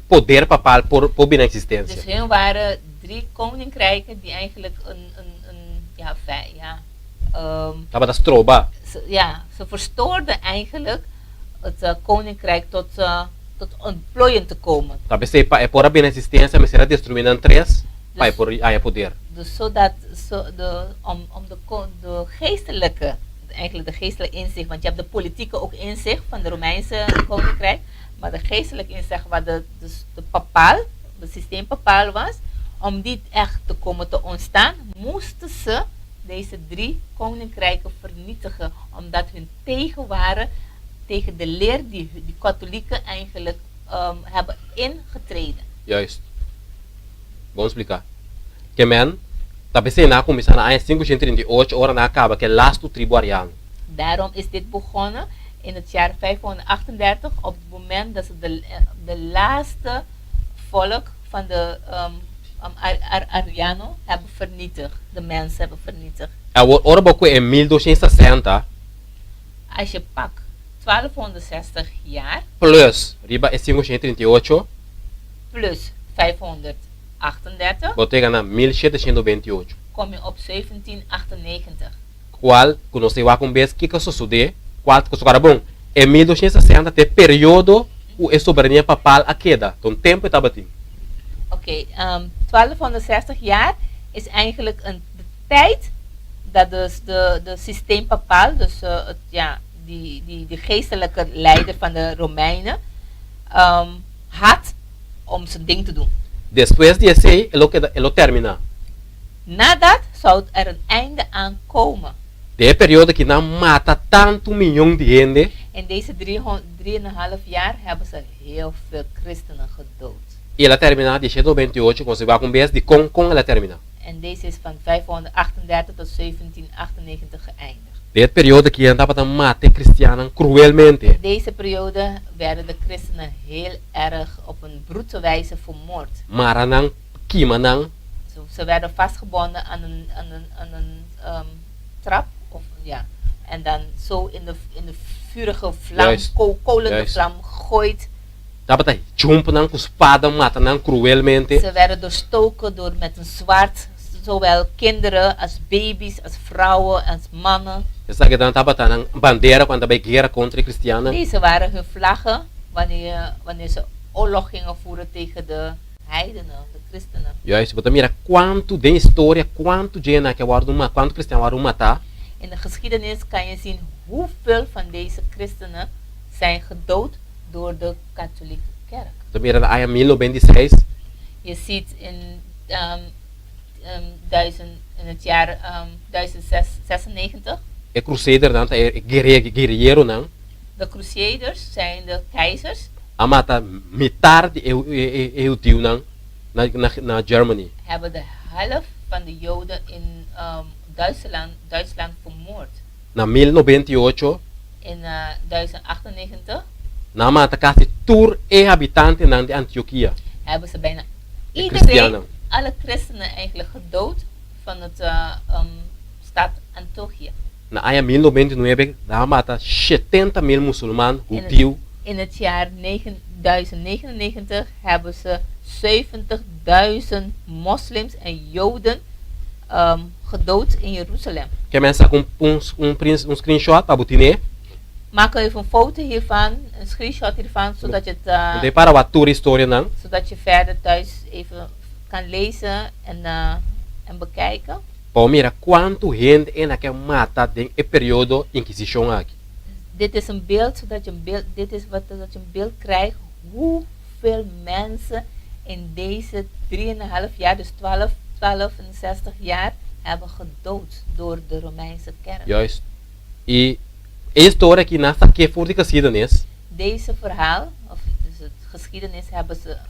poder papal por bem Dus existência. hun waren 3 koninkrijken die eigenlijk Taba ta stroba. ze verstoorden eigenlijk het koninkrijk tot ontplooien te komen. Taba pensei pa por bem existência, mas será destruir nan três pa por poder. Dus zodat om de geestelijke, eigenlijk de geestelijke inzicht, want je hebt de politieke ook inzicht van de Romeinse koninkrijk, maar de geestelijke inzicht waar de papaal, het systeem papaal was, om die echt te komen te ontstaan, moesten ze deze 3 koninkrijken vernietigen, omdat hun tegen waren tegen de leer die die katholieken eigenlijk hebben ingetreden. Juist. Vamos explicar. Que men, tá pensei na começar na 538 hora na acaba que lasto tribo ariano. Daarom is dit begonnen in het jaar 538 op het moment dat ze de laatste volk van de Ariano hebben vernietigd. De mensen hebben vernietigd. Ora boco em 1260 Als je pakt 1260 jaar plus riba é 538, plus 538, botega na 1728. kom je op 1798. Qual, quando você vai com vez que sucede, qual que agora bom, em 1260 tem período o soberania papal a queda, então tempo está batendo. Oké, 1260 jaar is eigenlijk de tijd dat dus de systeem papaal, dus die geestelijke leider van de Romeinen, had om zijn ding te doen. Depois de esse, ele termina. Nadat zou er een einde aan komen. De periode que não mata tanto milhão de gente. In deze 3,5 jaar hebben ze heel veel christenen gedood. E ela termina de 128, quando você vai com base de com ela termina. En deze is van 538 tot 1798 geëindigd. De periode que andava a matar cristianos cruelmente. Deze periode werden de christenen heel erg op een brute wijze vermoord. Maranang, kimanang, Ze werden vastgebonden aan een trap. Of, ja. En dan zo in de vurige vlam, Juist. kolende Juist. vlam gegooid. dava a jumpanang com espada, matanang cruelmente. Ze werden doorstoken door met een zwaard, zowel kinderen als baby's, als vrouwen, als mannen. Essa que dava a bandeira quando vai guerra contra cristianos. Deze waren hun vlaggen wanneer ze oorlog gingen voeren tegen de heidenen, de christenen. Juist, você mira quanto de história, quanto gente que quanto cristiano varu matar. In de geschiedenis kan je zien hoeveel van deze christenen zijn gedood door de katholieke kerk. Você mira na Aya 1926, Je ziet in het jaar 1096, é crusader dan, é guerreiro não. de crusaders zijn de keizers, A mata metade é o tio não na Germany. hebben de helft van de Joden in Duitsland vermoord. Na 1098, In 1098 na mata quase tour é habitante nan de Antioquia. hebben ze bijna Christianen. iedereen, alle christenen eigenlijk gedood van het stad Antiochia. Na Aya 1099, na mata 70.000 muçulmanos, judeu. In het jaar 1099 hebben ze 70.000 moslims en joden gedood in Jeruzalem. Que mensa com screenshot para botine. Maak even een foto hiervan, een screenshot hiervan, zodat je het, De para a tour história não. zodat je verder thuis even kan lezen en bekijken. Para mira quanto gente é naquela mata de período Inquisição aqui. Dit is een beeld, zodat je een beeld, dit is wat dat je een beeld krijgt hoeveel mensen in deze 3,5 jaar, dus 12 jaar, hebben gedood door de Romeinse kerk. Juist. E a história que nessa aqui voor de geschiedenis. Deze verhaal, of dus het geschiedenis,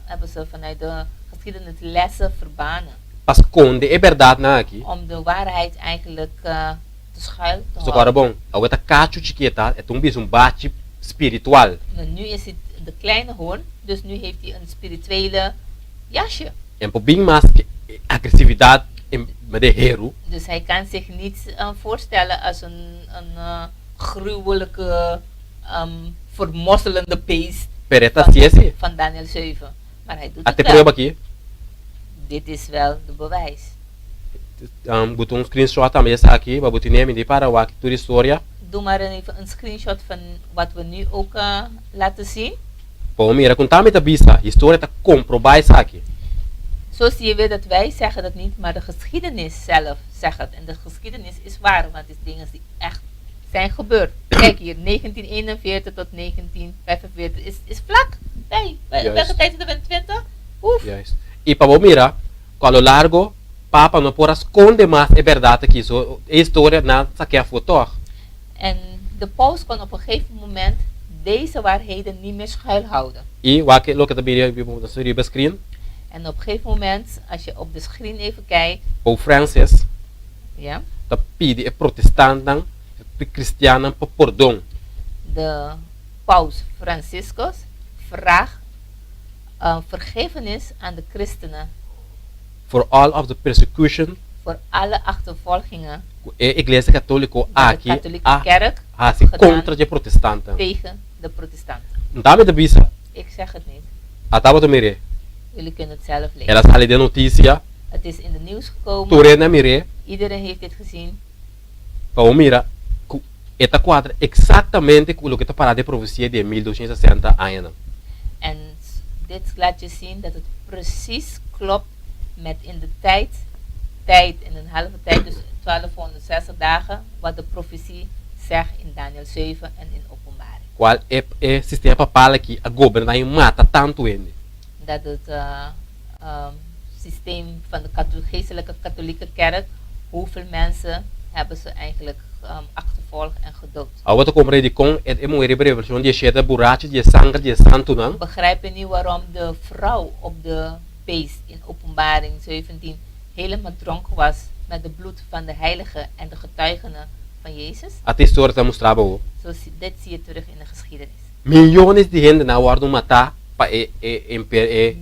hebben ze vanuit de geschiedenislessen verbannen. Pas esconde é verdade na aqui. Om de waarheid eigenlijk te schuil te So agora houden. bom, a outra cacho chiquita é um bate espiritual. Maar nu is het de kleine hoorn, dus nu heeft hij een spirituele jasje. É bem mais agressividade met de hero. Dus hij kan zich niet voorstellen als een gruwelijke, vermosselende beest Pereta se van Daniel 7. Maar hij doet até het prova wel. aqui. Dit is wel de bewijs. Botou screenshot também essa aqui, para botar de para o aqui toda história. Doe maar even een screenshot van wat we nu ook laten zien. Para mira com também da vista, história tá comprovar isso aqui. Zo zie je weer dat wij zeggen dat niet, maar de geschiedenis zelf zegt het. En de geschiedenis is waar, want het is dingen die echt zijn gebeurd. Kijk hier, 1941 tot 1945 is vlak. Nee, Juist. welke tijd zitten we in 20? Oef. Juist. E para mira, com o largo, papa não pode esconder mais é verdade que isso, a história na saque a foto. En de paus kon op een gegeven moment deze waarheden niet meer schuilhouden. E o que look at the video, the screen, En op een gegeven moment, als je op de screen even kijkt, o Francis, ja, da pede é protestante, é cristiano para perdão. de paus Franciscus vraagt vergevenis aan de christenen For all of the persecution, voor alle achtervolgingen a igreja católica door de aqui katholieke kerk se gedaan contra de protestante. tegen de protestanten. Dame de visa, Ik zeg het niet. a tava do mire, Jullie kunnen het zelf lezen. ela sale de notícia, Het is in de nieuws gekomen. torena mire, Iedereen heeft dit gezien. para mira, esta quadra exatamente o que está parado de profecia de 1260 anos. En dit laat je zien dat het precies klopt met in de in een halve tijd, dus 1260 dagen, wat de profetie zegt in Daniel 7 en in Openbaring. Qual é sistema papal aqui a governar e mata tanto ele. Dat het systeem van de geestelijke katholieke kerk hoeveel mensen hebben ze eigenlijk achtervolgd en gedood. Wat ik kom die kon het emo revolution die shit buraatje die sanger die santo nan. Begrijp je niet waarom de vrouw op de beest in Openbaring 17 helemaal dronken was met het bloed van de heiligen en de getuigen van Jezus? Até história tá mostrava o. Dit zie je terug in de geschiedenis. Miljones de gente na waarde matar pa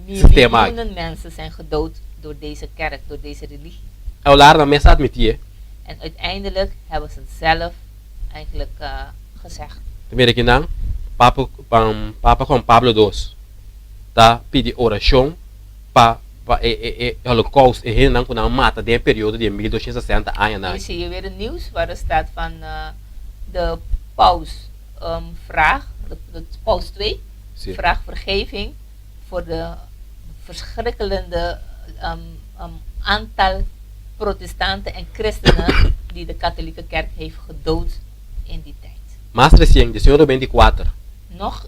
sistema. Miljoenen mensen zijn gedood door deze kerk, door deze religie. Ao lar na mesa admitir. En uiteindelijk hebben ze het zelf eigenlijk gezegd. Primeiro que não, Papa Juan Pablo II tá pedi oração pa Holocaust e hen não kuna mata de período de 1260 anos. Hier zie je weer een nieuws waar er staat van de paus vraag, de paus 2, vraag vergeving voor de verschrikkelijke aantal protestanten en christenen die de katholieke kerk heeft gedood in die tijd. Mais recente, de senhor 24. Nog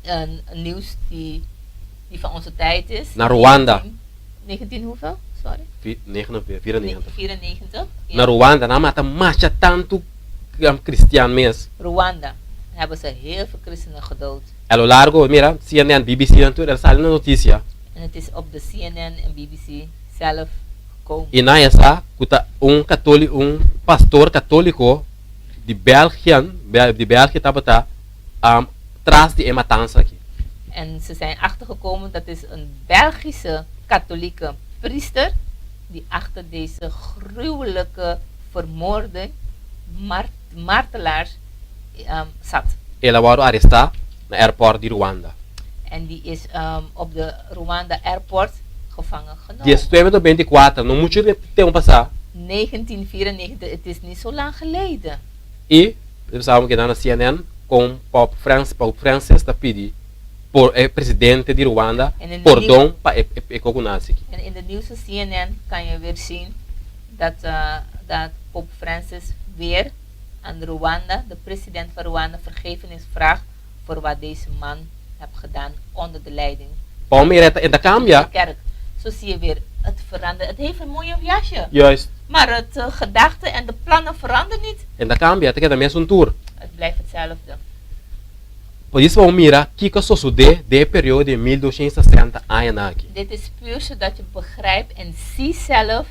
een nieuws die van onze tijd is. Naar Rwanda. 19 hoeveel? Sorry. 94. Ja. Na Rwanda, na mata marcha tanto cristiano mes. Rwanda hebben ze heel veel christenen gedood. A lo largo, mira, CNN, BBC en tudo, sale na notícia. En het is op de CNN en BBC zelf gekomen. E na essa, kuta católico, pastor católico de België tabata tras die matança aqui. En ze zijn achtergekomen dat is een Belgische katholieke priester die achter deze gruwelijke vermoording, martelaars zat. Ela wou arrestar na airport de Rwanda. En die is op de Rwanda airport gevangen genomen. Die 24, não muito tempo passar. 1994, het is niet zo lang geleden. E eles estavam que na CNN com Pope Francis tá pedi por presidente de Rwanda perdão para Kokunasi. En in de nieuwste CNN kan je weer zien dat Pope Francis weer aan Rwanda, de president van Rwanda, vergiffenis vraagt voor wat deze man heeft gedaan onder de leiding Palmeira in de Cambia. Kerk. Zo zie je weer, het verandert. Het heeft een mooie jasje. Juist. Maar het gedachte en de plannen veranderen niet. In de Cambia, te também um tour. Het blijft hetzelfde. Por isso vamos mirar que só sucede de período de 1260 anos aqui. Dit is puur zodat je begrijpt en ziet zelf,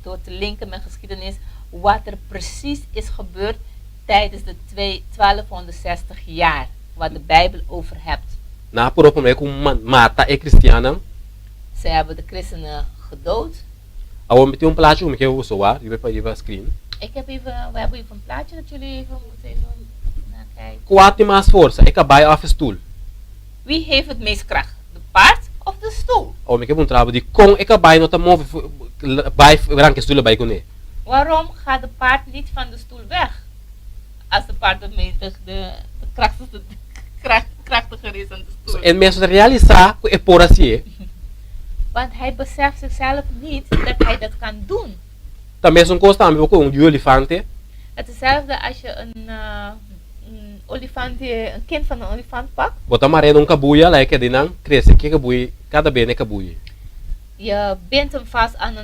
door te linken met geschiedenis, wat er precies is gebeurd tijdens de 1260 jaar, wat de Bijbel over hebt. Na por opome com mata cristiana. Ze hebben de christenen gedood. Ao meter plaatje om que eu zoar, je vai screen. We hebben even een plaatje dat jullie even moeten naar kijken. Quatro mais força, ik heb bij office stoel. Wie heeft het meest kracht? De paard of de stoel? Ao me que um trabalho de com ik heb bij nota move bij ranke stoelen bij kone. Waarom gaat de paard niet van de stoel weg? Als de paard de krachtiger is dan de stoel. En mensen realisar que é por assim. Want hij beseft zichzelf niet dat hij dat kan doen. Também são coisas também com olifante. Het is hetzelfde als je een olifant, een kind van een olifant pakt. Bota maré num cabuia, lá que dinam, cresce que cabuia, cada bene cabuia. Je bindt hem vast aan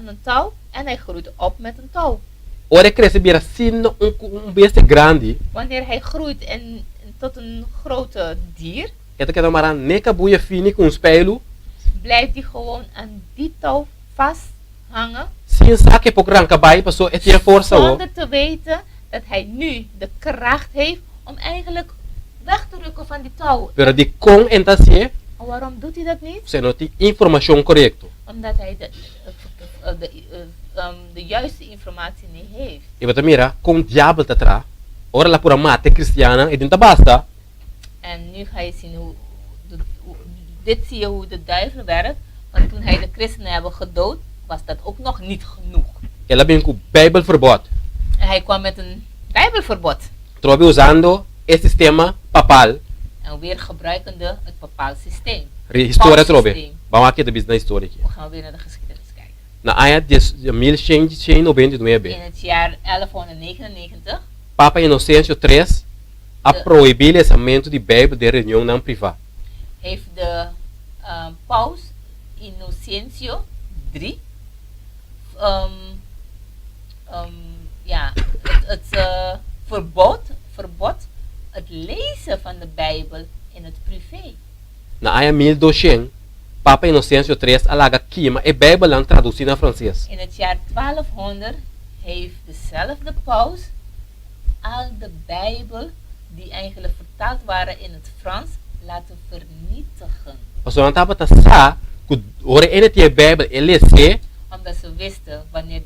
een touw en hij groeit op met een touw. Ora cresce bira sino beste grande. Wanneer hij groeit en tot een grote dier, Eta que maran ne cabuia fini com espelho. blijft hij gewoon aan die touw vasthangen. Sin saque por ranca bai, passou e tinha força o. Zonder te weten dat hij nu de kracht heeft om eigenlijk weg te rukken van die touw. Pero de com entasie, Waarom doet hij dat niet? você não tem informação correta. Omdat hij de juiste informatie niet heeft. E bota mira, com diabo tá atrás. Ora lá pura mate cristiana e dentro basta. En nu ga je zien dit zie je hoe de duivel werkt. Want toen hij de christenen hebben gedood, was dat ook nog niet genoeg. Ela vem com Bijbelverbod. En hij kwam met een bijbelverbod. Trobe usando esse sistema papal. En weer gebruikende het bepaald systeem. História trobe. Vamos aqui da business história aqui. We gaan weer naar de geschiedenis kijken. Na área de 1199, In het jaar 1199, Papa Inocêncio III a proibir o lançamento de Bíblia de reunião não privada. heeft de paus Innocencio III ja, verbod het lezen van de Bijbel in het privé. Na aya 1200, Papa Inocêncio III alaga kima e Bijbel lang traduzido naar Francês. In het jaar 1200 heeft dezelfde paus al de Bijbel die eigenlijk vertaald waren in het Frans laten vernietigen. Paso não tava tá sa, que ora ene tie Bijbel elese, Omdat ze wisten wanneer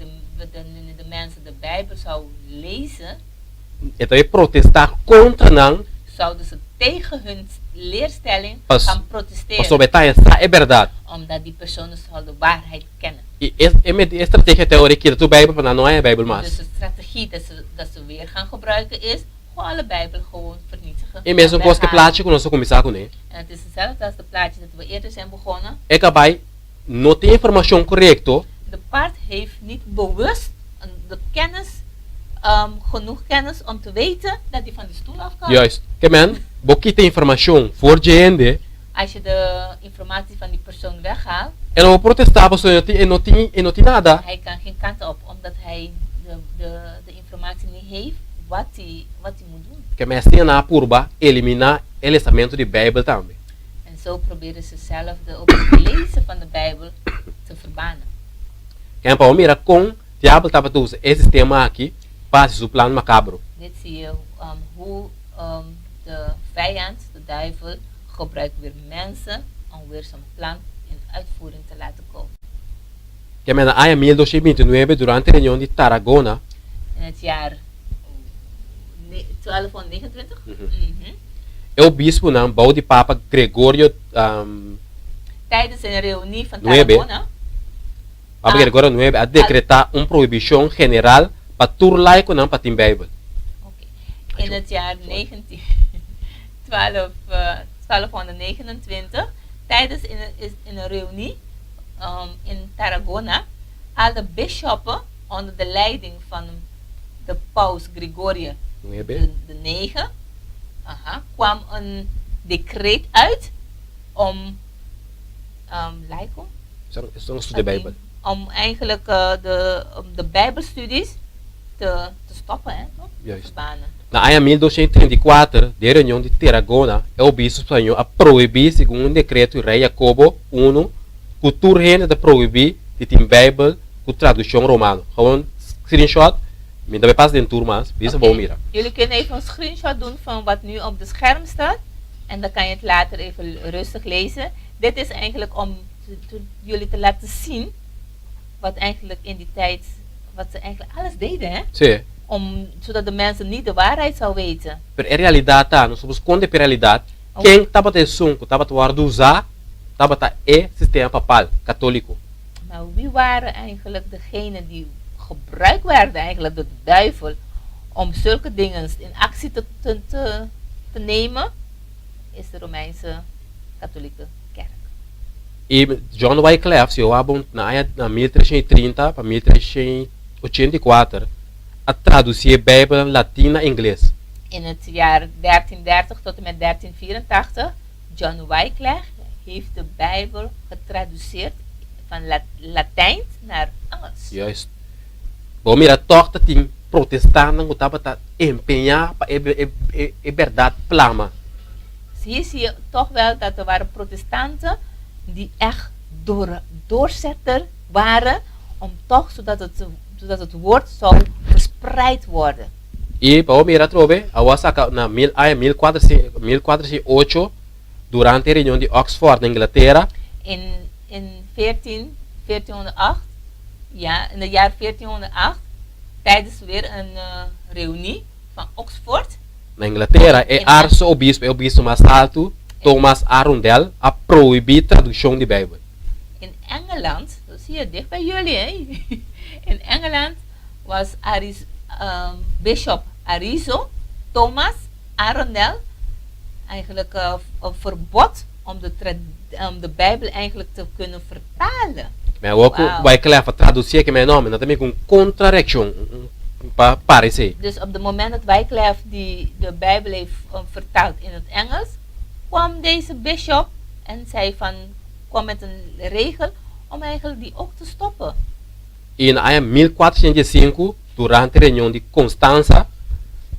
de mensen de Bijbel zouden lezen, então e protestar contra não, zouden ze tegen hun leerstelling Pas- gaan paso protesteren. betai sa é verdade. Omdat die personen zouden de waarheid kennen. E a estratégia teórica que tu Bijbel para não é Bijbel Dus mais. de strategie dat ze weer gaan gebruiken is gewoon alle Bijbel gewoon vernietigen. E mesmo coisa que weghalen. plástico nós começar com né. En het is hetzelfde als de plaatje dat we eerder zijn begonnen. É que não tem informação correta, De paard heeft niet bewust de kennis, genoeg kennis om te weten dat hij van de stoel af kan. juist. Que men, boquita informação for gente, Als je de informatie van die persoon weghaalt, ela vai protestar, paso não tem nada. hij kan geen kant op, omdat hij de informatie niet heeft wat hij moet doen. Que men tem na purba eliminar o lançamento de Bijbel também. En zo proberen ze zelf ook het lezen van de Bijbel te verbannen. Quem para mira com diabo estava tudo esse sistema aqui, passa o plano macabro. Dit zie je hoe de vijand, de duivel, gebruikt weer mensen om weer zijn plan in uitvoering te laten komen. Que men na 1229 durante a reunião de Tarragona, In het jaar 1229 o bispo não bouw de Papa Gregório tijdens een reunie van Nueve. Tarragona Papa Gregório IX a decretar uma proibição general para tur laico não para tem Bijbel. in het jaar 1229 tijdens in een reunie in Tarragona alle bisschoppen onder de leiding van de paus Gregorius IX. de 9 kwam een decreet uit om lijken Isso é um estudo de Bijbel. om eigenlijk de Bijbelstudies te stoppen, hè, toch? Juist. Verbannen. Na ano 1234, de reunião de Tarragona, o bispo espanhol a proibir, segundo um decreto rei Jacobo I, que tur rende de proibir de tem Bijbel com tradução romano. Gewoon screenshot, me dá pas den tour mas, bisa Oké. bom mira. Jullie kunnen even een screenshot doen van wat nu op de scherm staat. En dan kan je het later even rustig lezen. Dit is eigenlijk om jullie te laten zien wat eigenlijk in die tijd, wat ze eigenlijk alles deden, hè? Sim. Zodat de mensen niet de waarheid zouden weten. Per a realidade tá, nós somos contra per realidade. Oh. Quem estava te sunco, estava te guarda usar, estava te sistema papal, católico. Maar wie waren eigenlijk degenen die gebruikt werden eigenlijk door de duivel om zulke dingen in actie te nemen, is de Romeinse katholieke kerk. E John Wycliffe, se eu abro na 1330 para 1384, a traduzir a Bíblia latina e inglês. In het jaar 1330 tot en met 1384, John Wycliffe heeft de Bijbel getraduceerd van Latijn naar Engels. Juist. Bom, mira, toch dat die protestanten moet hebben te empenhar para a verdade plama. Hier zie je toch wel dat er waren protestanten die echt doorzetter waren om toch zodat het woord zou verspreid worden. E bom, mira, trove, a wasaka na 1408 durante a reunião de Oxford, na Inglaterra, In 1408, ja, in het jaar 1408, tijdens weer een reunie van Oxford. na Inglaterra, é arcebispo mais alto, Thomas Arundel, a proibir tradução de Bijbel. In Engeland, dat zie je dicht bij jullie, hè? In Engeland was Bishop Arizo, Thomas Arundel, eigenlijk een verbod om de Bijbel eigenlijk te kunnen vertalen. Mas o que vai claro traduzir que meu nome, não também com contradição para parecer. Dus op het moment dat Wycliffe de Bijbel heeft vertaald in het Engels, kwam deze bishop en kwam met een regel om eigenlijk die ook te stoppen. In año 1405, durante a reunião de Constança,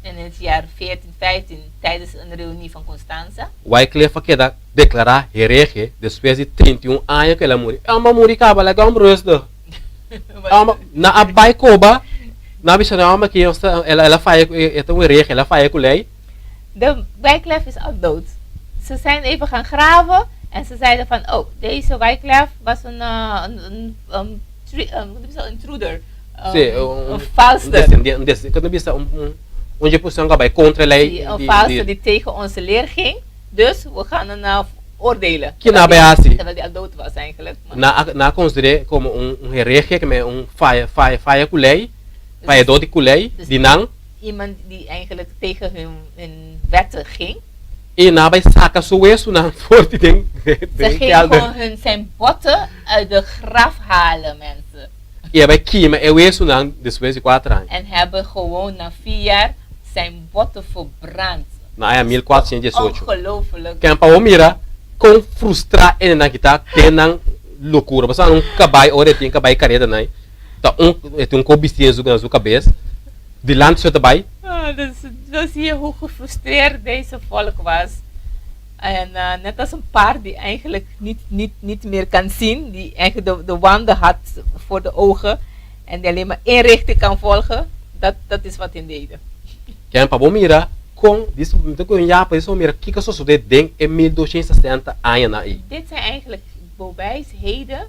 En in het jaar 1415, tijdens een reunie van Constanza, Wycliffe queda declarar herege depois de 31 anos que ela morreu. É uma muricaba, ela é um rosto. Na abai koba, na bisa na ama que ela faz, é um herege, ela faz com lei. De Wyclef is al dood. Ze zijn even gaan graven en ze zeiden van, oh, deze Wyclef was een intruder. Een valster. Quando bisa onde posição que vai contra a lei. Een valster die tegen onze leer ging. Dus we gaan hem oordelen. Que na base. Terwijl die al dood was eigenlijk. Na consideré como herege que me faz com lei, faz dood com lei, Dus die nang. iemand die eigenlijk tegen hun wetten ging. E na vai saca sua isso na forte ding. Ze gingen gewoon zijn botten uit de graf halen, mensen. E vai queima é isso na depois de 4 anos. En hebben gewoon na 4 jaar zijn botten verbrand. Na é 1418. Ongelooflijk. Quem para mira com frustrar ele na guitarra tem na loucura. Você não cabai ora tem cabai careta né. Tá tem um cobistinho na sua cabeça. De land zo erbij. Dus zo zie je hoe gefrustreerd deze volk was. En net als een paard die eigenlijk niet meer kan zien. Die eigenlijk de wanden had voor de ogen. En die alleen maar één richting kan volgen. Dat is wat hij deed. Quem para mira com isso com japa isso mira que que só de ding em 1260 anos aí. Dit zijn eigenlijk wijsheden.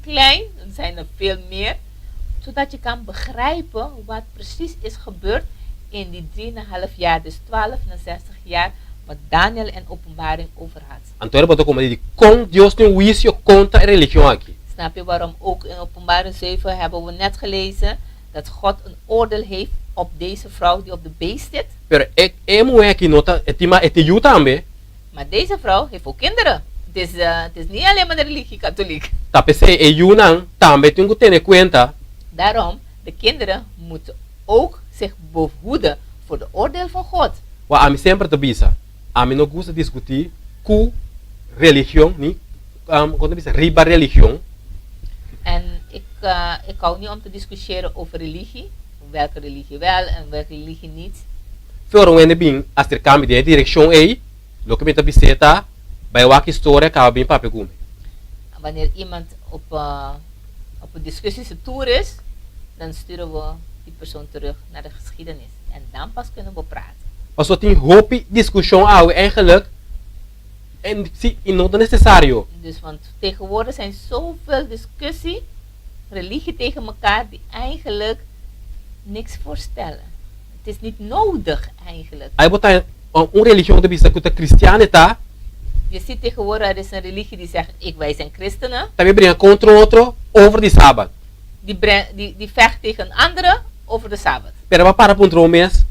Klein, er zijn er veel meer. Zodat je kan begrijpen wat precies is gebeurd in die 3,5 jaar, dus 1260 jaar, wat Daniel en Openbaring over had. Então botou como ele com Deus tem juízo contra a religião aqui. snap je waarom ook in Openbaring 7 hebben we net gelezen dat God een oordeel heeft op deze vrouw die op de beest zit. Pero é mulher que nota é you também. Maar deze vrouw heeft ook kinderen. Het is niet alleen maar de religie katholiek. Tá pensei é you não também tem que ter em conta. Daarom, de kinderen moeten ook zich behoeden voor de oordeel van God. Wa a mim sempre te bisa. A mim não gosta discutir com religião, ni quando bisa riba religião. En ik hou niet om te discussiëren over religie. Welke religie wel en welke religie niet. Voor een bing acercar-me de direção aí, lo que me te biseta, bij welke história acaba bem papi gume. Wanneer iemand op een discussiese toer is, dan sturen we die persoon terug naar de geschiedenis. En dan pas kunnen we praten. Mas só tem hoop discussão eigenlijk en zie não é necessário. Dus want tegenwoordig zijn zoveel discussie, religie tegen elkaar, die eigenlijk niks voorstellen. Het is niet nodig eigenlijk. Aí botar religião de bisa que cristiana tá, Je ziet tegenwoordig, er is een religie die zegt, wij zijn christenen. também brinca contra outro over de sábado. Die vecht tegen een andere over de Sabbat. Pero para punto mês,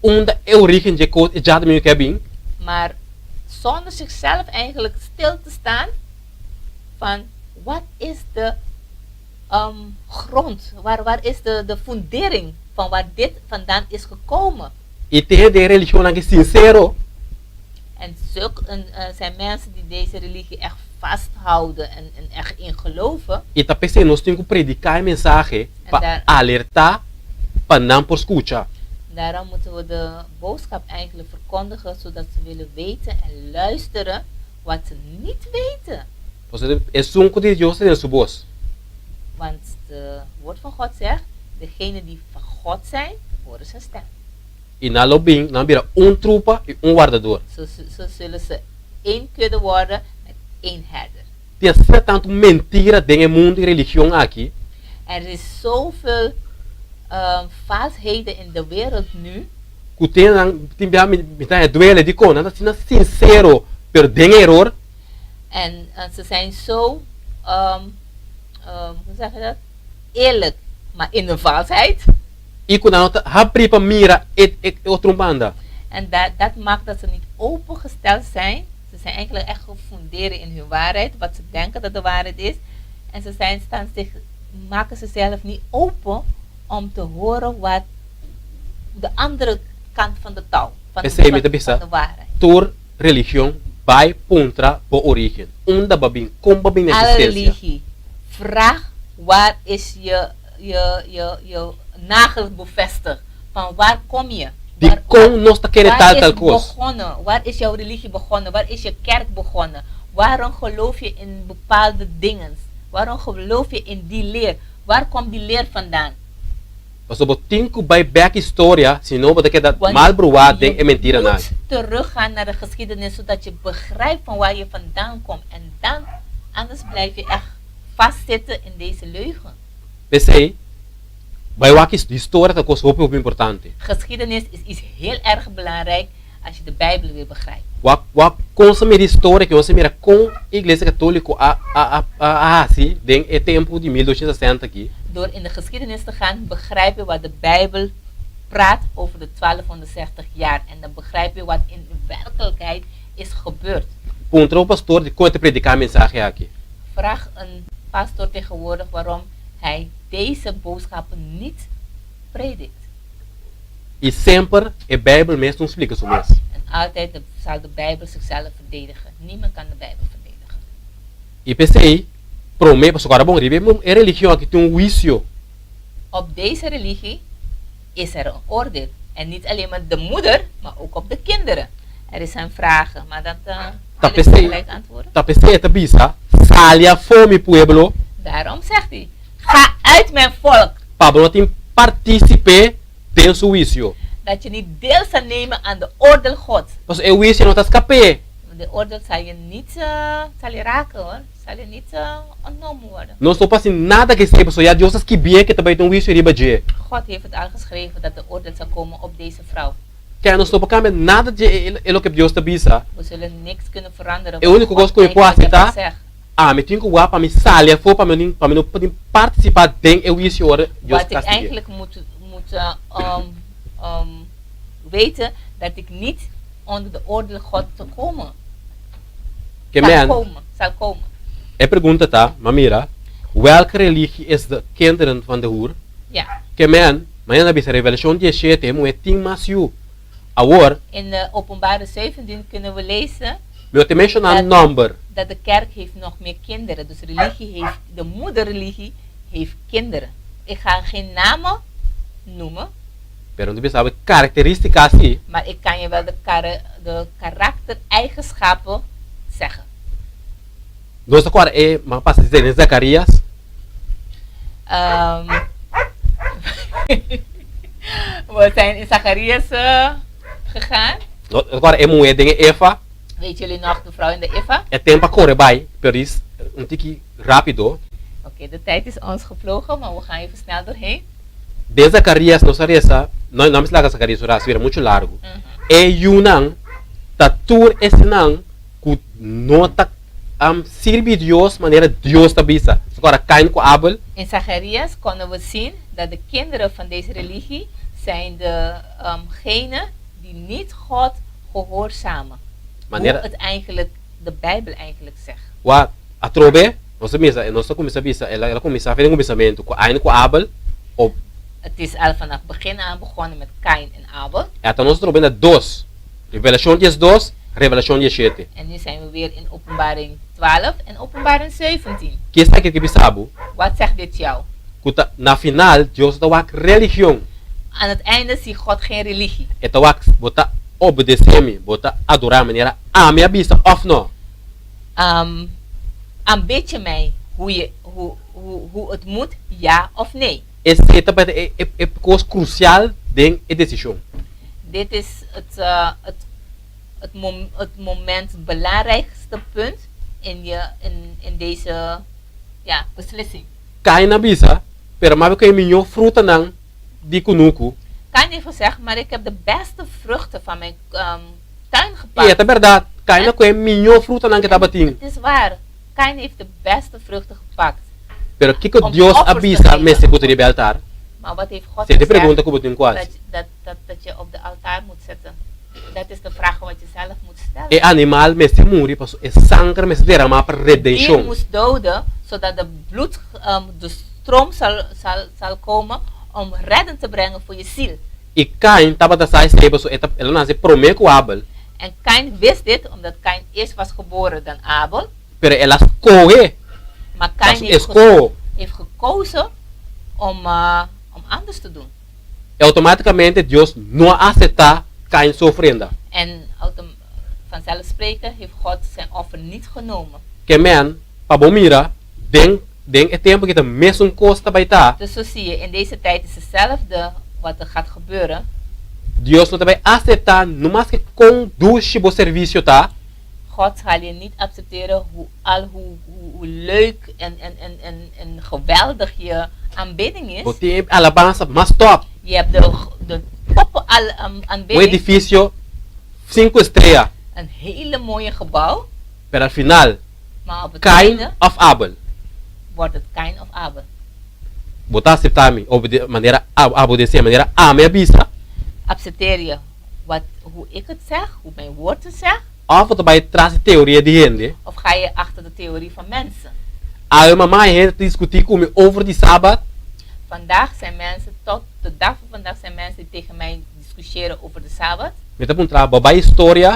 onde é origem de code já de que é bem. Maar zonder zichzelf eigenlijk stil te staan van wat is de grond, waar is de fundering van waar dit vandaan is gekomen. E ter de religião que sincero. En zijn mensen die deze religie echt vasthouden en echt in geloven. E tá pensando, nós temos que predicar a mensagem para alertar, para não por escutar. Daarom moeten we de boodschap eigenlijk verkondigen, zodat ze willen weten en luisteren wat ze niet weten. Você é sunco de Deus em sua voz. Want het woord van God zegt, degenen die van God zijn, horen zijn stem. E na lobbying, na vira trupa e guardador. Zo zullen ze één kudde worden met één herder. Tem tanto mentira dentro do mundo e religião aqui. Er is zoveel valsheden in de wereld nu. Que tem duele de cona, dat is sincero, per dentro error. En ze zijn zo, hoe zeg je dat? Eerlijk, maar in de valsheid. E quando a pripa mira outro banda. En dat maakt dat ze niet opengesteld zijn. Ze zijn eigenlijk echt gefundeerd in hun waarheid, wat ze denken dat de waarheid is. En ze maken zichzelf niet open om te horen wat de andere kant van de touw, van de waarheid. Door religião vai contra o origem. Onde babin, com babin Alle religie. Vraag waar is je je nagel bevestigt. Van waar kom je? Die kon nos ta kere tal tal is kos. begonnen? Waar is jouw religie begonnen? Waar is je kerk begonnen? Waarom geloof je in bepaalde dingen? Waarom geloof je in die leer? Waar komt die leer vandaan? Also bo tinku bij back historia, sino dat dat Want mal bruwa je ding e mentira na. moet teruggaan naar de geschiedenis zodat je begrijpt van waar je vandaan komt. En dan, anders blijf je echt vastzitten in deze leugen. Pensei, bij wakis historia dat kos hoop importante. Geschiedenis is iets heel erg belangrijk als je de Bijbel weer begrijpt. Wak consumir história que você mira com igreja católica assim, den é tempo de 1260 aqui. Door in de geschiedenis te gaan, begrijp je wat de Bijbel praat over de 1260 jaar. En dan begrijp je wat in de werkelijkheid is gebeurd. Contra o pastor de conta predicar a mensagem aqui. Vraag een pastor tegenwoordig waarom hij deze boodschappen niet predikt. E sempre a Bíblia mesmo explica sobre isso. En altijd zal de Bijbel zichzelf verdedigen. Niemand kan de Bijbel verdedigen. E pensei, promete, agora bom, ribe é religião aqui tem juízo. Op deze religie is er een oordeel. En niet alleen met de moeder, maar ook op de kinderen. Er zijn vragen, maar dat wil ik gelijk antwoorden. Tá pensei, tá bisa, salia fome pueblo, Daarom zegt hij, ga uit mijn volk. Pablo tem participe del juízo. Dat je niet deel zal nemen aan de oordeel God. Mas o juízo não tá escape. De oordeel zal je niet zal je raken hoor. Zal je niet ontnomen worden. Não estou passando nada que seja, só já Deus que bem que também tem juízo riba de. God heeft het al geschreven dat de oordeel zal komen op deze vrouw. Que não estou para nada de ele que Deus tá bisa. We zullen niks kunnen veranderen. É o único coisa que eu posso eigenlijk aceitar. zegt. Ah, me tenho que guardar para me salia for para me não poder participar den eu juízo ora Deus Wat ik castigue. eigenlijk moet weten, dat ik niet onder de oordeel God te komen. Que Zal man, komen. é pergunta tá, mamira, welke religie is de kinderen van de hoer? Ja. Que man, mas na bisa revelação de 7 mo é ting masiu. Agora, In Openbare 17 kunnen we lezen meu te mencionar Dat- number. dat de kerk heeft nog meer kinderen. Dus de moederreligie heeft kinderen. Ik ga geen namen noemen, Pero não bisa característica assim. maar ik kan je wel de karaktereigenschappen zeggen. Nós agora é, mas passa dizer em Zacarias, We zijn in Zacharias gegaan. agora é moeda em Eva, Weet jullie nog de vrouw in de Eva? é tempo corre by, per isso tique rápido. Oké, de tijd is ons gevlogen, maar we gaan even snel doorheen. De Zacarias não seria essa, não me slaga Zacarias, era muito largo. É Yunang, tatur esinang, que nota sirve Deus maneira Deus tá bisa. Agora Cain com Abel, In Zacharias konden we zien dat de kinderen van deze religie zijn degenen die niet God gehoorzamen. Maneira- Hoe het eigenlijk, de Bijbel eigenlijk zegt. wa atrobe, nossa misa, nossa começa bisa, ela começa a fazer um pensamento com Cain com Abel, ou Het is al vanaf begin aan begonnen met Kain en Abel. até nós trobemos dois, Revelação 2, Revelação 7. En nu zijn we weer in openbaring 12 en openbaring 17. Que está aqui que bisabo, Wat zegt dit jou? que na final Deus dá uma religião, Aan het einde ziet God geen religie. então bota obedecer-me, bota adorar maneira a minha bisa of não. Aanbid je mij hoe het moet, ja of nee? Esse é coisa crucial dentro da decisão. Dit is het moment, het belangrijkste punt in deze beslissing. Cai na bisa, pero mas que minho fruta não de kunuku. Kain heeft gezegd, maar ik heb de beste vruchten van mijn tuin E gepakt. é verdade, cai na que minho fruta não que tá batin. Het is waar. Kain heeft de beste vruchten gepakt. Pero que Om Deus offers te avisa geven. me se puder libertar. Maar wat heeft God Se te gezegd? pergunta que botin quase. Dat je op de altaar moet zetten. Dat is de vraag wat je zelf moet stellen. É animal me se muri, passo é sangue me se derramar para Die redenção. moest doden, zodat de bloed, de stroom zal komen om redden te brengen voor je ziel. E Cain tava da sai se passo ela não se promete com Abel, En Kain wist dit, omdat Kain eerst was geboren dan Abel. pero ela escolhe, Maar Kain passo heeft escolhe. gekozen om anders te doen. Automaticamente Dios no acepta Caín su ofrenda. En vanzelfsprekend heeft God zijn offer niet genomen. Que man, pa bom mira, den het tempo que te mesmo costa bij ta, Dus zo zie je, in deze tijd is hetzelfde wat er gaat gebeuren. Dios no te vai aceitar, no mais que conduz o serviço ta, God zal je niet accepteren hoe leuk en geweldig je aanbidding is. você alabança mas top, Je hebt de toppen um aanbidding, edifício 5 estrelas, een hele mooie gebouw, pero al final, maar op het Caín einde of Abel. wordt het Cain of Abel. Botar aceitar me, maneira obedecer, maneira a minha bisa, Accepteer je hoe ik het zeg, hoe mijn woord het zegt, of você vai trazer teoria de gente. of ga je achter de theorie van mensen? Aí mamãe gente discutir comigo over die Sabbat, Vandaag zijn mensen, tot de dag van vandaag zijn mensen die tegen mij discussiëren over de Sabbat. me tá perguntando, bij historia,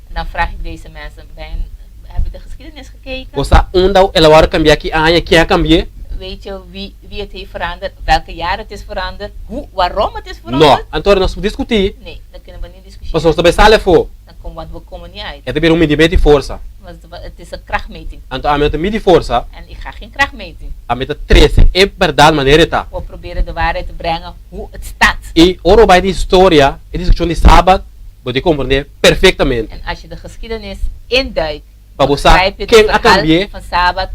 En dan vraag ik deze mensen, heb je de geschiedenis gekeken? você anda ela hora cambiar aqui, quem cambiar? Weet je wie het heeft veranderd, welke jaar het is veranderd, waarom het is No, veranderd? então nós vamos discutir, Nee, dan kunnen we niet mas discussiëren. nós também sale for, Want we komen niet uit. é também medimento de força. Want het is een krachtmeting. Então a minha medir força, En ik ga geen krachtmeting. a minha 13 é verdade maneira tá. We proberen de waarheid te brengen hoe het staat. E oro bij de história, a discussão de Sabbat, você compreender perfeitamente. En als je de geschiedenis induikt, Para dan você begrijp je quem het a verhaal cambiar, van Sabbat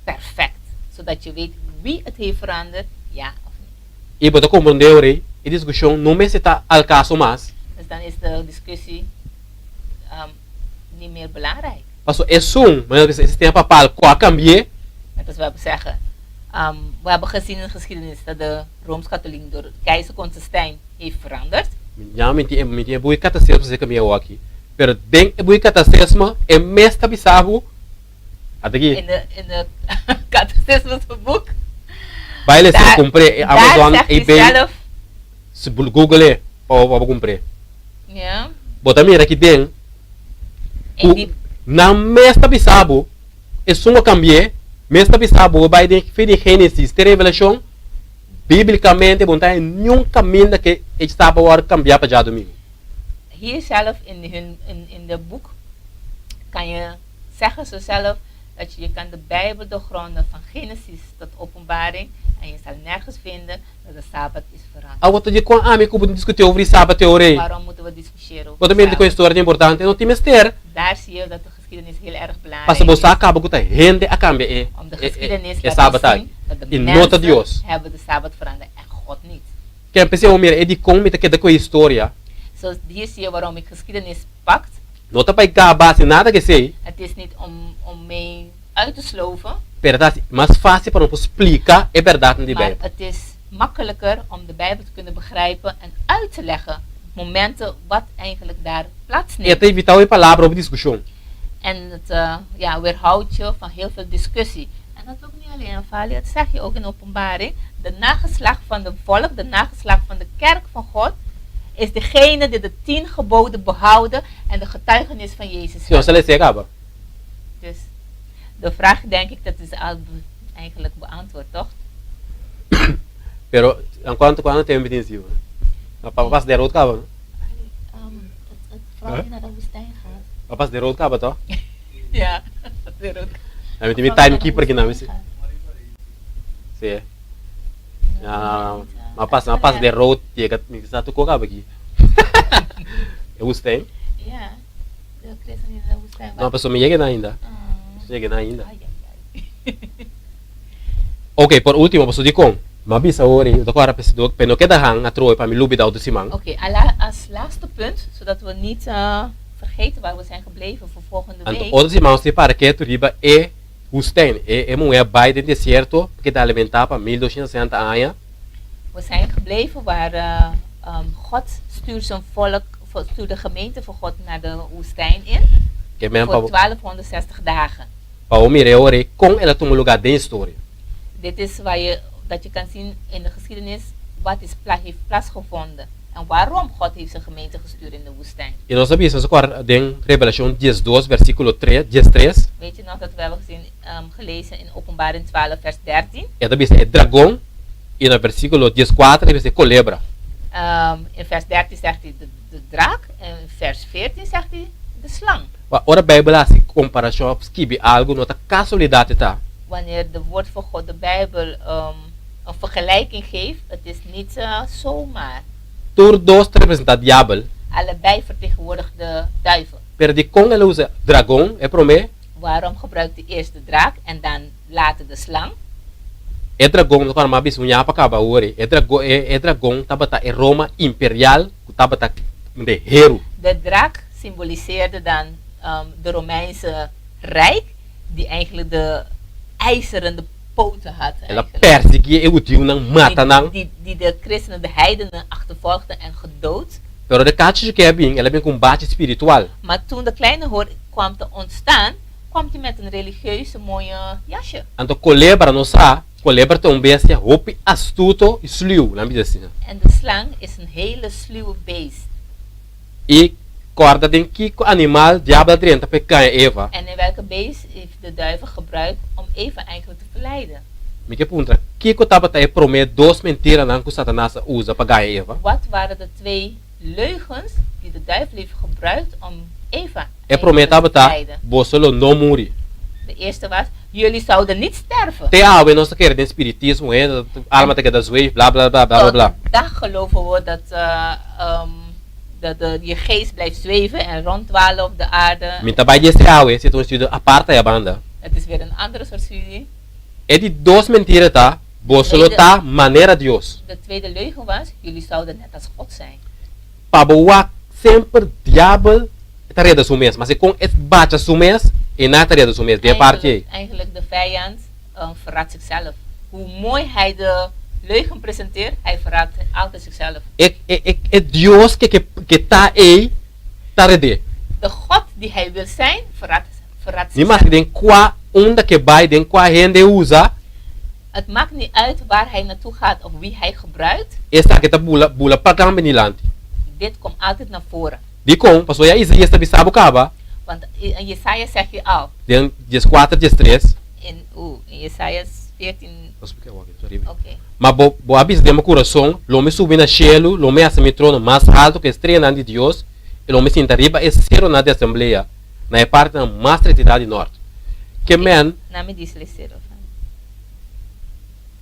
perfect. Zodat je weet wie het heeft veranderd, ja of nee. e você compreender ore, a discussão não me está al caso mais. Dus dan is de discussie niet meer belangrijk. Passo é zoom, mas esse tempo papal, qual cambiar, Net als we hebben zeggen. We hebben gezien in de geschiedenis dat de Rooms-Katholiek door keizer Constantijn heeft veranderd. já me tinha bui catecismo você cambiar aqui. Pero bem é bui catecismo é mesta bisabo. Até aqui, In de catechismusboek. vai ler se comprei daar Amazon, zegt hij eBay, zelf. se Google para comprar. Ja. Bota mira aqui dentro. En die, Na mesta bisabo, é só cambiar. Mesta bisabo vai de Gênesis, de Revelação, biblicamente, bom tá nenhum caminho que estava a cambiar para já domingo. hier zelf in de boek kan je zeggen zo zelf dat je kan de Bijbel doorgronden van Genesis tot Openbaring en je zal nergens vinden dat de Sabbat is veranderd. Ah, wat je kon aan me kunnen discussiëren over die Sabbat theorie. Waarom moeten we discussiëren over Wat de de meeste Sabbat? história importante, não tem mister. Daar zie je dat de geschiedenis heel erg belangrijk Passa você is. acaba com a gente a cambiar Om de geschiedenis é laten Sabbat aí. zien dat de E nota de mensen Deus. hebben de Sabbat veranderd en God niet. Quem pensa o mira é de como que da coisa história. Zoals hier zie je waarom ik geschiedenis pakt. Não tá para gabar nada que sei. Het is niet om mee uit te sloven, Pero tá mais fácil para nós explicar é verdade de maar Bijbel. het is makkelijker om de Bijbel te kunnen begrijpen en uit te leggen. Momenten wat eigenlijk daar E plaatsneemt. até evitar a palavra over discussão. En het weerhoudt je van heel veel discussie. En dat ook niet alleen, Valia, dat zeg je ook in Openbaring. De nageslag van de volk, de nageslag van de kerk van God, is degene die de 10 geboden behouden en de getuigenis van Jezus Se você lê acaba. Dus de vraag denk ik dat is al eigenlijk beantwoord, toch? Pero enquanto quando tem intensivo. Na papas de rood acaba. Het vrouw die naar de woestijn gaat. Papas de rood acaba toch? Ja, dat weer ook. A gente tem timekeeper aqui na mesa. Sim. Ah, mas pas de rood je gaat me staat ook acaba aqui. Eu gostei. Ja, de christen die naar de woestijn Não, pessoal, me chega ainda. Mm. Chega ainda. Ai, ai, ai. Ok, por último, pessoal, de com. Mabisa ori, eu tô agora pensando, pero que da hang atroi para me lubi da simang. Oké, als laatste punt, zodat we niet vergeten waar we zijn gebleven voor volgende Anto week. outro simang se para que tu riba é Hussein, é mulher bai de deserto, que tá alimentar para 1260 anos. We zijn gebleven waar God stuurt zijn volk, stuurt de gemeente van God naar de woestijn in. Que mesmo Voor para 1260 dagen. o mire ori, com ela toma lugar de história. Dit is dat je kan zien in de geschiedenis wat heeft plaatsgevonden. En waarom God heeft zijn gemeente gestuurd in de woestijn. E nós sabíamos que agora em Revelação 12, versículo 3, 13, Weet je nog dat we hebben gelezen in Openbaring 12 vers 13. é da bisa é dragão in het versículo 14 dice culebra. In vers 13 zegt hij de draak. En in vers 14 zegt hij de slang. Ora a Bíblia assim, comparação skibi algo nota casualidade tá. Wanneer de woord van God, de Bijbel, een vergelijking geeft, het is niet zomaar. Tur dos representa diablo, Allebei vertegenwoordigt de duivel. pero de com ele usa dragão, é promê, Waarom gebruikt hij eerst de draak en dan later de slang? é dragão no cara bis unha pa caba ori, é dragão tabata é Roma imperial, tabata de hero. De draak symboliseerde dan de Romeinse Rijk, die eigenlijk de ijzeren poten had. Ela eigenlijk. perseguia e udiu nang mata nang, Die de christenen, de heidenen achtervolgden en gedood. pero de cacho que é bem, ela vem combate espiritual. Maar toen de kleine hoor kwam te ontstaan, kwam hij met een religieuze mooie jasje. Anto culebra no sa, culebra tem bestia hopi astuto e sluw, lambi assim. En de slang is een hele sluwe beest. E corda den kiko animal diablo drenta pe canha Eva. En in welke beest heeft de duivel gebruikt om Eva eigenlijk te verleiden? Me que pergunta, kiko tabata é promê dos mentiras nang que Satanás usa para ganhar Eva. Wat waren de twee leugens die de duivel heeft gebruikt om Eva É promê eigenlijk te tabata, verleiden? bosolo no muri. De eerste was, jullie zouden niet sterven. Te awe nossa querida den espiritismo, alma te que das ways, bla bla bla bla bla bla. Tot dag geloven we dat je geest blijft zweven en ronddwalen op de aarde. Minta vai desse awe, se tu estuda aparta a banda. Het is weer een andere soort studie. É de dos mentiras tá, bosolo tá maneira Deus. De tweede leugen was, jullie zouden net als God zijn. Paboa sempre diablo tareia su mês, mas é com es bate su mês e na tareia su mês, de parte. Eigenlijk de vijand verraadt zichzelf. Hoe mooi hij de leugen presenteert, hij verraadt altijd zichzelf. É Deus que tá aí, tarede. De God die hij wil zijn, verraadt Ni mas zichzelf. den qua onda que vai, den qua rende usa, Het maakt niet uit waar hij naartoe gaat of wie hij gebruikt. esta que tá bula para cá benilante. Dit komt altijd naar voren. Di com, passou ya Isaías tá bisabo caba, Want in Jesaja zeg je al, den 14, 13. in Jesaja 14, oké. Mas bo abis de meu coração, lo me subi na cielo, lo me assume trono mais alto que estrela de Deus, e lo me sinta riba e cero na de assembleia, na parte na mais retidade norte. Que men, Naar me disleceren van.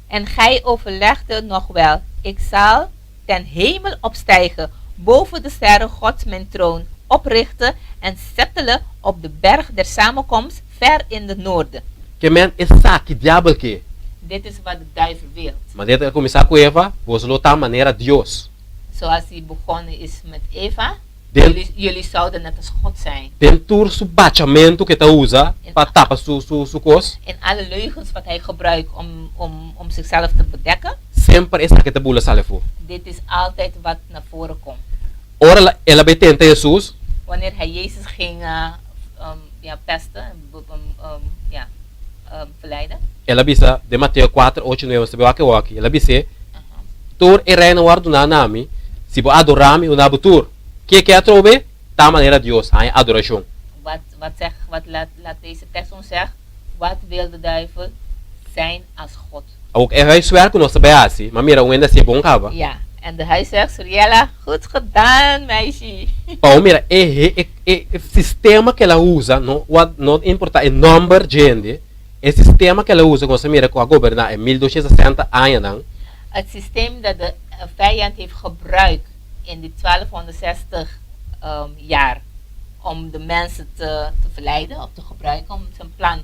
En gij overlegde nog wel, ik zal ten hemel opstijgen, boven de sterren Gods mijn troon oprichten en settelen op de berg der samenkomst ver in het noorden. que men é saque diabo que. Dit is wat de duivel wil. Mas ele vai começar com Eva, vos lo tá maneira Deus. Zoals hij begonnen is met Eva, Den- jullie zouden net als God zijn. Tem tur su bateamento que tá usa para tapa su cos, In alle leugens wat hij gebruikt om zichzelf te bedekken, sempre essa que tá bula salefo. dit is altijd wat naar voren komt. Ora ela vai tentar Jesus, Wanneer hij Jezus ging pesten, verleiden. ela bisa de Mateus 4, 8, 9, você vai que ela bisa tur e reina guardo na nami, se bo adorami o nabutur. Que é trobe? Tá maneira Deus, a adoração. Wat laat deze tekst ons zeggen? Wat wil de duivel? Zijn als God. Ook é vai suar com nossa beasi, mas mira ainda se bom cava. Ja, en de huisarts, Suriella, goed gedaan, meisje. Pau mira é sistema que ela usa, não importa o número de gente, é sistema que ela usa com mira com a governar em 1260 anos não. Het systeem dat de vijand heeft gebruikt in die 1260 jaar om de mensen te verleiden of te gebruiken om zijn plan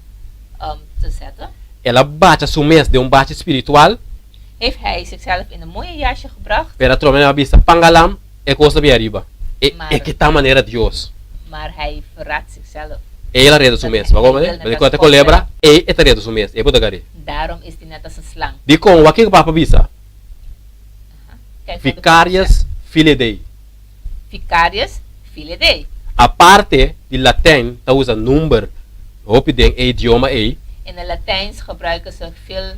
te zetten, Ela bate su mês de bate espiritual, heeft hij zichzelf in een mooie jasje gebracht, pero tromena na vista pangalam é coisa bem arriba. É que tá maneira Deus. maar hij verraadt zichzelf. Ela rede su mês, vamos ver? Mas quando te lembra, é rede su mês, é por dagari. Daarom is hij net als een slang. Di com o que papa bisa? Kijk wat de Vicarius Filidei. Vicarius Filidei. A parte de Latijn, tá usa número, hoop den idioma aí. In het Latijns gebruiken ze veel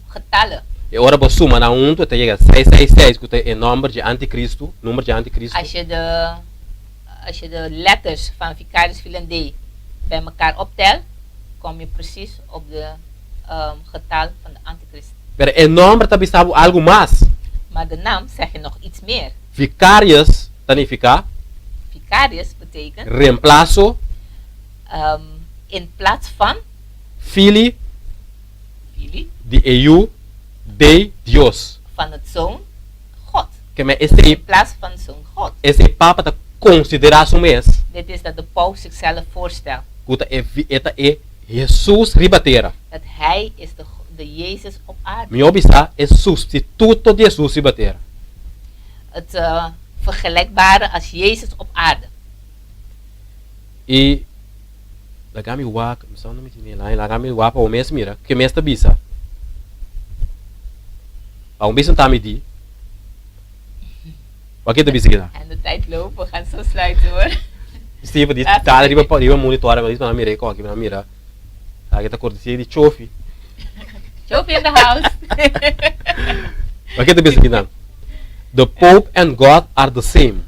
getallen. E ora bo suma na tu te chega 666, que é o número de anticristo, número de anticristo. Als je de letters van Vicarius Filidei bij elkaar optelt, kom je precies op de getal van de antichrist. Pero el nombre también sabe algo más. Maar de naam zeg je nog iets meer. Vicarius significa Vicarius betekent reemplazo, in plaats van fili jullie, de eu de Dios. van het zoon God. Que me Dus esse, in plaats van zoon God. esse papa ta considera su mes, Dit is dat de paus zichzelf voorstelt. kuta e Jesus ribatera. Dat hij is de Jezus op aarde. Mi obisa é substituto de Jesus ribatera. Het vergelijkbare als Jezus op aarde. E lagami wak, msão não me tinha lá, lagami wak para o mês mira, que mês ta bisa. Pa um bisa tá me di. Wat que ta bisa gina? En de tijd loopt, we gaan zo sluiten hoor. Steve di Laat tá me riba monitora, mas isso não mira, aqui na mira. Aqui tá cortesia de chofi. Joopie in the house. Wat que ta bisa gina? The Pope and God are the same.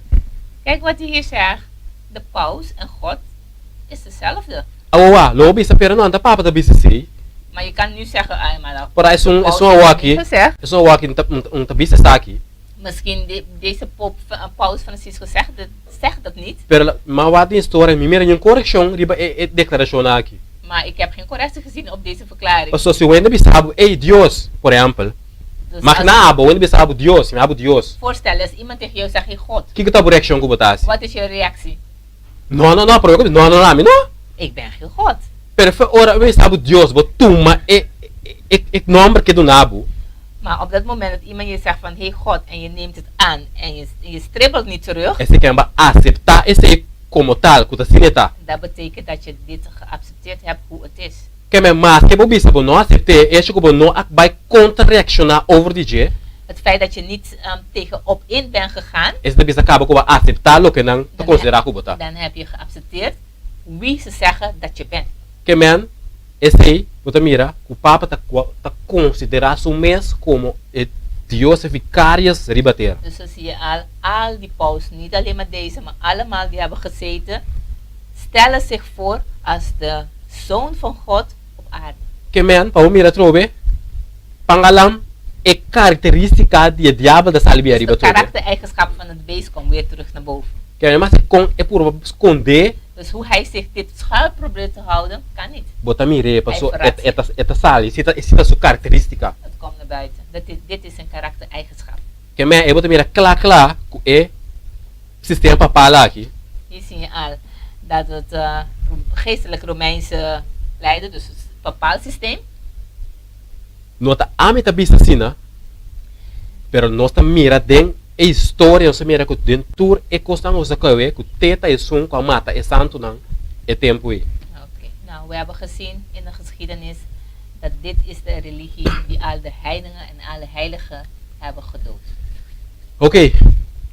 Kijk wat hij hier zegt. De paus en God is dezelfde. Awa, lo bisa pero não anda papa ta bisa sei. Maar je kan nu zeggen, ah, maar dan, Para isso de é paus só heeft waki, niet gezegd. é só waki ta bisa está aqui. Misschien deze paus Francisco zegt dat niet. Pero mas wat die história, mi mira uma correção riba e declaração aqui. Maar ik heb geen correctie gezien op deze verklaring. Paso se wende bisabu, ei Dios, por exemplo. Dus Mas als- na abo, wende bisabu Dios, me abo Dios. Voorstel als iemand tegen jou zegt, hey God, Que tá por action que botasse? wat is je reactie? Não, por eu, não, não. Ik ben geen God. Pero foi ora, we bisabu Dios, bot tuma e nombre que do nabo. Maar op dat moment dat iemand je zegt van, hey God, en je neemt het aan en je stribbelt niet terug, Esse que amba aceitar esse como tal, que tá sineta. dat betekent dat je dit geaccepteerd hebt hoe het is. Que me mas que bo bisabu não aceitar, esse que bo não vai contra-reaccionar over DJ. Het feit dat je niet tegenop in bent gegaan, Esse da bisa acaba com aceitar lo que não tá considerar que bota. dan heb je geaccepteerd wie ze zeggen dat je bent. Que men, esse bota mira, o papa tá considerar su mes como Dios vicarius ribater. Dus zo zie je al die paus, niet alleen maar deze, maar allemaal die hebben gezeten, stellen zich voor als de zoon van God op aarde. Que men, pa mira trobe, pangalam e característica de diabo da salvia Dus riba de trobe. karaktereigenschap van het beest komt weer terug naar boven. Que men mas com é por esconder, Dus hoe hij zich dit schuil probeert te houden, kan niet. bota mire, passo Hij verraadt eta sali, cita su característica. Het komt naar buiten. Dit is een karaktereigenschap. Que men e bota mira cla e sistema papala aqui. Hier zie je al dat het geestelijk Romeinse leider, dus het bepaald systeem, Nota amita bisa sina, pero nós mira den e história, nós mira que den tour e costan os akawe, que teta e sun com mata e santo nan e tempo e. Oké. Nou, we hebben gezien in de geschiedenis dat dit is de religie die al de heidenen en alle heiligen hebben gedood. Ok,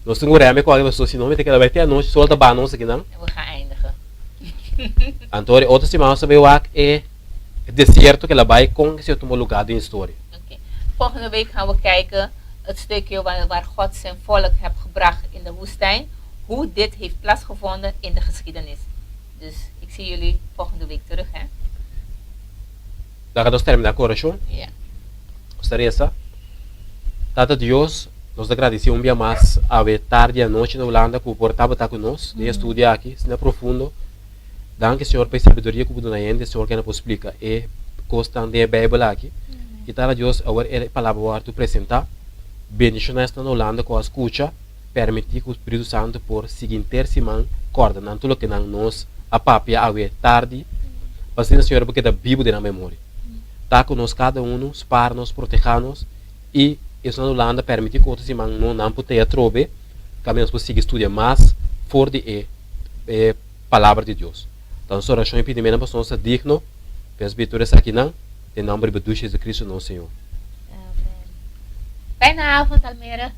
nós temos reme com a pessoa, senão vai ter que vai ter a noite solta ba nós aqui não. En we gaan eindigen. Antônio, outra semana sabe o é deserto que ela vai com esse outro lugar de história. Oké. Volgende week gaan we kijken het stukje waar God zijn volk heeft gebracht in de woestijn. Hoe dit heeft plaatsgevonden in de geschiedenis. Dus ik zie jullie volgende week terug, hè? Daí nós terminar a coração, Ja. gostaria essa. Tata Deus, nós agradecemos um dia mais a ver tarde e a noite na Holanda que o portava estar conosco, de estudar aqui, se não é profundo. Danke, Senhor, pela sabedoria que o Budo Nayende, Senhor, que nos explica e constant de Bíblia aqui. E tal Deus, agora é a palavra que tu apresentar. Bendição esta na Holanda com a escuta, permitir que o Espírito Santo por seguinte semana coordenando tudo que nós a papia a ver tarde. Assim, Senhor, porque da Bíblia na memória. Tá conosco cada um, para-nos, proteja-nos e isso na Holanda permitir que outra semana não puder trobe, caminhamos para seguir estudar mais fora de palavra de Deus. Então, sua oração e pedimento para nós digno, pelas vitórias aqui não, em nome de Jesus Cristo, nosso Senhor. Fijne avond, Almere.